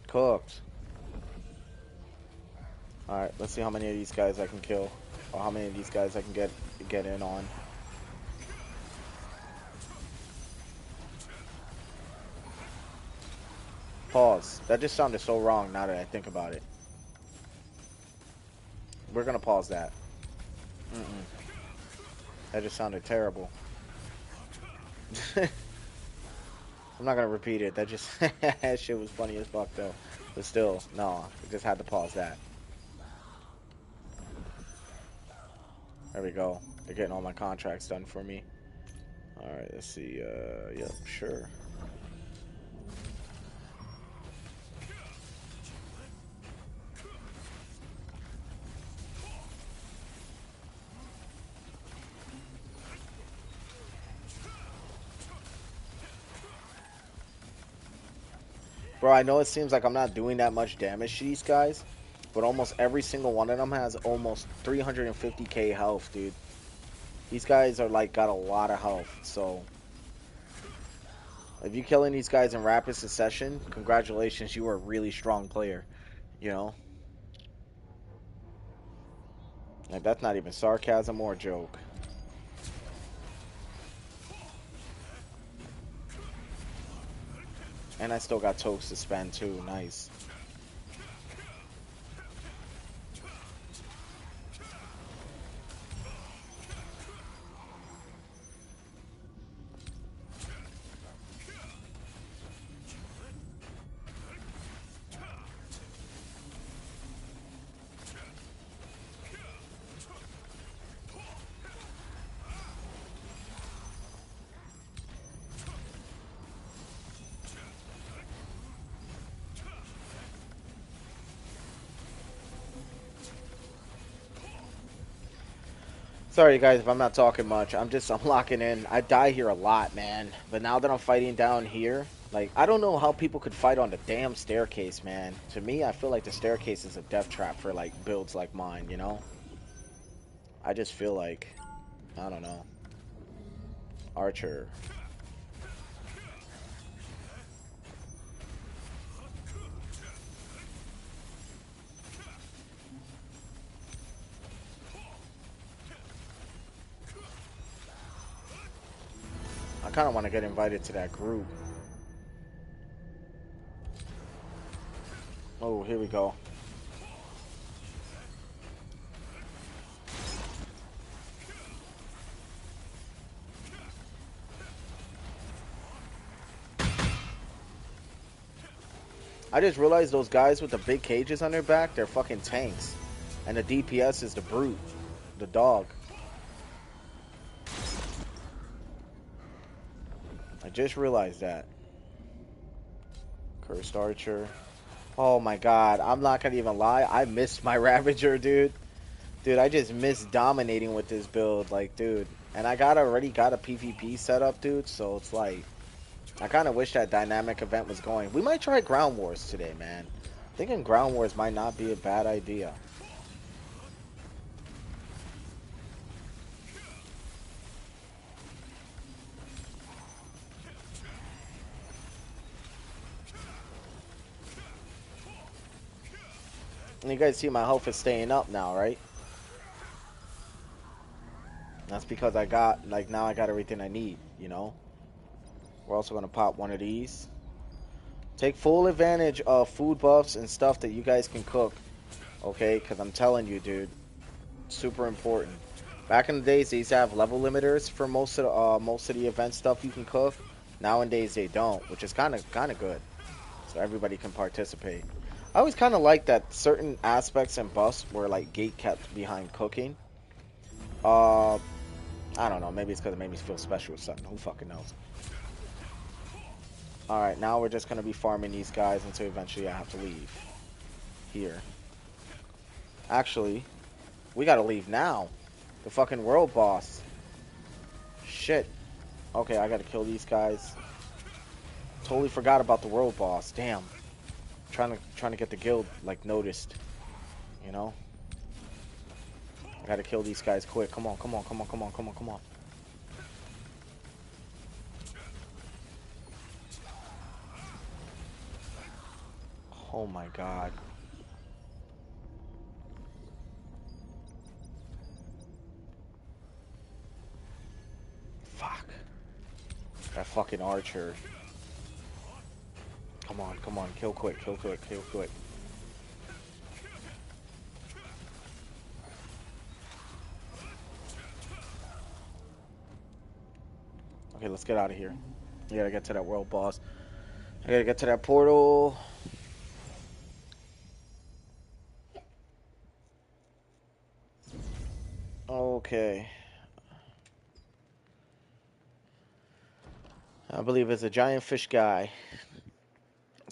Cooked. Alright, let's see how many of these guys I can kill. Or how many of these guys I can get in on. Pause. That just sounded so wrong now that I think about it. We're gonna pause that. That just sounded terrible. I'm not gonna repeat it. That just that shit was funny as fuck though. But still, no, I just had to pause that. There we go. They're getting all my contracts done for me. Alright, let's see. Yep, sure. Bro, I know it seems like I'm not doing that much damage to these guys, but almost every single one of them has almost 350k health, dude. These guys are like got a lot of health, so if you're killing these guys in rapid succession, congratulations, you are a really strong player, you know? Like, that's not even sarcasm or a joke. And I still got toast to spend too, nice. Sorry guys if I'm not talking much. I'm locking in. I die here a lot, man. But now that I'm fighting down here, like, I don't know how people could fight on the damn staircase, man. To me, I feel like the staircase is a death trap for like builds like mine, you know? I just feel like, I don't know. Archer. I kind of want to get invited to that group. Oh, here we go. I just realized those guys with the big cages on their back, they're fucking tanks. And the DPS is the brute, the dog. I just realized that. Cursed Archer. Oh my god, I'm not gonna even lie. I missed my Ravager, dude. Dude, I just missed dominating with this build. Like, dude. And I already got a PvP set up, dude. So it's like, I kind of wish that dynamic event was going. We might try Ground Wars today, man. Thinking Ground Wars might not be a bad idea. And you guys see my health is staying up now, right? That's because I got, like, now I got everything I need, you know? We're also going to pop one of these. Take full advantage of food buffs and stuff that you guys can cook. Okay? Because I'm telling you, dude. Super important. Back in the days, they used to have level limiters for most of the event stuff you can cook. Nowadays, they don't, which is kind of good. So everybody can participate. I always kind of like that certain aspects and buffs were like gate kept behind cooking. I don't know. Maybe it's because it made me feel special or something. Who fucking knows? Alright, now we're just going to be farming these guys until eventually I have to leave. Here. Actually, we got to leave now. The fucking world boss. Shit. Okay, I got to kill these guys. Totally forgot about the world boss. Damn. Trying to get the guild, like, noticed. You know? I got to kill these guys quick. Come on, come on, come on, come on, come on, come on. Oh my god. Fuck. That fucking archer. Come on, come on. Kill quick, kill quick, kill quick. Okay, let's get out of here. We gotta get to that world boss. I gotta get to that portal. Okay. I believe it's a giant fish guy.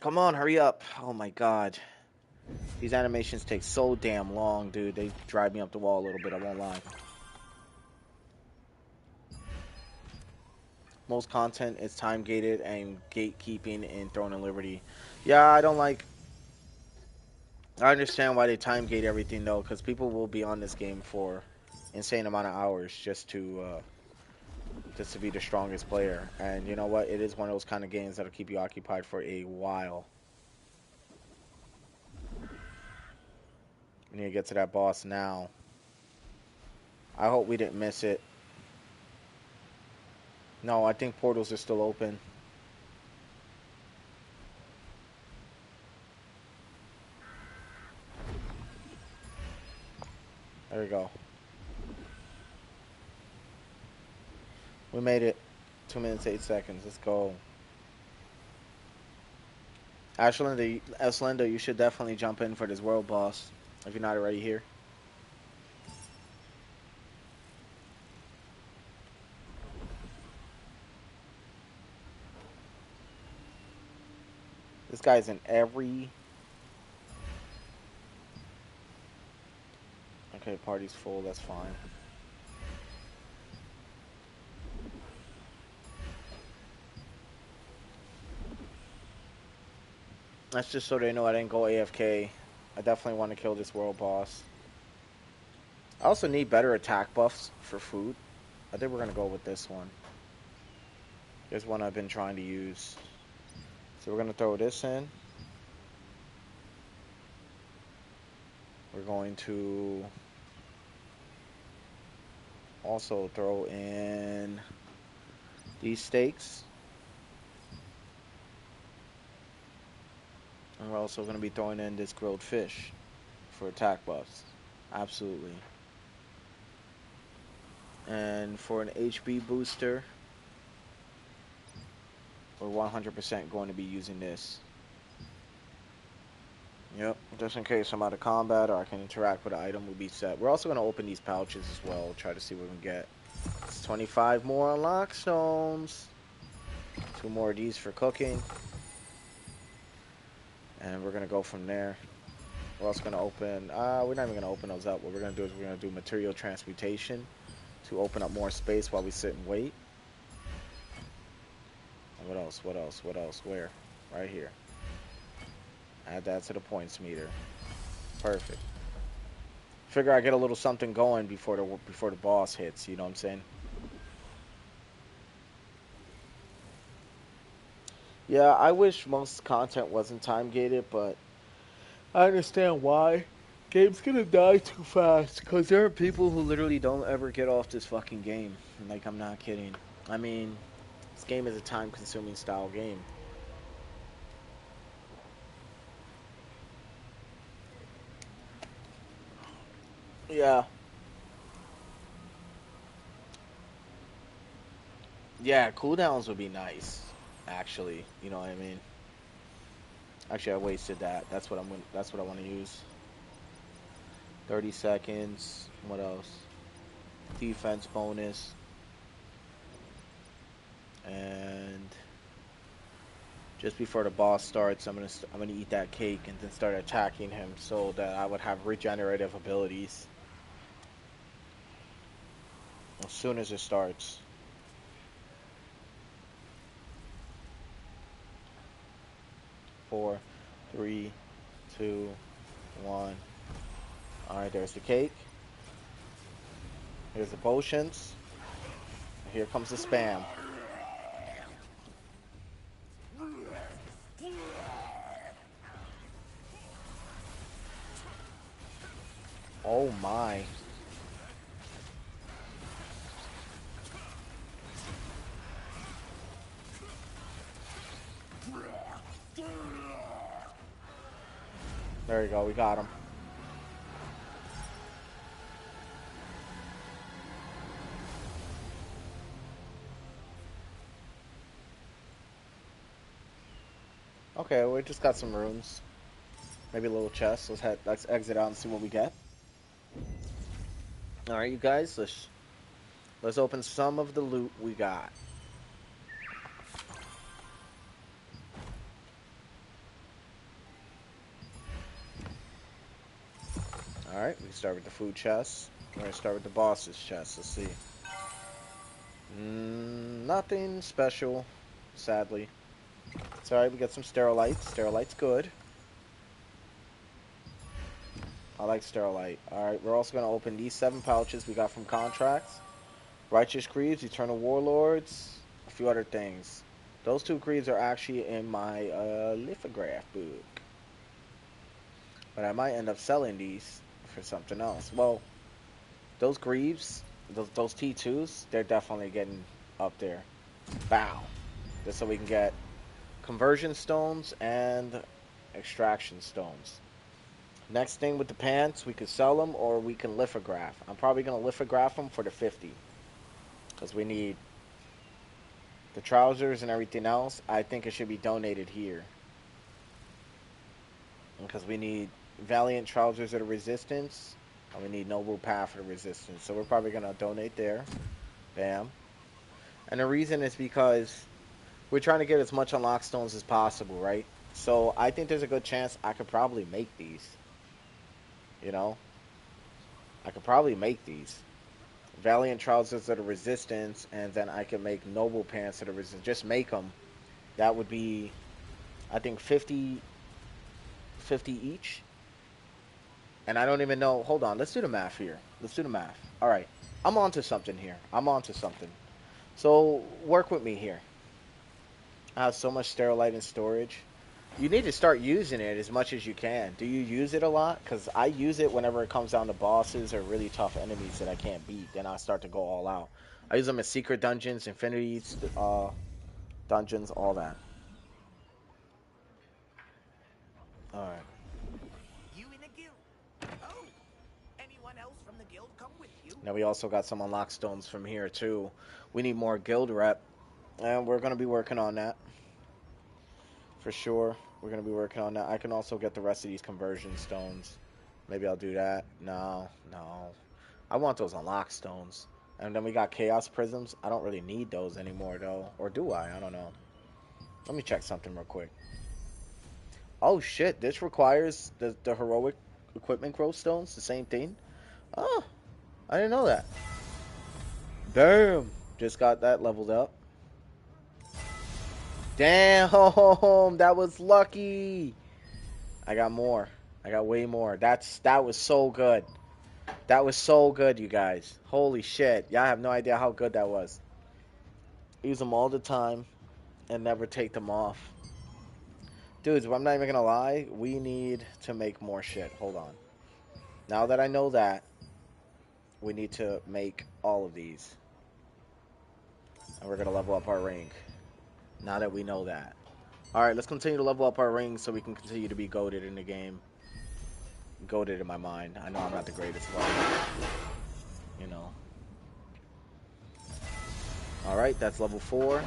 Come on, hurry up. Oh my god. These animations take so damn long, dude. They drive me up the wall a little bit, I won't lie. Most content is time gated and gatekeeping in Throne and Liberty. Yeah, I don't like... I understand why they time gate everything though, because people will be on this game for insane amount of hours just to be the strongest player. And you know what? It is one of those kind of games that'll keep you occupied for a while. We need to get to that boss now. I hope we didn't miss it. No, I think portals are still open. There we go. We made it. 2 minutes, 8 seconds. Let's go. Ashlinda, you should definitely jump in for this world boss if you're not already here. This guy's in every... Okay, party's full. That's fine. That's just so they know I didn't go AFK. I definitely want to kill this world boss. I also need better attack buffs for food. I think we're going to go with this one. There's one I've been trying to use. So we're going to throw this in. We're going to also throw in these steaks. And we're also going to be throwing in this grilled fish for attack buffs. Absolutely. And for an HP booster, we're 100% going to be using this. Yep, just in case I'm out of combat or I can interact with an item, we'll be set. We're also going to open these pouches as well, try to see what we can get. It's 25 more unlock stones. 2 more of these for cooking. And we're going to go from there. We're also going to open, we're not even going to open those up. What we're going to do is we're going to do material transmutation to open up more space while we sit and wait. And what else, what else, what else, where? Right here. Add that to the points meter. Perfect. Figure I get a little something going before the boss hits, you know what I'm saying? Yeah, I wish most content wasn't time gated, but I understand why. Game's gonna die too fast, because there are people who literally don't ever get off this fucking game. Like, I'm not kidding. I mean, this game is a time-consuming style game. Yeah. Yeah, cooldowns would be nice, actually. You know what I mean? Actually, I wasted that. That's what I want to use. 30 seconds. What else? Defense bonus. And just before the boss starts, I'm gonna eat that cake and then start attacking him so that I would have regenerative abilities as soon as it starts. Four, three, two, one. All right, there's the cake. Here's the potions. Here comes the spam. Oh my. There you go, we got him. Okay, we just got some runes. Maybe a little chest. Let's exit out and see what we get. Alright, you guys, let's open some of the loot we got. Alright, we start with the food chest. We're gonna start with the boss's chest. Let's see. Nothing special, sadly. It's alright, we got some sterilites. Sterilite's good. I like sterilite. Alright, we're also gonna open these 7 pouches we got from contracts. Righteous Creeds, Eternal Warlords, a few other things. Those 2 creeds are actually in my lithograph book. But I might end up selling these for something else. Well, those greaves, those T2s, they're definitely getting up there. Bow. Just so we can get conversion stones and extraction stones. Next thing with the pants, we could sell them or we can lithograph. I'm probably going to lithograph them for the 50. Because we need the trousers and everything else. I think it should be donated here. Because we need Valiant Trousers of the Resistance. And we need Noble Path of the Resistance. So we're probably going to donate there. Bam. And the reason is because we're trying to get as much unlock stones as possible, right? So I think there's a good chance I could probably make these. You know? I could probably make these. Valiant Trousers of the Resistance, and then I can make Noble Pants of the Resistance. Just make them. That would be, I think, 50 each. And I don't even know. Hold on. Let's do the math here. Let's do the math. All right. I'm onto something here. I'm onto something. So work with me here. I have so much sterilite in storage. You need to start using it as much as you can. Do you use it a lot? Because I use it whenever it comes down to bosses or really tough enemies that I can't beat. Then I start to go all out. I use them in secret dungeons, infinity dungeons, all that. All right. You in a guild? Oh, anyone else from the guild come with you? Now we also got some unlock stones from here too. We need more guild rep, and we're gonna be working on that for sure. We're gonna be working on that. I can also get the rest of these conversion stones. Maybe I'll do that. No, no. I want those unlock stones. And then we got chaos prisms. I don't really need those anymore though, or do I? I don't know. Let me check something real quick. Oh shit! This requires the heroic equipment growth stones. The same thing. Oh, I didn't know that. Damn. Just got that leveled up. Damn, that was lucky. I got more. I got way more. That was so good. That was so good, you guys. Holy shit. Y'all have no idea how good that was. Use them all the time and never take them off. Dudes, I'm not even gonna lie. We need to make more shit. Hold on. Now that I know that, we need to make all of these. And we're gonna level up our rank. Now that we know that. Alright, let's continue to level up our rings so we can continue to be goated in the game. Goated in my mind. I know I'm not the greatest player. You know. Alright, that's level 4.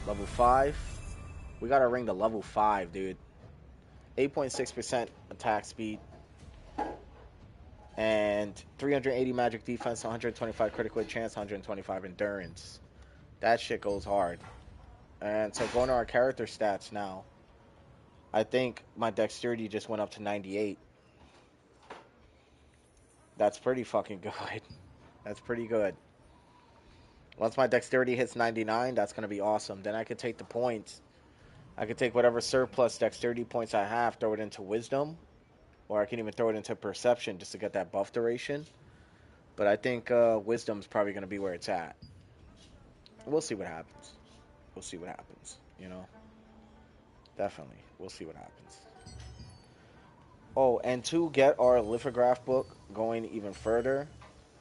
Level 5. We got our ring to level 5, dude. 8.6% attack speed. And 380 magic defense, 125 critical hit chance, 125 endurance. That shit goes hard. And so going to our character stats now. I think my dexterity just went up to 98. That's pretty fucking good. That's pretty good. Once my dexterity hits 99, that's going to be awesome. Then I could take the points. I could take whatever surplus dexterity points I have, throw it into wisdom. Or I can even throw it into perception just to get that buff duration. But I think wisdom's probably going to be where it's at. We'll see what happens. We'll see what happens, you know? Definitely. We'll see what happens. Oh, and to get our lithograph book going even further,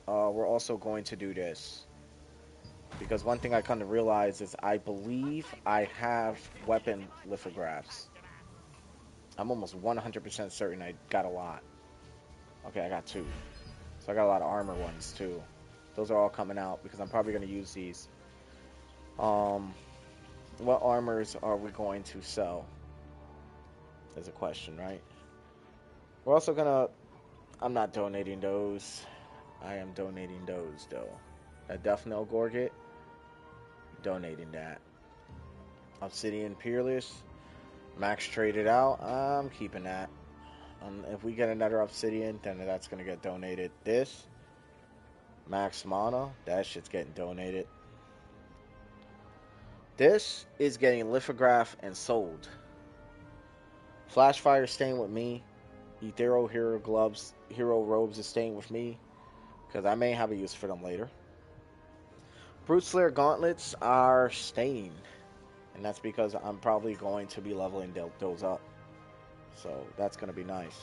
we're also going to do this. Because one thing I kind of realized is I believe I have weapon lithographs. I'm almost 100% certain I got a lot. Okay, I got two. So I got a lot of armor ones too. Those are all coming out because I'm probably going to use these. Um, what armors are we going to sell? Is a question, right? We're also going to... I'm not donating those. I am donating those though. That Death-Knell Gorget. Donating that. Obsidian Peerless. Max traded out. I'm keeping that. If we get another Obsidian, then that's going to get donated. This. Max Mana. That shit's getting donated. This is getting lithographed and sold. Flashfire staying with me. Ethereal Hero Gloves, Hero Robes is staying with me. Because I may have a use for them later. Brute Slayer Gauntlets are staying. And that's because I'm probably going to be leveling those up. So that's going to be nice.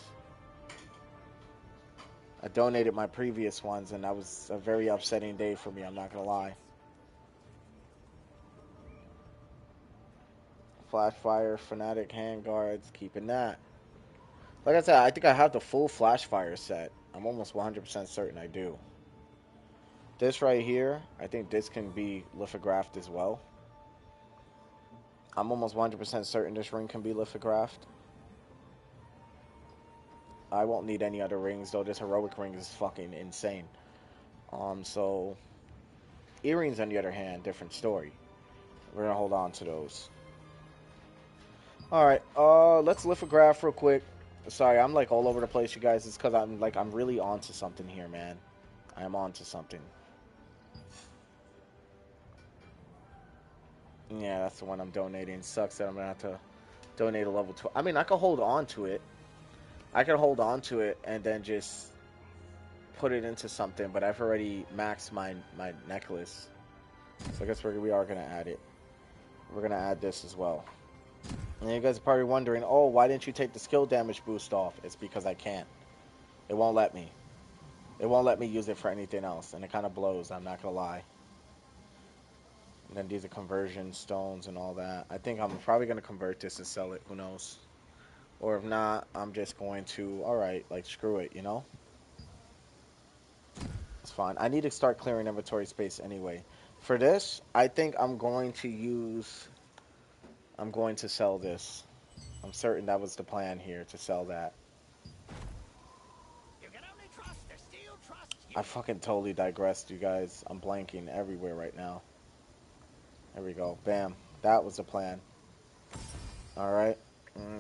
I donated my previous ones, and that was a very upsetting day for me, I'm not going to lie. Flashfire, Fanatic Handguards, keeping that. Like I said, I think I have the full Flashfire set. I'm almost 100% certain I do. This right here, I think this can be lithographed as well. I'm almost 100% certain this ring can be lithographed. I won't need any other rings, though this heroic ring is fucking insane. So earrings, on the other hand, different story. We're gonna hold on to those. All right, let's lithograph real quick. Sorry, I'm like all over the place, you guys. It's because I'm really onto something here, man. I am onto something. Yeah, that's the one I'm donating. Sucks that I'm gonna have to donate a level 2. I mean, I could hold on to it. I could hold on to it and then just put it into something, but I've already maxed my necklace. So I guess we are gonna add it. We're gonna add this as well. And you guys are probably wondering, oh, why didn't you take the skill damage boost off? It's because I can't. It won't let me. It won't let me use it for anything else, and it kind of blows, I'm not gonna lie. And then these are conversion stones and all that. I think I'm probably gonna convert this and sell it, who knows. Or if not, I'm just going to, alright, like screw it, you know? It's fine. I need to start clearing inventory space anyway. For this, I think I'm going to sell this. I'm certain that was the plan here, to sell that. You can only trust the steel trust you. I fucking totally digressed, you guys. I'm blanking everywhere right now. There we go. Bam. That was the plan. Alright.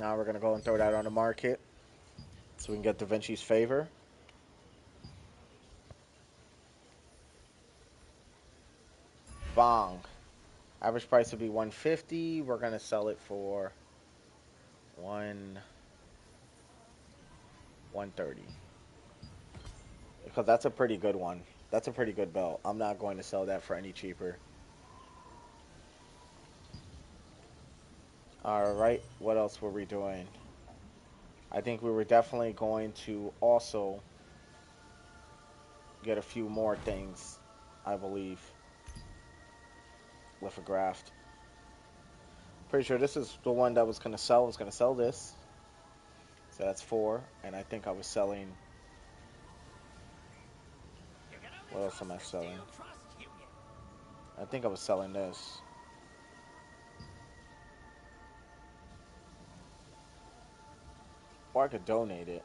Now we're going to go and throw that on the market. So we can get Da Vinci's favor. Bong. Average price would be 150. We're going to sell it for 130. Because that's a pretty good one. That's a pretty good belt. I'm not going to sell that for any cheaper. Alright, what else were we doing? I think we were definitely going to also get a few more things, I believe. Lithographed. Pretty sure this is the one that was going to sell. I was going to sell this. So that's 4. And I think I was selling... What else am I selling? I think I was selling this. Or I could donate it.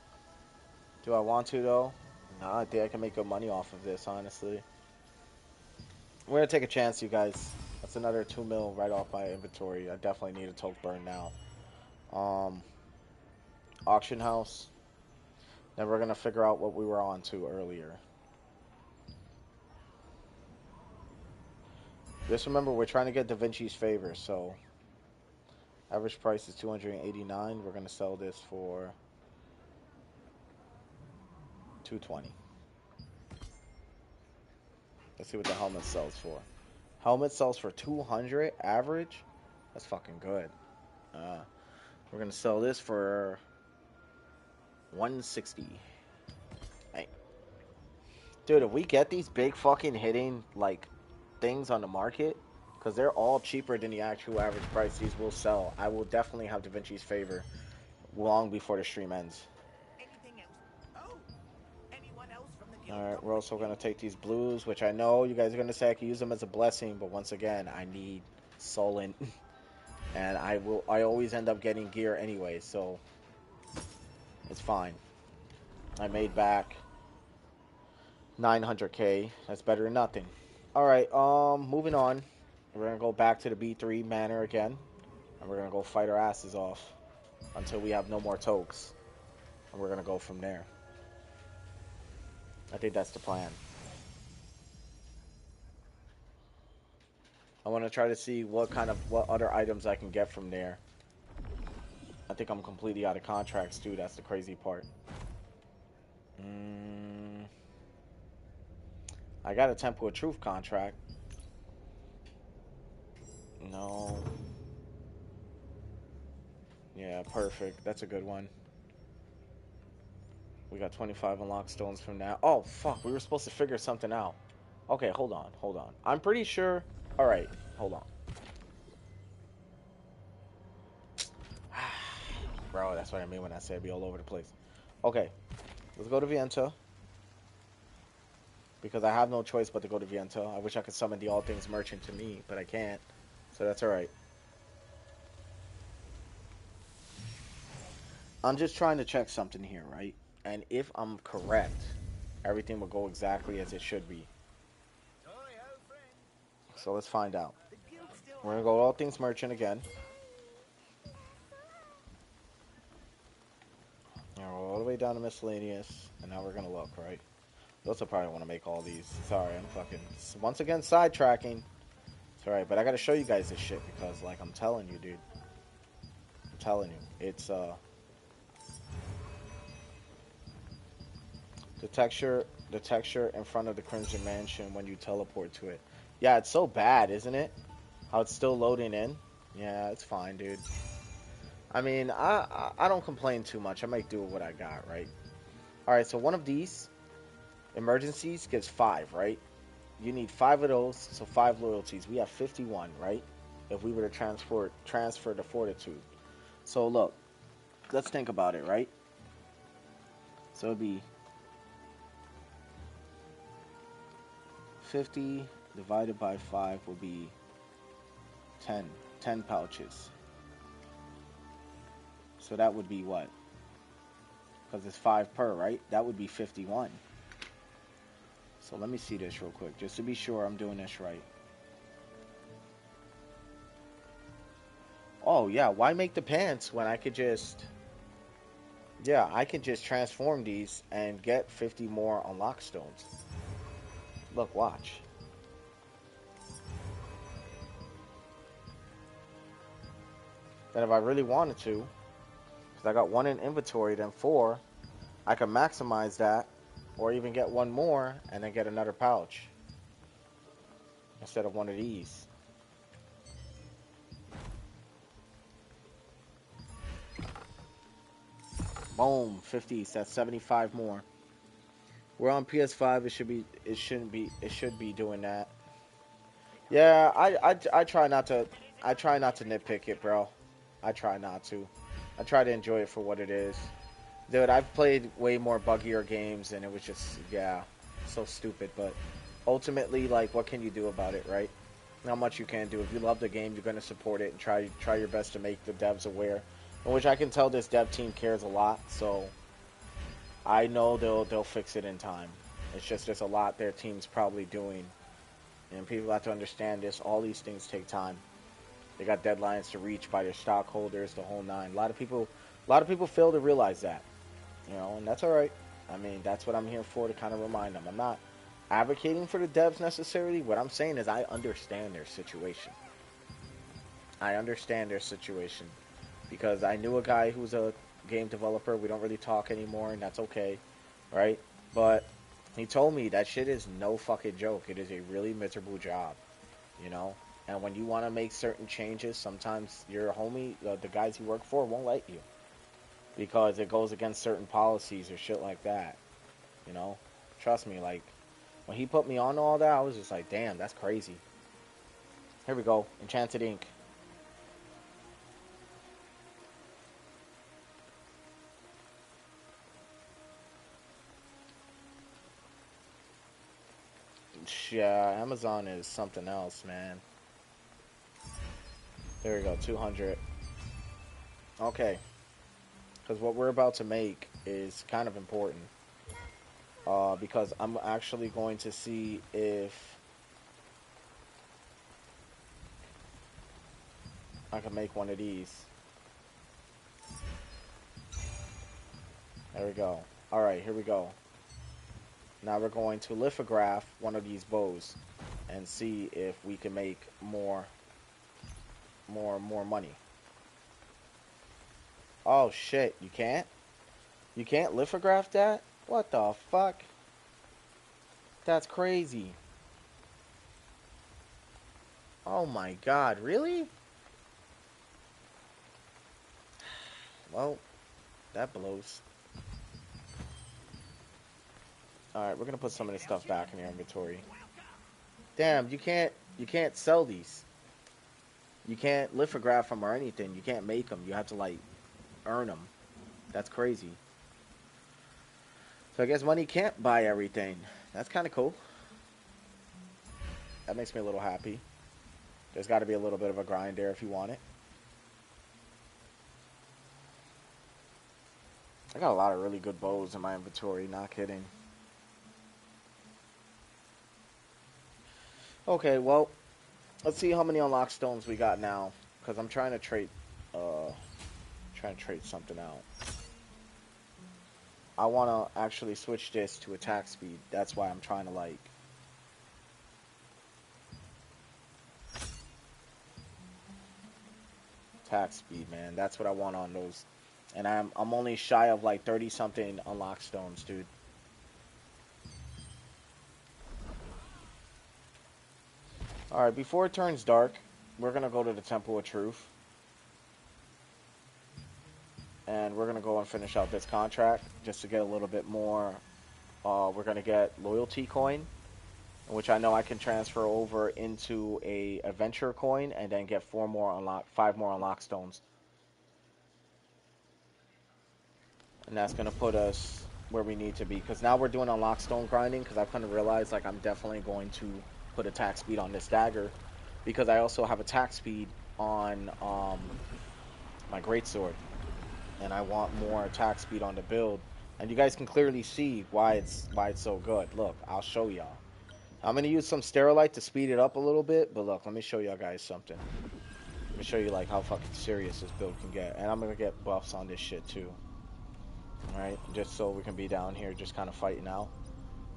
Do I want to, though? No, I think I can make good money off of this, honestly. We're going to take a chance, you guys. That's another 2 mil right off my inventory. I definitely need a toke burn now. Auction house. Then we're going to figure out what we were on to earlier. Just remember, we're trying to get Da Vinci's favor, so... Average price is $289. We're going to sell this for $220. Let's see what the helmet sells for. Helmet sells for $200 average. That's fucking good. We're going to sell this for 160. Hey. Dude, if we get these big fucking hitting, like, things on the market, because they're all cheaper than the actual average price these will sell, I will definitely have Da Vinci's favor long before the stream ends. Anything else? Oh, anyone else from the guild Alright, come we're with also you? going to take these blues, which I know you guys are going to say I can use them as a blessing, but once again, I need Solent. And I always end up getting gear anyway, so it's fine. I made back 900k. That's better than nothing. Alright, moving on. We're going to go back to the B3 manor again. And we're going to go fight our asses off until we have no more tokes. And we're going to go from there. I think that's the plan. I want to try to see what other items I can get from there. I think I'm completely out of contracts too. That's the crazy part. I got a Temple of Truth contract. No. Yeah, perfect. That's a good one. We got 25 unlock stones from that. Oh, fuck. We were supposed to figure something out. Okay, hold on. Hold on. I'm pretty sure... Alright, hold on. Bro, that's what I mean when I say be all over the place. Okay, let's go to Vienta. Because I have no choice but to go to Vienta. I wish I could summon the All Things Merchant to me, but I can't. So that's alright. I'm just trying to check something here, right? And if I'm correct, everything will go exactly as it should be. So let's find out. We're going to go All Things Merchant again. Now we're all the way down to Miscellaneous. And now we're going to look, right? You also probably want to make all these. Sorry, I'm fucking... Once again, sidetracking. It's alright, but I got to show you guys this shit because, like, I'm telling you, dude. I'm telling you. It's, the texture in front of the Crimson Mansion when you teleport to it. Yeah, it's so bad, isn't it? How it's still loading in. Yeah, it's fine, dude. I mean, I don't complain too much. I might do what I got, right? Alright, so one of these emergencies gives 5, right? You need 5 of those, so 5 loyalties. We have 51, right? If we were to transfer the Fortitude. So look, let's think about it, right? So it'd be 50 divided by 5 would be 10 pouches. So that would be what? Because it's 5 per, right? That would be 51. So let me see this real quick, just to be sure I'm doing this right. Oh, yeah, why make the pants when I could just... Yeah, I could just transform these and get 50 more unlock stones. Look, watch. Then if I really wanted to, because I got 1 in inventory, then 4, I can maximize that, or even get 1 more, and then get another pouch. Instead of 1 of these. Boom, 50, so that's 75 more. We're on PS5, it should be doing that. Yeah, I try not to nitpick it, bro. I try not to. I try to enjoy it for what it is. Dude, I've played way more buggier games and it was just, yeah, so stupid, but ultimately, like, what can you do about it, right? Not much you can do. If you love the game, you're going to support it and try your best to make the devs aware. In which I can tell this dev team cares a lot, so I know they'll fix it in time. It's just there's a lot their team's probably doing. And people have to understand this. All these things take time. They got deadlines to reach by their stockholders, the whole nine. A lot of people fail to realize that. You know, and that's all right. I mean, that's what I'm here for, to kind of remind them. I'm not advocating for the devs necessarily. What I'm saying is I understand their situation. I understand their situation because I knew a guy who's a game developer. We don't really talk anymore, and that's okay, right? But he told me that shit is no fucking joke. It is a really miserable job, you know? And when you want to make certain changes, sometimes your homie, the guys you work for, won't let you. because it goes against certain policies or shit like that. You know, trust me. Like when he put me on all that, I was just like, damn, that's crazy. Here we go, enchanted ink. Yeah, Amazon is something else, man. There we go, 200. Okay, because what we're about to make is kind of important. Because I'm actually going to see if I can make one of these. There we go. Alright, here we go. Now we're going to lithograph one of these bows and see if we can make more money. Oh shit, you can't? You can't lithograph that? What the fuck? That's crazy. Oh my god, really? Well, that blows. Alright, we're gonna put some of this stuff back in your inventory. Damn, you can't sell these. You can't lithograph them or anything. You can't make them. You have to like earn them. That's crazy. So I guess money can't buy everything. That's kind of cool. That makes me a little happy. There's got to be a little bit of a grind there if you want it. I got a lot of really good bows in my inventory, not kidding. Okay, well, let's see how many unlock stones we got now, because I'm trying to trade something out. I want to actually switch this to attack speed. That's why I'm trying to like attack speed, man. That's what I want on those. And I'm only shy of like 30 something unlock stones, dude. All right, before it turns dark, we're going to go to the Temple of Truth. And we're going to go and finish out this contract just to get a little bit more. We're going to get loyalty coin, which I know I can transfer over into a adventure coin and then get 5 more unlock stones. And that's going to put us where we need to be. Because now we're doing unlock stone grinding. Because I've kind of realized like I'm definitely going to put attack speed on this dagger. Because I also have attack speed on my greatsword. And I want more attack speed on the build. And you guys can clearly see why it's so good. Look, I'll show y'all. I'm going to use some Sterilite to speed it up a little bit. But look, let me show y'all guys something. Let me show you like how fucking serious this build can get. And I'm going to get buffs on this shit too. Alright, just so we can be down here just kind of fighting out.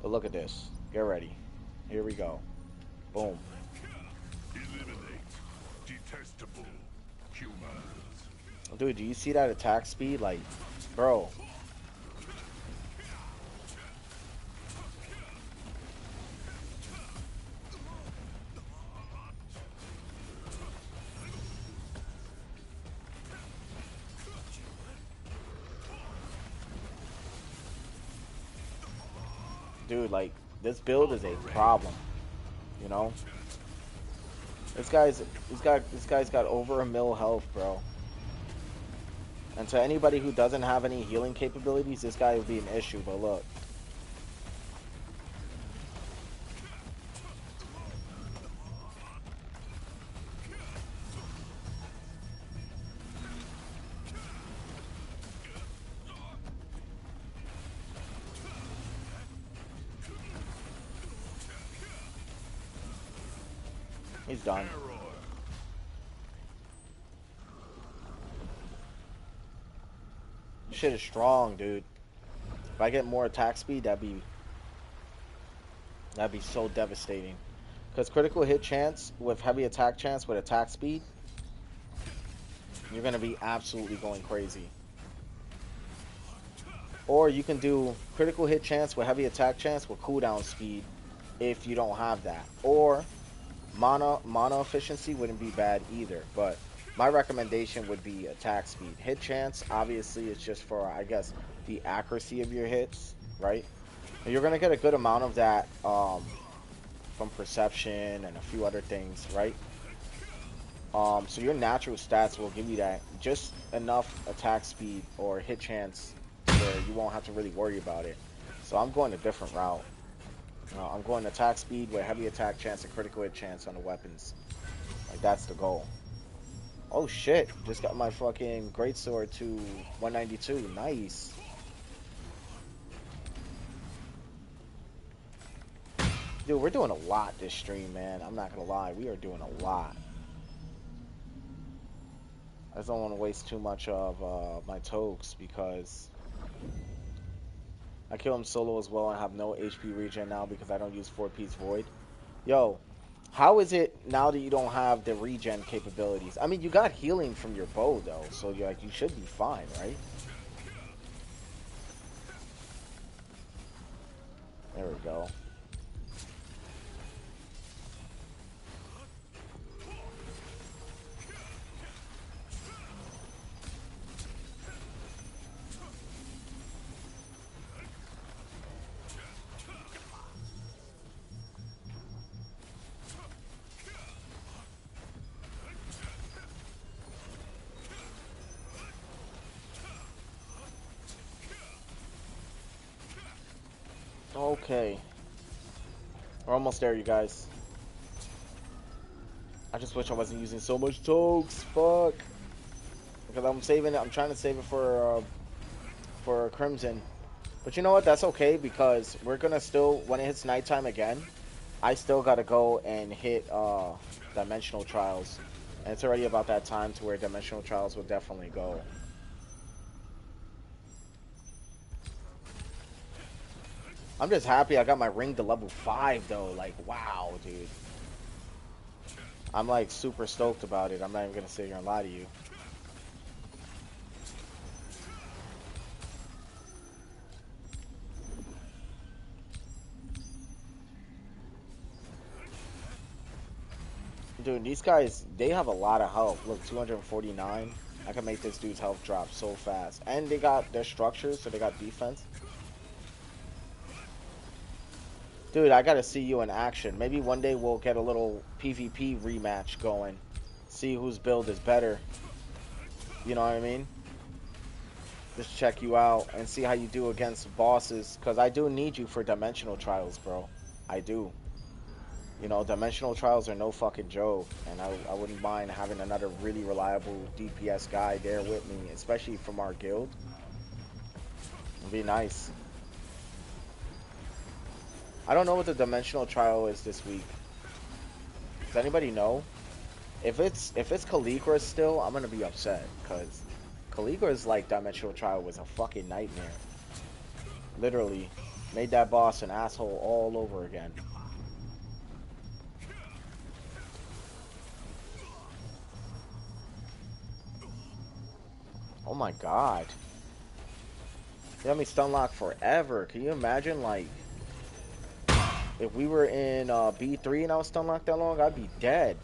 But look at this. Get ready. Here we go. Boom. Eliminate detestable humans. Dude, do you see that attack speed? Like, bro. Dude, like, this build is a problem. You know? This guy's got over 1 mil health, bro. And to anybody who doesn't have any healing capabilities, this guy would be an issue, but look. He's done. Shit is strong, dude. If I get more attack speed, that'd be so devastating. Because critical hit chance with heavy attack chance with attack speed, you're gonna be absolutely going crazy. Or you can do critical hit chance with heavy attack chance with cooldown speed if you don't have that. Or mana efficiency wouldn't be bad either. But my recommendation would be attack speed. Hit chance, obviously, is just for, I guess, the accuracy of your hits, right? And you're going to get a good amount of that from perception and a few other things, right? So your natural stats will give you that just enough attack speed or hit chance where you won't have to really worry about it. So I'm going a different route. I'm going attack speed with heavy attack chance and critical hit chance on the weapons. Like, that's the goal. Oh shit, just got my fucking greatsword to 192. Nice. Dude, we're doing a lot this stream, man. I'm not gonna lie, we are doing a lot. I just don't want to waste too much of my tokes because I kill him solo as well and have no HP regen now because I don't use 4-piece void. Yo, how is it now that you don't have the regen capabilities? I mean, you got healing from your bow though, so you're like, you should be fine, right? There we go. Okay. We're almost there, you guys. I just wish I wasn't using so much tokes. Fuck. Because I'm saving it. I'm trying to save it for Crimson. But you know what? That's okay because we're gonna still, when it hits nighttime again, I still gotta go and hit Dimensional Trials. And it's already about that time to where Dimensional Trials will definitely go. I'm just happy I got my ring to level 5 though. Like, wow, dude. I'm like super stoked about it. I'm not even gonna sit here and lie to you. Dude, these guys, they have a lot of health. Look, 249. I can make this dude's health drop so fast. And they got their structures, so they got defense. Dude, I gotta see you in action. Maybe one day we'll get a little PvP rematch going. See whose build is better. You know what I mean? Just check you out and see how you do against bosses. Because I do need you for Dimensional Trials, bro. I do. You know, Dimensional Trials are no fucking joke. And I wouldn't mind having another really reliable DPS guy there with me. Especially from our guild. It'd be nice. I don't know what the Dimensional Trial is this week. Does anybody know? If it's Caligula still, I'm gonna be upset because Caligula's like Dimensional Trial was a fucking nightmare. Literally, made that boss an asshole all over again. Oh my god, they had me stun locked forever. Can you imagine, like, if we were in B3 and I was stun locked that long, I'd be dead.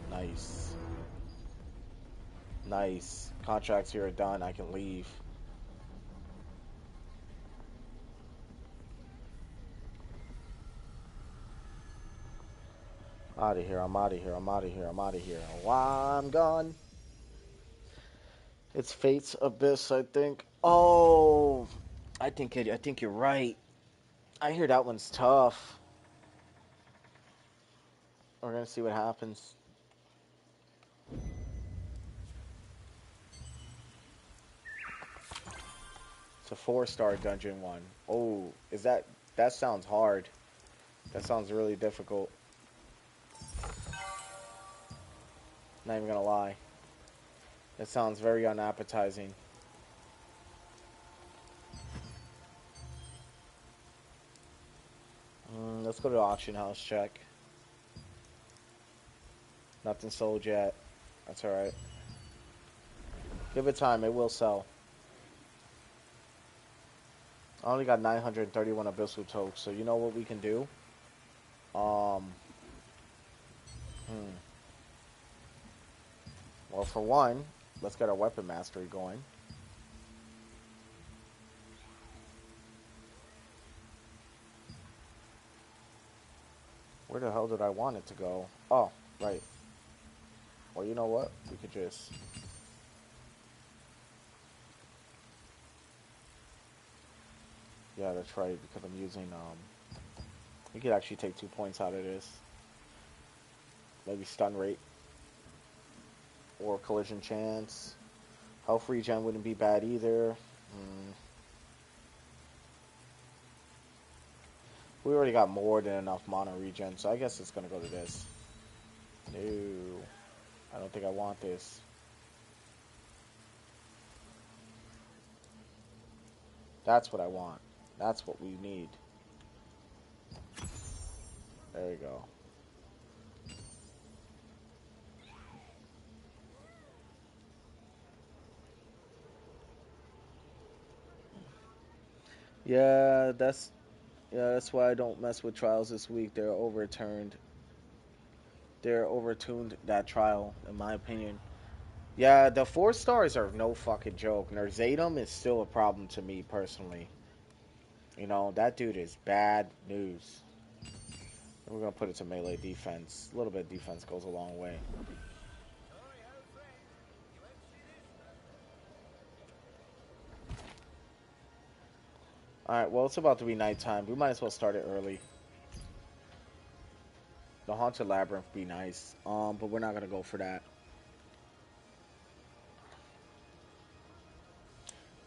Nice. Nice. Contracts here are done. I can leave. Out of here. I'm out of here. I'm out of here. I'm out of here. While I'm gone. It's Fate's Abyss, I think. Oh, I think you're right. I hear that one's tough. We're gonna see what happens. It's a 4-star dungeon one. Oh, that sounds hard. That sounds really difficult. Not even gonna lie. That sounds very unappetizing. Let's go to the auction house, check. Nothing sold yet. That's alright. Give it time, it will sell. I only got 931 Abyssal Tokes, so you know what we can do? Um, hmm. Well, for one, let's get our weapon mastery going. Where the hell did I want it to go? Oh, right. Well, you know what? We could just... Yeah, that's right, because I'm using, we could actually take 2 points out of this. Maybe stun rate. Or collision chance. Health regen wouldn't be bad either. We already got more than enough mana regen, so I guess it's gonna go to this. No. I don't think I want this. That's what I want. That's what we need. There we go. Yeah, that's why I don't mess with trials this week. They're overturned. They're overtuned that trial, in my opinion. Yeah, the 4 stars are no fucking joke. Nerzatum is still a problem to me personally. You know, that dude is bad news. We're gonna put it to melee defense. A little bit of defense goes a long way. Alright, well, it's about to be nighttime. We might as well start it early. The Haunted Labyrinth be nice. But we're not gonna go for that.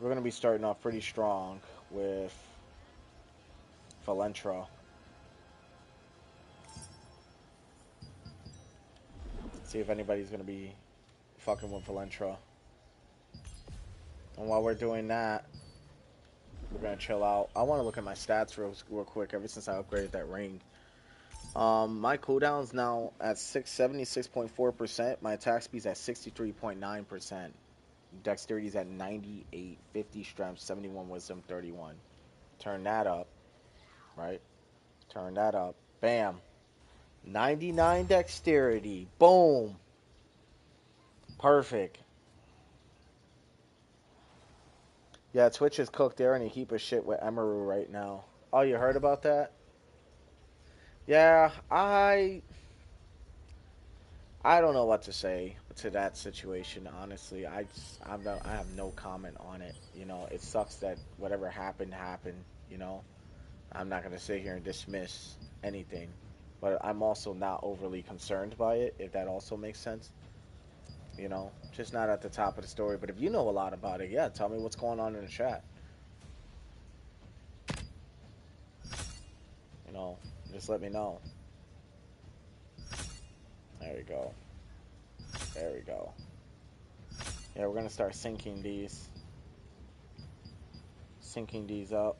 We're gonna be starting off pretty strong with Valentra. See if anybody's gonna be fucking with Valentra. And while we're doing that, we're gonna chill out. I want to look at my stats real quick. Ever since I upgraded that ring, my cooldown's now at 76.4%. My attack speed's at 63.9%. Dexterity's at 98, 50 strength, 71 wisdom, 31. Turn that up, right? Turn that up. Bam. 99 dexterity. Boom. Perfect. Yeah, Twitch is cooked there and he keep his shit with Emeru right now. Oh, you heard about that? Yeah, I don't know what to say to that situation. Honestly, I have no comment on it. You know, it sucks that whatever happened happened. You know, I'm not gonna sit here and dismiss anything, but I'm also not overly concerned by it. If that also makes sense. You know, just not at the top of the story. But if you know a lot about it, yeah, tell me what's going on in the chat. You know, just let me know. There we go. There we go. Yeah, we're gonna start syncing these. Syncing these up.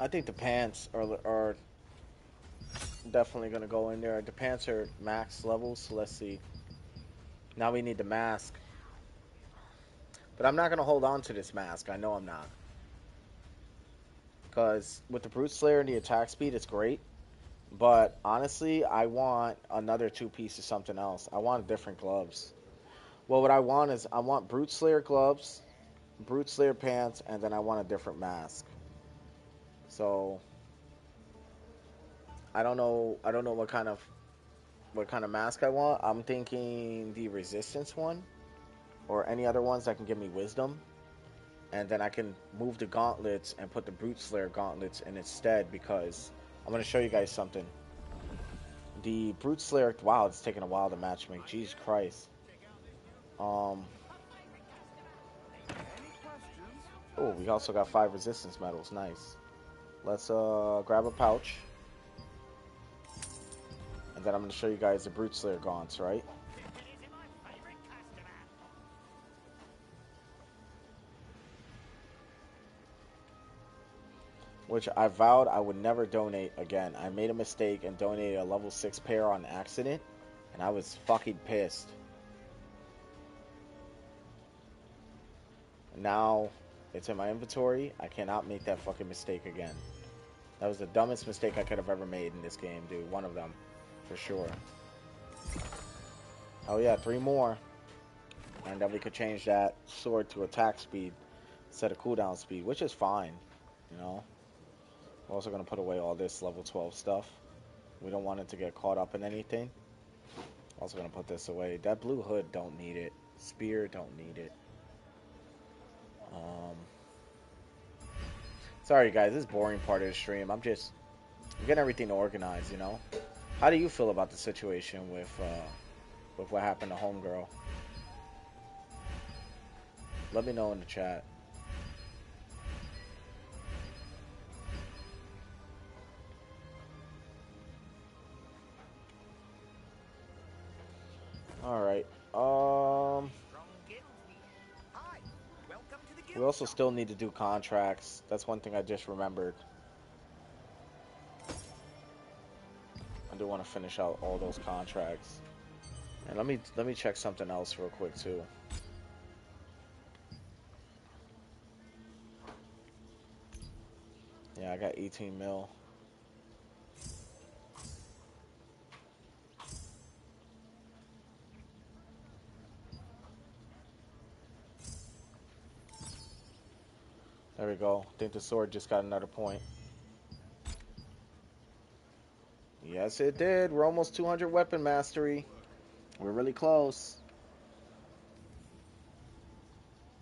I think the pants are definitely gonna go in there. The pants are max levels, so let's see. Now we need the mask. But I'm not gonna hold on to this mask. I know I'm not. Because with the Brute Slayer and the attack speed, it's great. But honestly, I want another 2 piece of something else. I want different gloves. Well, what I want is I want Brute Slayer gloves, Brute Slayer pants, and then I want a different mask. So I don't know. I don't know what kind of mask I want. I'm thinking the Resistance one, or any other ones that can give me wisdom, and then I can move the gauntlets and put the Brute Slayer gauntlets in instead. Because I'm gonna show you guys something. The Brute Slayer. Wow, it's taking a while to matchmake. Jesus Christ. Um. Oh, we also got 5 resistance medals. Nice. Let's grab a pouch. And then I'm going to show you guys the Brute Slayer gaunts, right? Which I vowed I would never donate again. I made a mistake and donated a level 6 pair on accident. And I was fucking pissed. Now it's in my inventory. I cannot make that fucking mistake again. That was the dumbest mistake I could have ever made in this game, dude. One of them, for sure. Oh yeah, 3 more. And then we could change that sword to attack speed instead of cooldown speed, which is fine, you know. We're also going to put away all this level 12 stuff. We don't want it to get caught up in anything. Also going to put this away. That blue hood, don't need it. Spear, don't need it. Sorry guys, this is boring part of the stream. I'm getting everything organized, you know. How do you feel about the situation with what happened to Homegirl? Let me know in the chat. All right. We also still need to do contracts. That's one thing I just remembered. I do want to finish out all those contracts. And let me check something else real quick too. Yeah, I got 18 mil. There we go. I think the sword just got another point. Yes, it did. We're almost 200 weapon mastery. We're really close.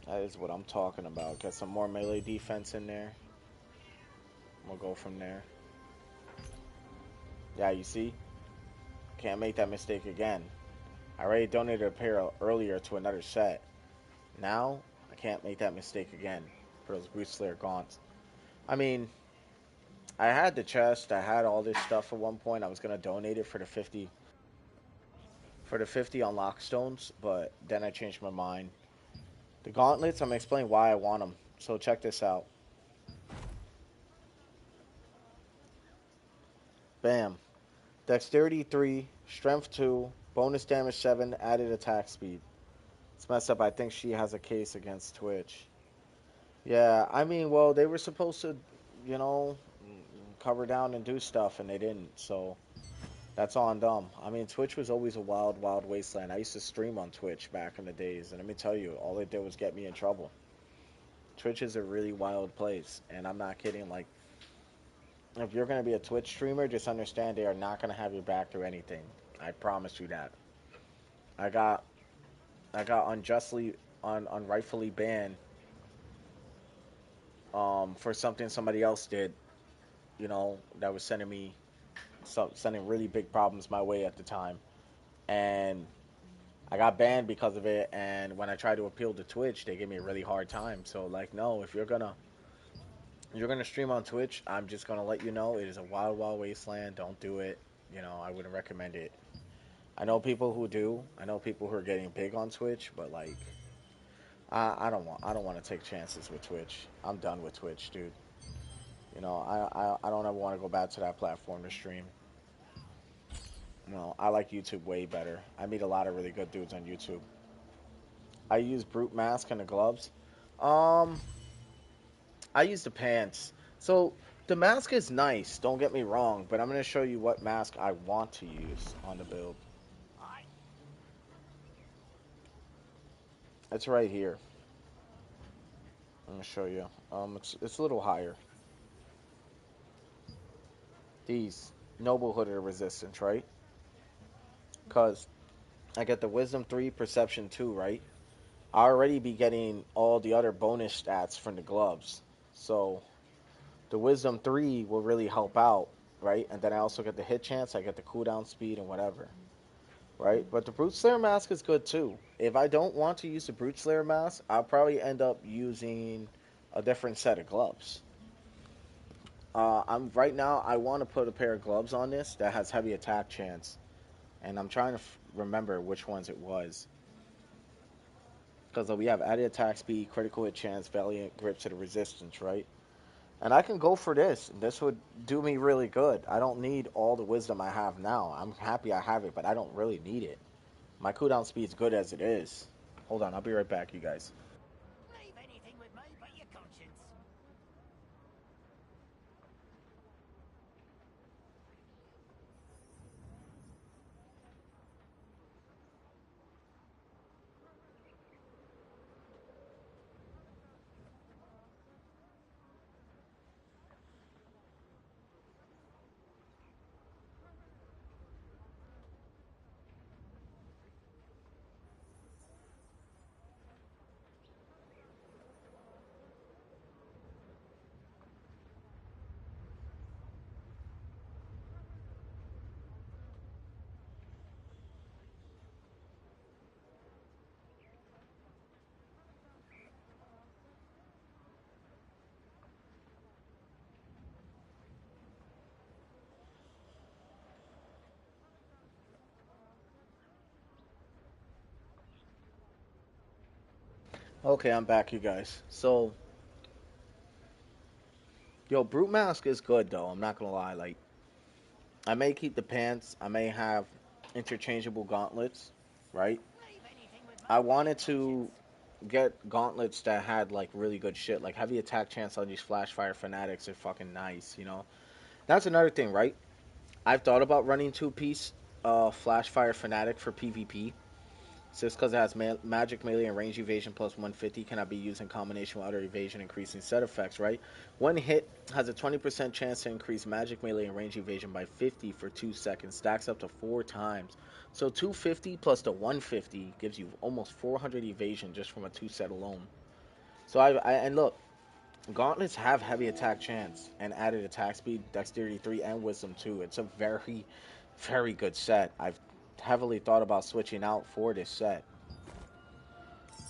That is what I'm talking about. Get some more melee defense in there. We'll go from there. Yeah, you see? Can't make that mistake again. I already donated a pair earlier to another set. Now, I can't make that mistake again for those Brute Slayer gaunts. I mean, I had the chest. I had all this stuff at one point. I was going to donate it for the 50 unlock stones, but then I changed my mind. The gauntlets, I'm going to explain why I want them. So check this out. Bam. Dexterity 3, Strength 2, bonus damage 7, added attack speed. It's messed up. I think she has a case against Twitch. Yeah, I mean, well, they were supposed to, you know, cover down and do stuff, and they didn't, so that's on them. I mean, Twitch was always a wild, wild wasteland. I used to stream on Twitch back in the days, and let me tell you, all it did was get me in trouble. Twitch is a really wild place, and I'm not kidding. Like, if you're going to be a Twitch streamer, just understand they are not going to have your back through anything. I promise you that. I got unjustly, unrightfully banned for something somebody else did, you know, that was sending really big problems my way at the time. And I got banned because of it, and when I tried to appeal to Twitch, they gave me a really hard time. So, like, no, if you're gonna stream on Twitch, I'm just gonna let you know it is a wild, wild wasteland. Don't do it. You know, I wouldn't recommend it. I know people who do. I know people who are getting big on Twitch, but like, I don't want to take chances with Twitch. I'm done with Twitch, dude. You know, I don't ever want to go back to that platform to stream. No, I like YouTube way better. I meet a lot of really good dudes on YouTube. I use Brute Mask and the gloves. Um, I use the pants. So the mask is nice, don't get me wrong, but I'm going to show you what mask I want to use on the build. It's right here. I'm going to show you. It's a little higher. These Noble Hooded Resistance, right? Because I get the Wisdom 3, Perception 2, right? I already be getting all the other bonus stats from the gloves. So the Wisdom 3 will really help out, right? And then I also get the hit chance, I get the cooldown speed and whatever, right? But the Brute Slayer mask is good too. If I don't want to use the Brute Slayer mask, I'll probably end up using a different set of gloves. I'm right now, I want to put a pair of gloves on this that has heavy attack chance. And I'm trying to remember which ones it was. Because we have added attack speed, critical hit chance, valiant grip to the resistance, right? And I can go for this. This would do me really good. I don't need all the wisdom I have now. I'm happy I have it, but I don't really need it. My cooldown speed's good as it is. Hold on, I'll be right back, you guys. Leave anything Okay, I'm back, you guys. So, yo, Brute Mask is good though. I'm not gonna lie. Like, I may keep the pants. I may have interchangeable gauntlets, right? Brave anything with I motivated wanted to emotions. get gauntlets that had like really good shit, like heavy attack chance on these flash fire fanatics are fucking nice. That's another thing, right? I've thought about running two-piece flash fire fanatic for PvP. Just because it has magic melee and range evasion plus 150 cannot be used in combination with other evasion increasing set effects, right? One hit has a 20% chance to increase magic melee and range evasion by 50 for 2 seconds, stacks up to 4 times. So 250 plus the 150 gives you almost 400 evasion just from a 2 set alone. So and look, gauntlets have heavy attack chance and added attack speed, dexterity 3, and wisdom 2. It's a very, very good set. I've heavily thought about switching out for this set,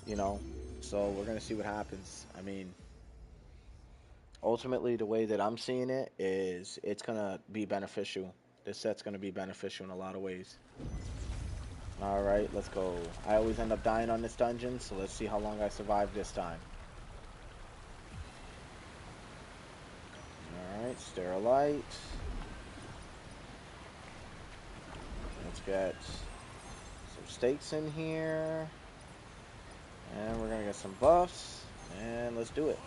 you know. So we're gonna see what happens. I mean, ultimately, the way that I'm seeing it is it's gonna be beneficial. This set's gonna be beneficial in a lot of ways. All right, let's go. I always end up dying on this dungeon, so let's see how long I survive this time. All right, Sterilite. Let's get some stakes in here, and we're gonna get some buffs, and let's do it.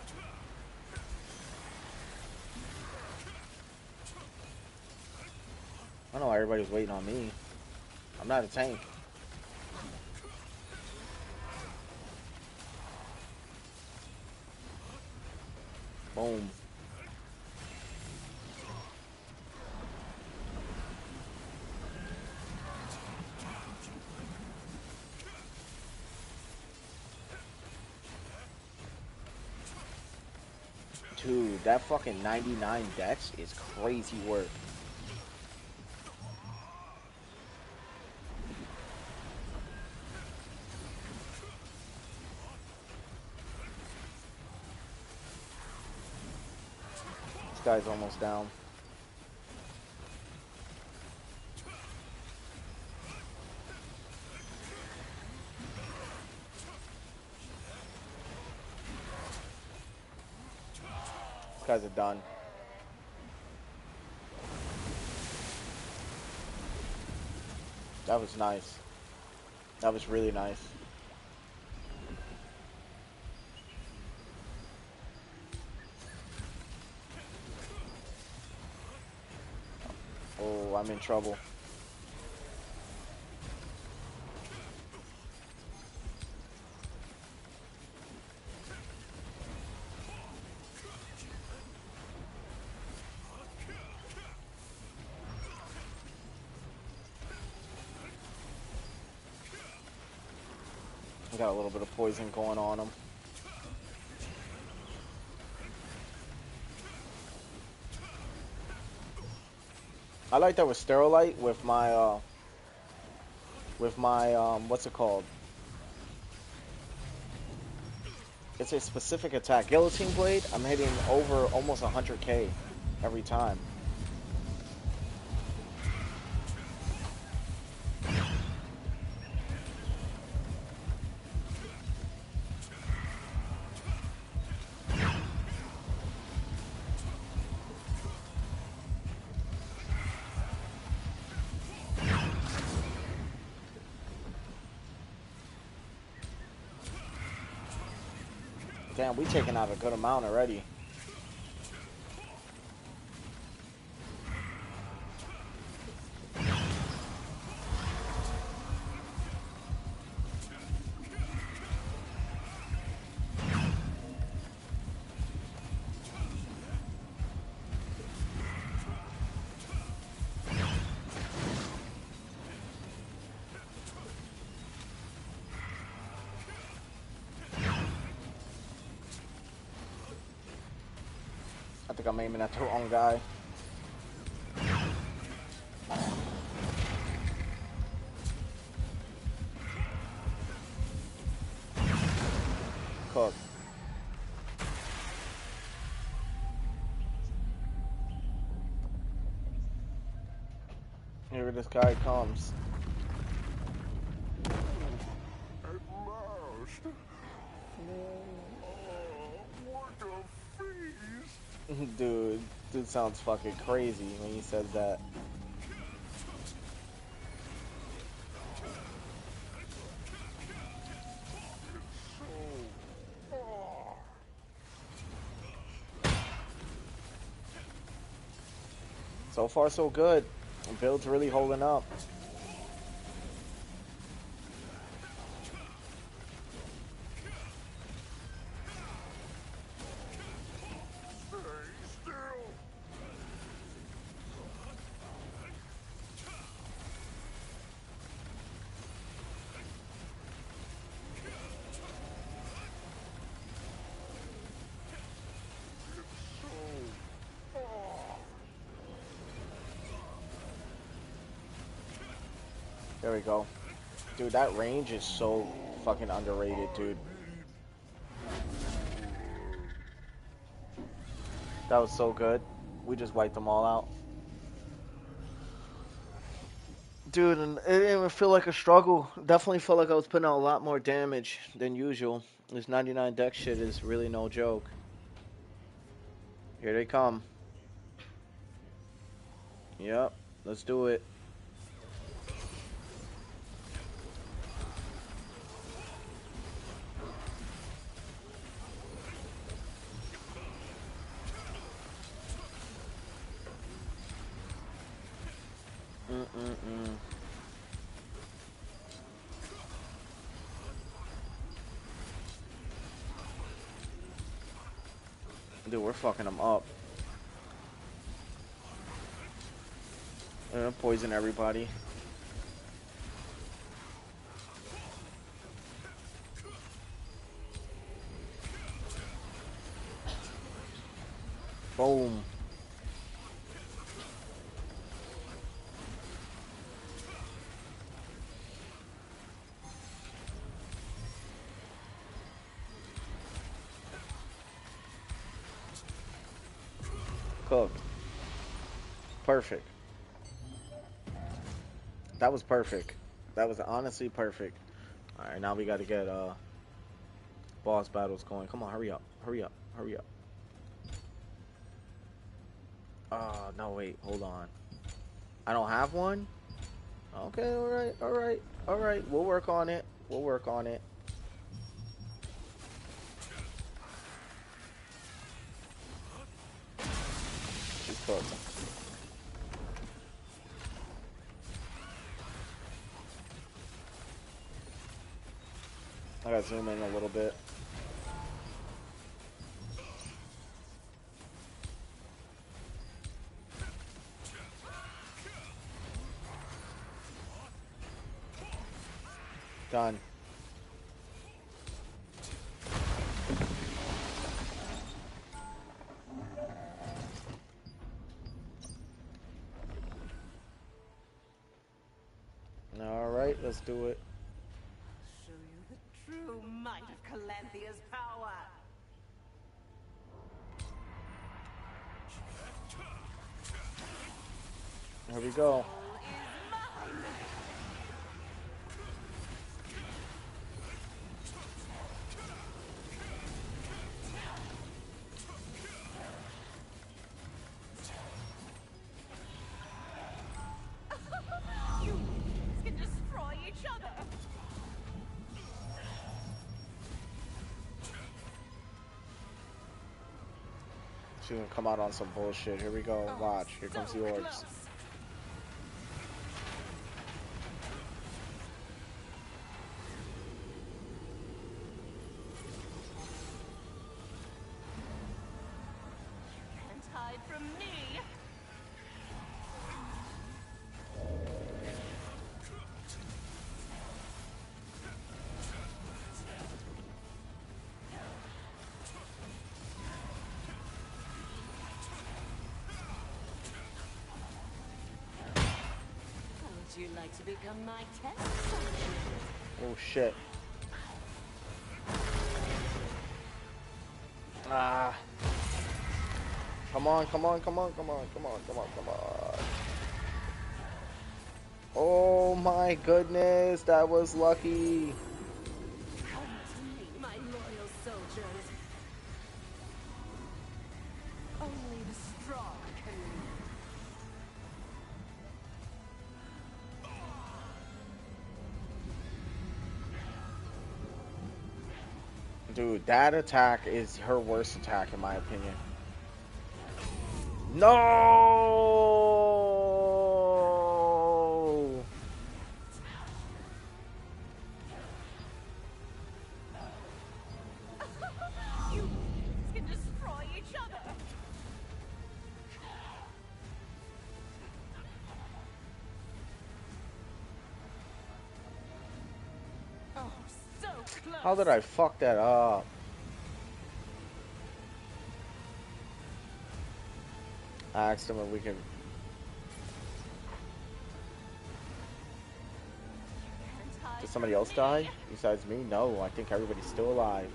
I don't know why everybody's waiting on me. I'm not a tank. Boom. Dude, that fucking 99 dex is crazy work. This guy's almost down. These guys are done. That was nice. That was really nice. Oh, I'm in trouble. Got a little bit of poison going on him. I like that with Sterilite with my what's it called? It's a specific attack. Guillotine Blade, I'm hitting over almost 100k every time. Damn, we taking out a good amount already. I think I'm aiming at the wrong guy. Cook. Here this guy comes. At last, What a feast! Dude sounds fucking crazy when he says that. So far, so good. The build's really holding up. There we go. Dude, that range is so fucking underrated, dude. That was so good. We just wiped them all out. Dude, and it didn't even feel like a struggle. Definitely felt like I was putting out a lot more damage than usual. This 99 deck shit is really no joke. Here they come. Yep, let's do it. Dude, we're fucking them up. Poison everybody. Boom. Cooked. Perfect. That was perfect. That was honestly perfect. Alright, now we gotta get boss battles going. Come on, hurry up. Hurry up. Hurry up. No, wait. Hold on. I don't have one? Okay, alright, alright, alright. We'll work on it. We'll work on it. She's cooked. I gotta zoom in a little bit. Done. Alright, let's do it. Show you the true might of Calanthia's power. Here we go. Can destroy each other. She's gonna come out on some bullshit. Here we go. Watch. Here comes the orbs. Can't hide from me. Would you like to become my test subject? Oh shit. Ah. Come on, come on, come on, come on, come on, come on, come on. Oh my goodness, that was lucky. Come to me, my loyal Dude, that attack is her worst attack in my opinion. No! You can destroy each other. Oh, so close. How did I fuck that up? I asked him if we can. Did somebody else die besides me? No, I think everybody's still alive.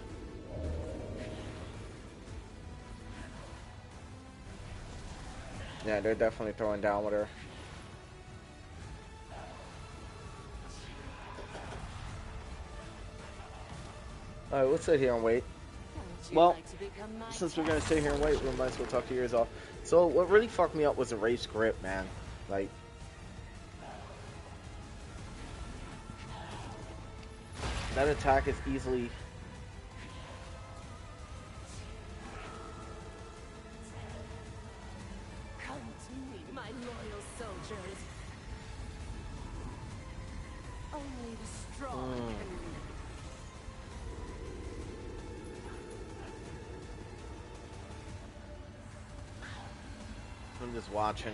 Yeah, they're definitely throwing down with her. Alright, let's sit here and wait. Well, since we're gonna sit here and wait, we might as well talk your ears off. So, what really fucked me up was the Wraith's grip, man. Like, that attack is easily. Come to me, my loyal soldiers. Only the strong can live. I'm just watching.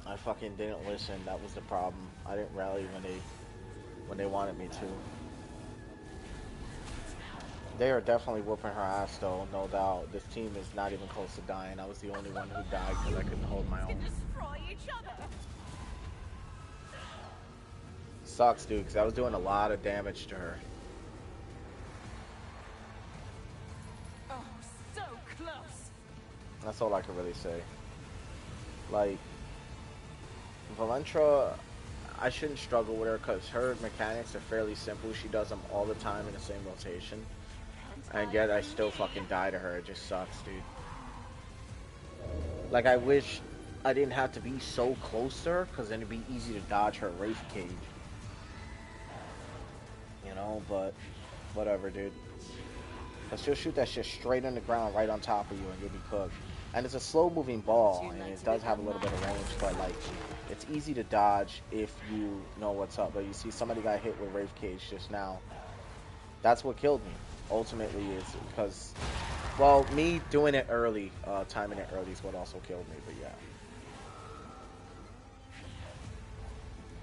I fucking didn't listen. That was the problem. I didn't rally when they wanted me to. They are definitely whooping her ass, though, no doubt. This team is not even close to dying. I was the only one who died because I couldn't hold my own. Destroy each other. Sucks, dude, because I was doing a lot of damage to her. Oh, so close. That's all I can really say. Like, Valentra, I shouldn't struggle with her because her mechanics are fairly simple. She does them all the time in the same rotation. And yet I still fucking die to her. It just sucks, dude. Like, I wish I didn't have to be so close to her because then it'd be easy to dodge her Wraith Cage. You know, but whatever, dude. Let's just shoot that shit straight on the ground right on top of you and you'll be cooked. And it's a slow moving ball and it does have a little bit of range, but like it's easy to dodge if you know what's up. But you see somebody got hit with Wraith Cage just now. That's what killed me. Ultimately is because, well, me doing it early, timing it early is what also killed me, but yeah.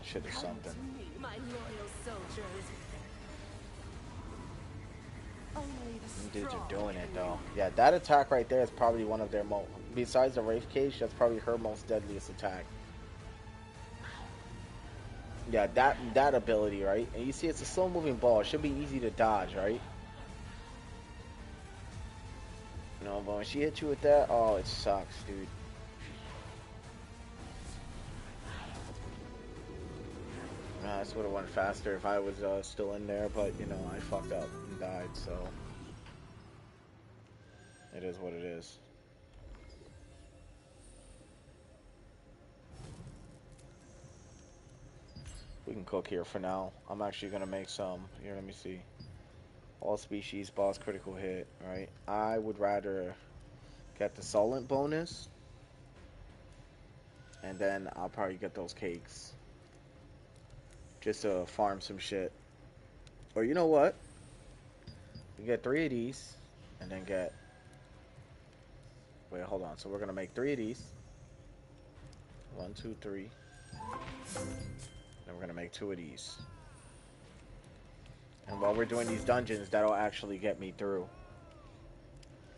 Shit is something. My loyal soldiers. Them dudes are doing it though. Yeah, that attack right there is probably one of their most, besides the Wraith Cage, that's probably her most deadliest attack. Yeah, that ability, right? And you see it's a slow moving ball. It should be easy to dodge, right? You know, but when she hits you with that, oh, it sucks, dude. This would have went faster if I was still in there, but, you know, I fucked up and died, so... It is what it is. We can cook here for now. I'm actually going to make some. Here, let me see. All species, boss critical hit, right? I would rather get the Solent bonus. And then I'll probably get those cakes. Just to farm some shit. Or you know what? We get 3 of these. And then get... Wait, hold on. So we're going to make 3 of these. 1, 2, 3. Then we're going to make 2 of these. And while we're doing these dungeons, that'll actually get me through.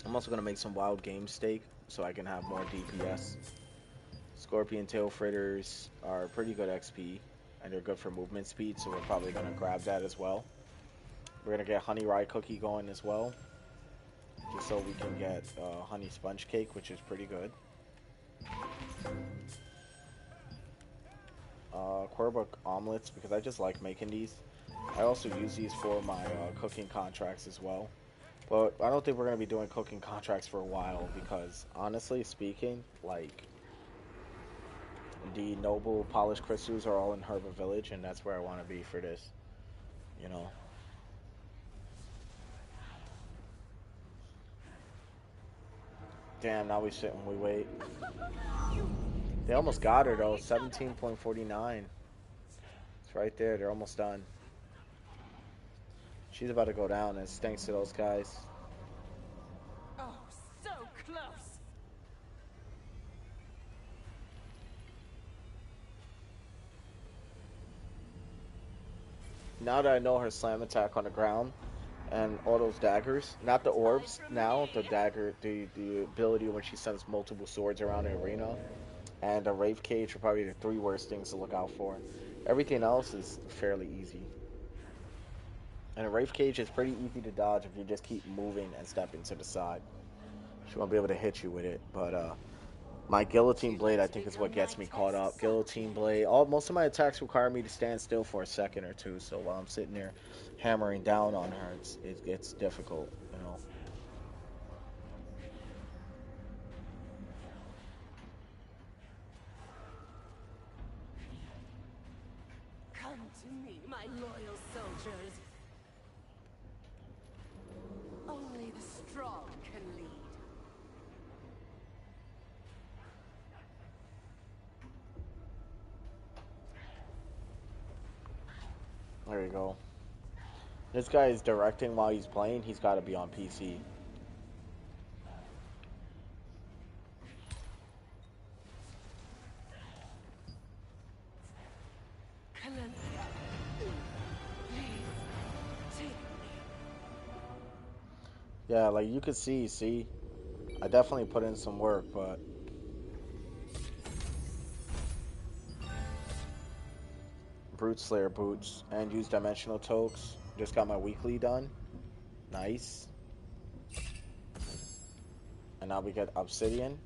I'm also going to make some wild game steak so I can have more DPS. Scorpion tail fritters are pretty good XP. And they're good for movement speed, so we're probably going to grab that as well. We're going to get honey rye cookie going as well. Just so we can get honey sponge cake, which is pretty good. Querbuck omelets, because I just like making these. I also use these for my cooking contracts as well. But I don't think we're going to be doing cooking contracts for a while, because honestly speaking, like, the noble polished crystals are all in Herba Village, and that's where I want to be for this. you know. Damn, now we sit and we wait. They almost got her though, 17.49. It's right there, they're almost done. She's about to go down, and thanks to those guys. Oh, so close. Now that I know her slam attack on the ground and all those daggers, not the orbs, now the dagger, the ability when she sends multiple swords around the arena, and a Wraith Cage are probably the three worst things to look out for. Everything else is fairly easy. And a Wraith Cage is pretty easy to dodge if you just keep moving and stepping to the side. She won't be able to hit you with it, but my Guillotine Blade, I think, is what gets me caught up. Guillotine Blade. Most of my attacks require me to stand still for a second or two, so while I'm sitting there hammering down on her, it's difficult, you know. Come to me, my loyal soldiers. Only the strong can lead. There you go. This guy is directing while he's playing. He's got to be on PC. Yeah, like you could see, I definitely put in some work, but Brute Slayer boots and use dimensional tokes. Just got my weekly done. Nice. And now we get Obsidian.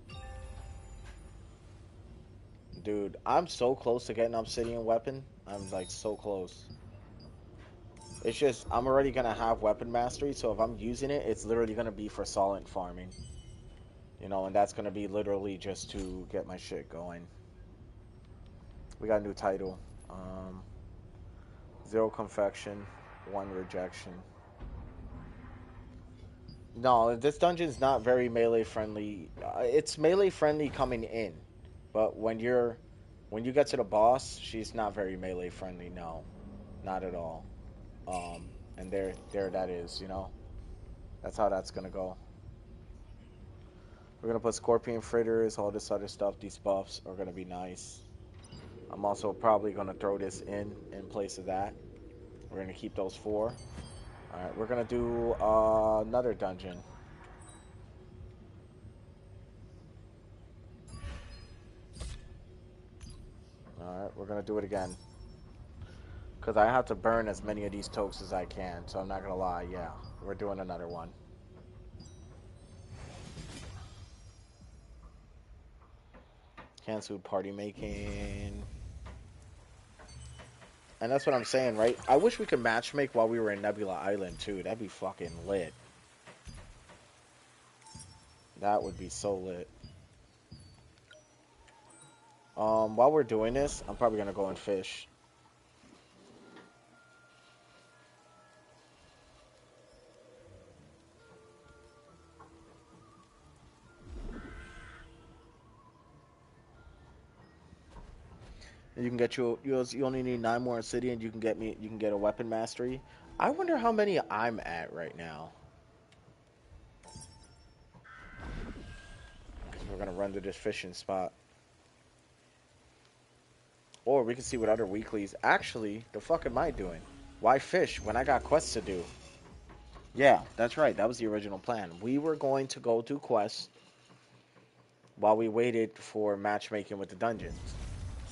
Dude, I'm so close to getting Obsidian weapon. I'm like so close. It's just, I'm already going to have weapon mastery, so if I'm using it, it's literally going to be for solid farming. You know, and that's going to be literally just to get my shit going. We got a new title. 0 confection, 1 rejection. No, this dungeon's not very melee friendly. It's melee friendly coming in, but when you get to the boss, she's not very melee friendly. No, not at all. And there that is. You know, that's how that's gonna go. We're gonna put scorpion fritters, all this other stuff. These buffs are gonna be nice. I'm also probably gonna throw this in place of that. We're gonna keep those 4. All right, we're gonna do another dungeon. Alright, we're gonna do it again. Because I have to burn as many of these tokes as I can, so I'm not gonna lie, yeah. We're doing another one. Cancel party making. And that's what I'm saying, right? I wish we could matchmake while we were in Nebula Island, too. That'd be fucking lit. That would be so lit. While we're doing this, I'm probably gonna go and fish. You can get you only need 9 more obsidian. You can get a weapon mastery. I wonder how many I'm at right now. Because we're gonna run to this fishing spot. Or we can see what other weeklies. Actually, the fuck am I doing? Why fish when I got quests to do? Yeah, that's right. That was the original plan. We were going to go do quests while we waited for matchmaking with the dungeons.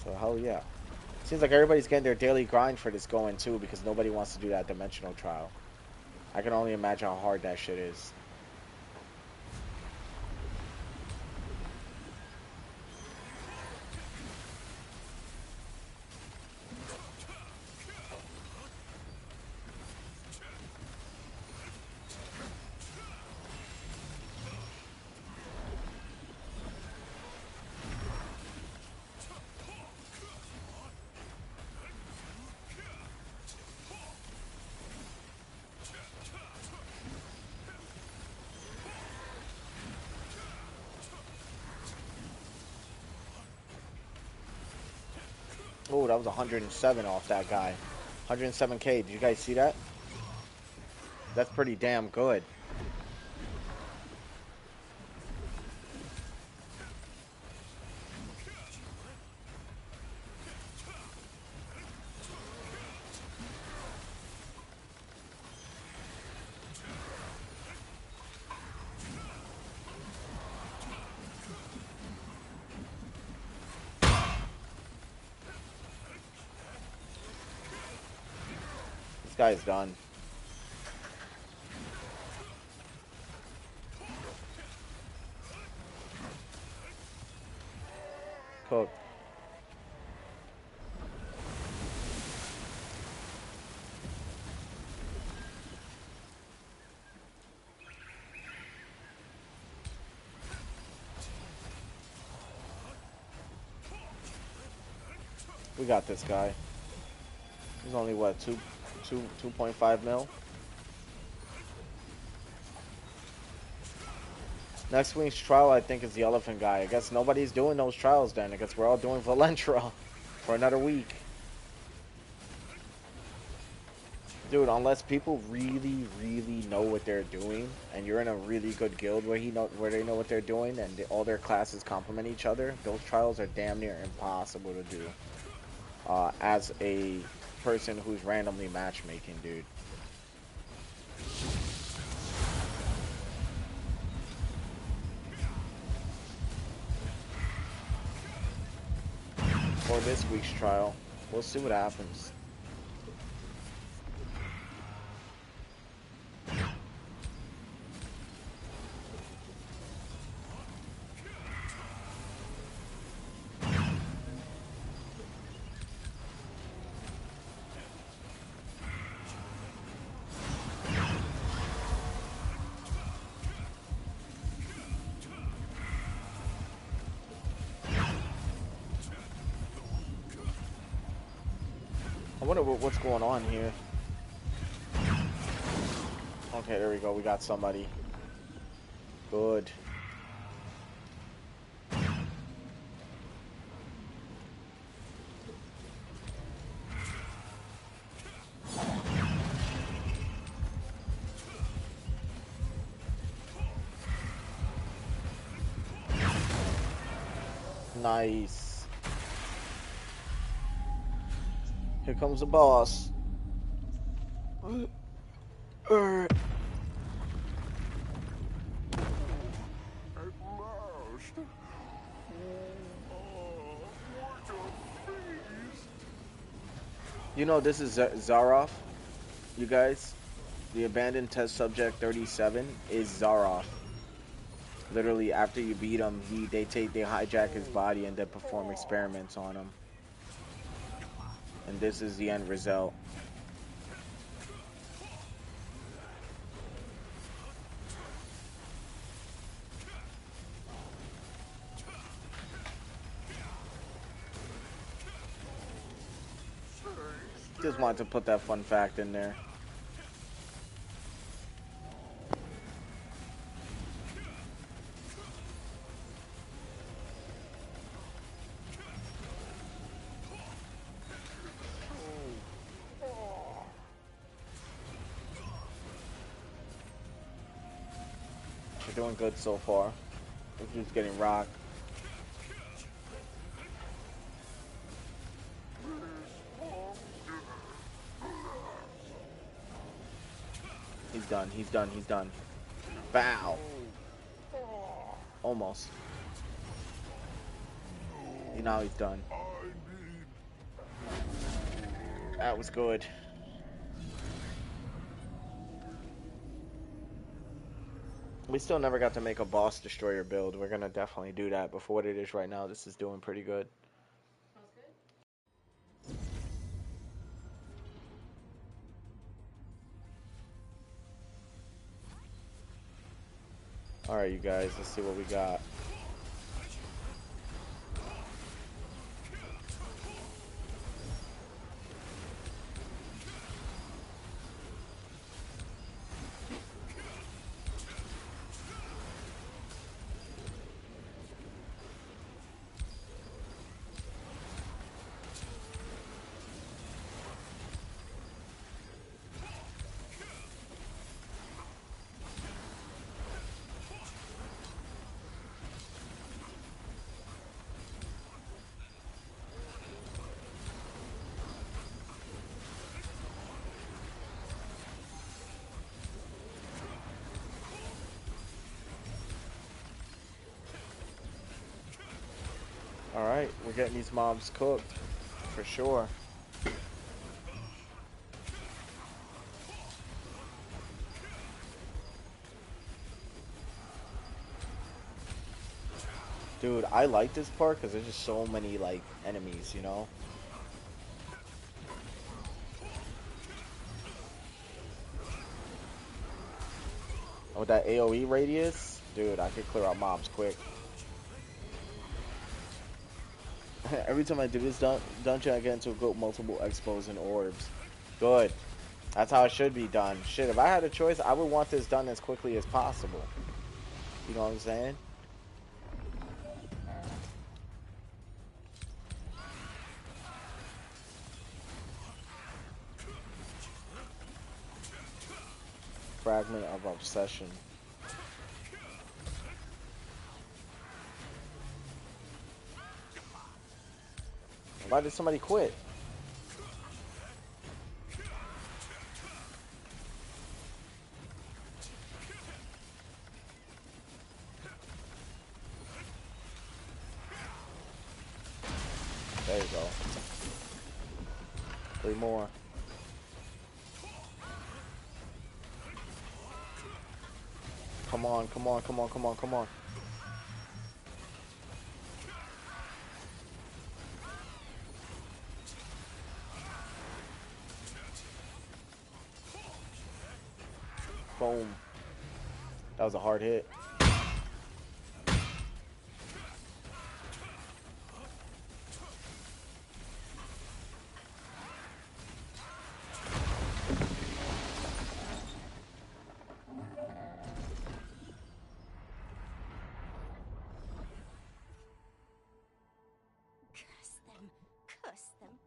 So hell yeah. Seems like everybody's getting their daily grind for this going too, because nobody wants to do that dimensional trial. I can only imagine how hard that shit is. Oh, that was 107 off that guy. 107k. Did you guys see that? That's pretty damn good. This guy's done. Cook. We got this guy. He's only what, 2.5 mil? Next week's trial, I think, is the elephant guy. I guess nobody's doing those trials then. I guess we're all doing Valentra for another week. Dude, unless people really, really know what they're doing, and you're in a really good guild where they know what they're doing, and all their classes complement each other, those trials are damn near impossible to do. As a person who's randomly matchmaking, dude. For this week's trial, we'll see what happens. I wonder what's going on here. Okay, there we go. We got somebody. Good. Nice. Here comes the boss. At last. What a feast. You know this is Zaroff, you guys. The abandoned test subject 37 is Zaroff. Literally, after you beat him, they hijack his body and then perform experiments on him. And this is the end result. Just wanted to put that fun fact in there. We're doing good so far. We're just getting rocked. He's done, he's done, he's done. Bow. Almost. Now he's done. That was good. We still never got to make a boss destroyer build. We're gonna definitely do that, but for what it is right now, this is doing pretty good. Alright, you guys, let's see what we got. Alright, we're getting these mobs cooked. For sure. Dude, I like this part because there's just so many, like, enemies, you know? With that AoE radius, dude, I could clear out mobs quick. Every time I do this dungeon, I get into multiple expos and orbs. Good. That's how it should be done. Shit, if I had a choice, I would want this done as quickly as possible. You know what I'm saying? Fragment of Obsession. Why did somebody quit? There you go. 3 more. Come on, come on, come on, come on, come on. Boom. That was a hard hit.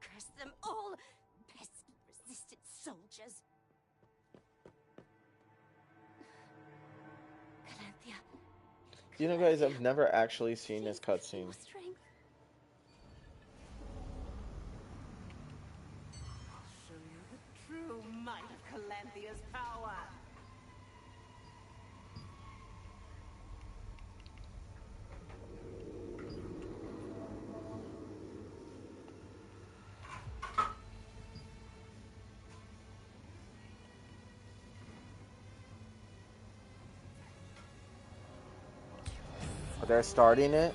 Curse them all! Pesky resistant soldiers! Calanthea. You know, guys, I've never actually seen this cutscene. Show you the true might of Calanthea's power. They're starting it.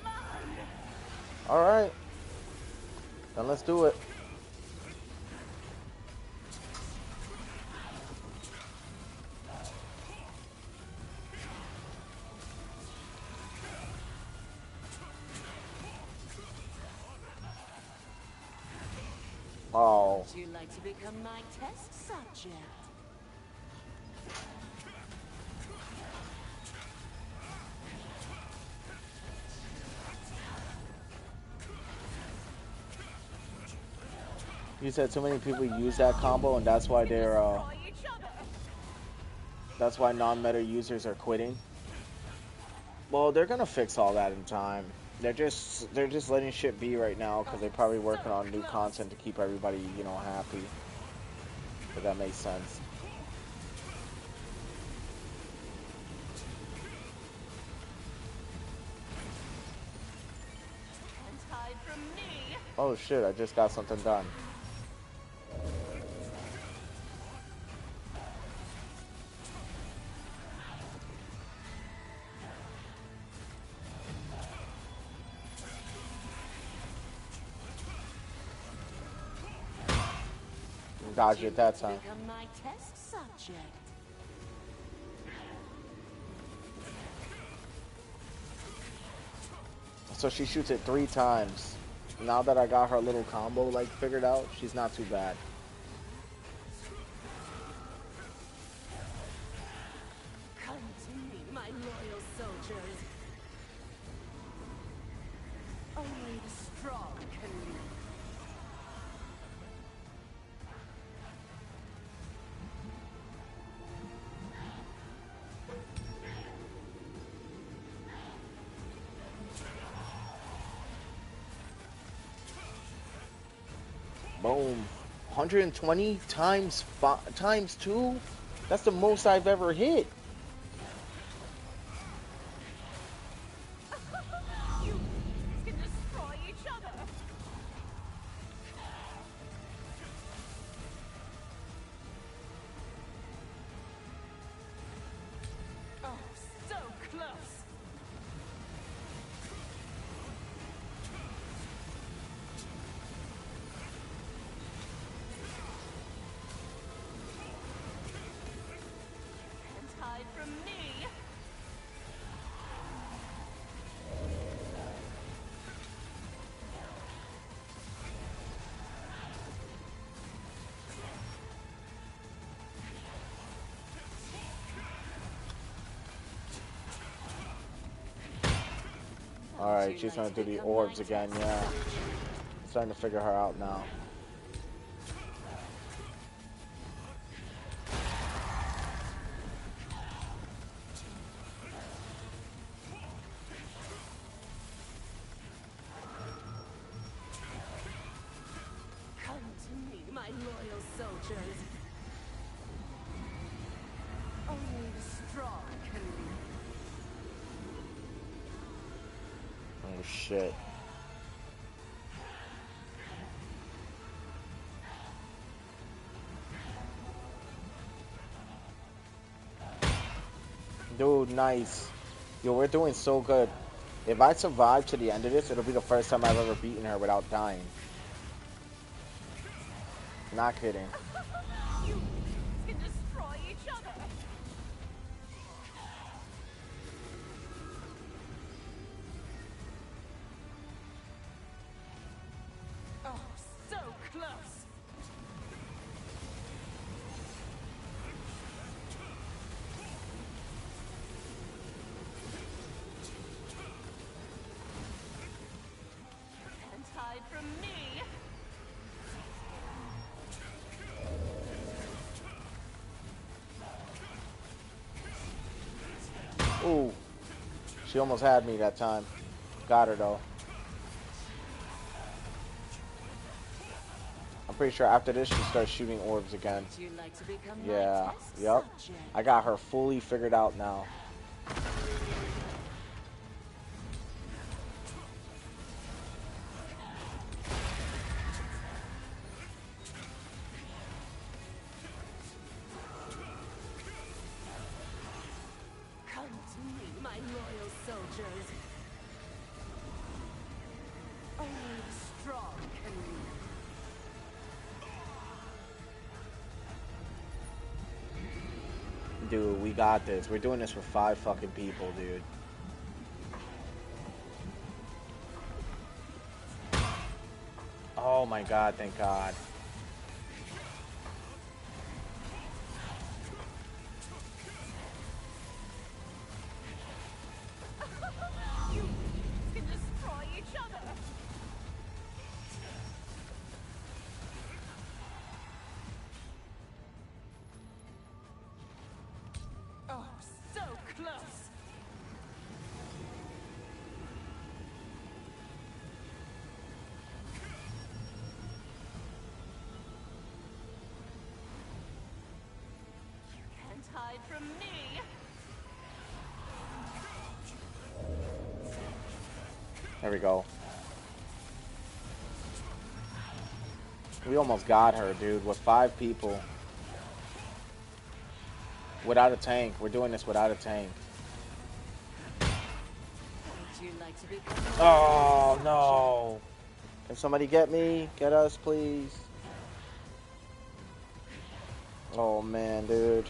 Alright. Then let's do it. Oh. Would you like to become my test subject? You said so many people use that combo, and that's why that's why non-meta users are quitting. Well, they're gonna fix all that in time. They're just letting shit be right now because they're probably working on new content to keep everybody, you know, happy. If that makes sense. Can't hide from me. Oh shit! I just got something done. Dodge it that time. Become my test subject. So she shoots it 3 times. Now that I got her little combo like figured out, she's not too bad. Come to me, my loyal soldiers. Only the strong can lead. Boom. 120 times 2? That's the most I've ever hit. You can destroy each close. Can't hide from me. Alright, she's gonna do the orbs again, yeah. I'm starting to figure her out now. Come to me, my loyal soldiers. Only the strong can lead. Oh shit. Dude, nice. Yo, we're doing so good. If I survive to the end of this, it'll be the first time I've ever beaten her without dying. Not kidding. You can destroy each other. Oh, so close. Can't hide from me. Ooh. She almost had me that time. Got her though. I'm pretty sure after this she starts shooting orbs again. Would you like to become Yeah. my test Yep. subject? I got her fully figured out now. Come to me, my loyal soldiers. Only the strong can lead. Dude, we got this. We're doing this for 5 fucking people, dude. Oh my god, thank god. You can destroy each other. Oh, so close. You can't hide from me. There we go. We almost got her, dude, with 5 people. Without a tank. We're doing this without a tank. Would you like to become my Oh, test no. Can somebody get me? Get us, please. Oh, man, dude.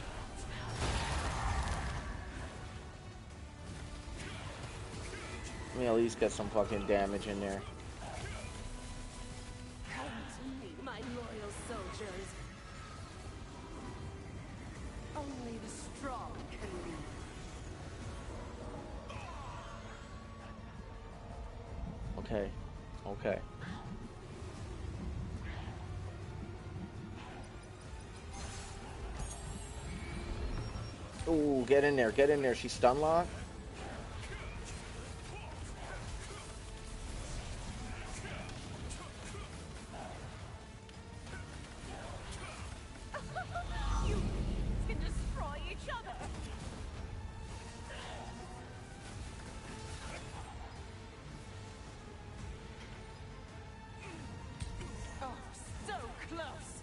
Let me at least get some fucking damage in there. Come to me, my loyal soldiers. Only the strong can lead. Okay. Okay. Ooh, get in there. Get in there. She's stun locked. You can destroy each other. Oh, so close.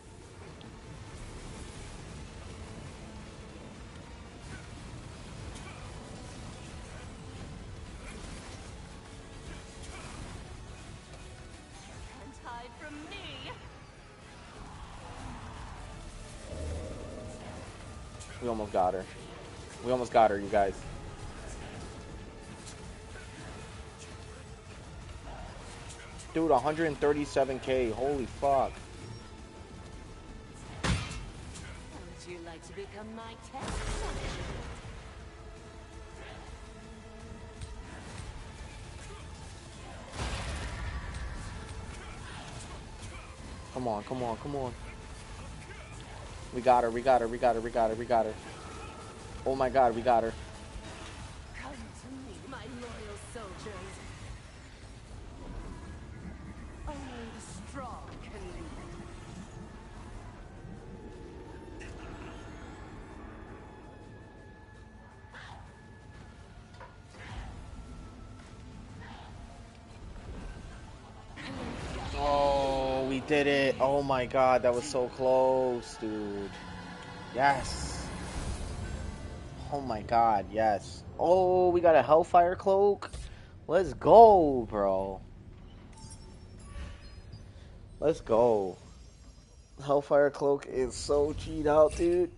We almost got her. We almost got her, you guys. Dude, 137k. Holy fuck. Would you like to become my test subject? Come on, come on, come on. We got her, we got her, we got her, we got her, we got her. Oh my god, we got her. Come to me, my loyal soldiers. Only the strong can lead. Oh, we did it. Oh my god, that was so close, dude. Yes. Oh my god, yes. Oh, we got a Hellfire Cloak. Let's go, bro. Let's go. Hellfire Cloak is so cheat out, dude.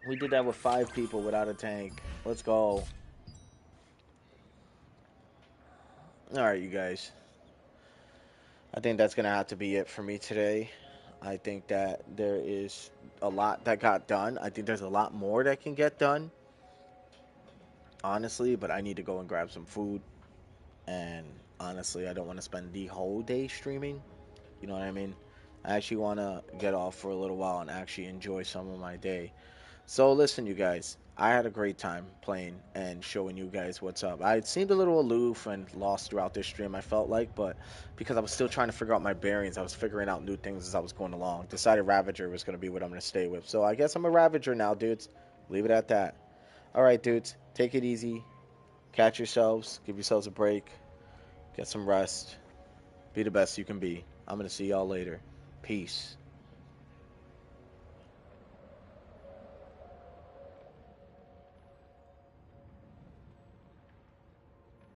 We did that with 5 people without a tank. Let's go. Alright, you guys. I think that's going to have to be it for me today. I think that there is a lot that got done. I think there's a lot more that can get done, honestly, but I need to go and grab some food. And honestly, I don't want to spend the whole day streaming. You know what I mean? I actually want to get off for a little while and actually enjoy some of my day. So listen, you guys, I had a great time playing and showing you guys what's up. I seemed a little aloof and lost throughout this stream, I felt like, but because I was still trying to figure out my bearings, I was figuring out new things as I was going along. Decided Ravager was going to be what I'm going to stay with. So I guess I'm a Ravager now, dudes. Leave it at that. All right, dudes, take it easy. Catch yourselves. Give yourselves a break. Get some rest. Be the best you can be. I'm going to see y'all later. Peace.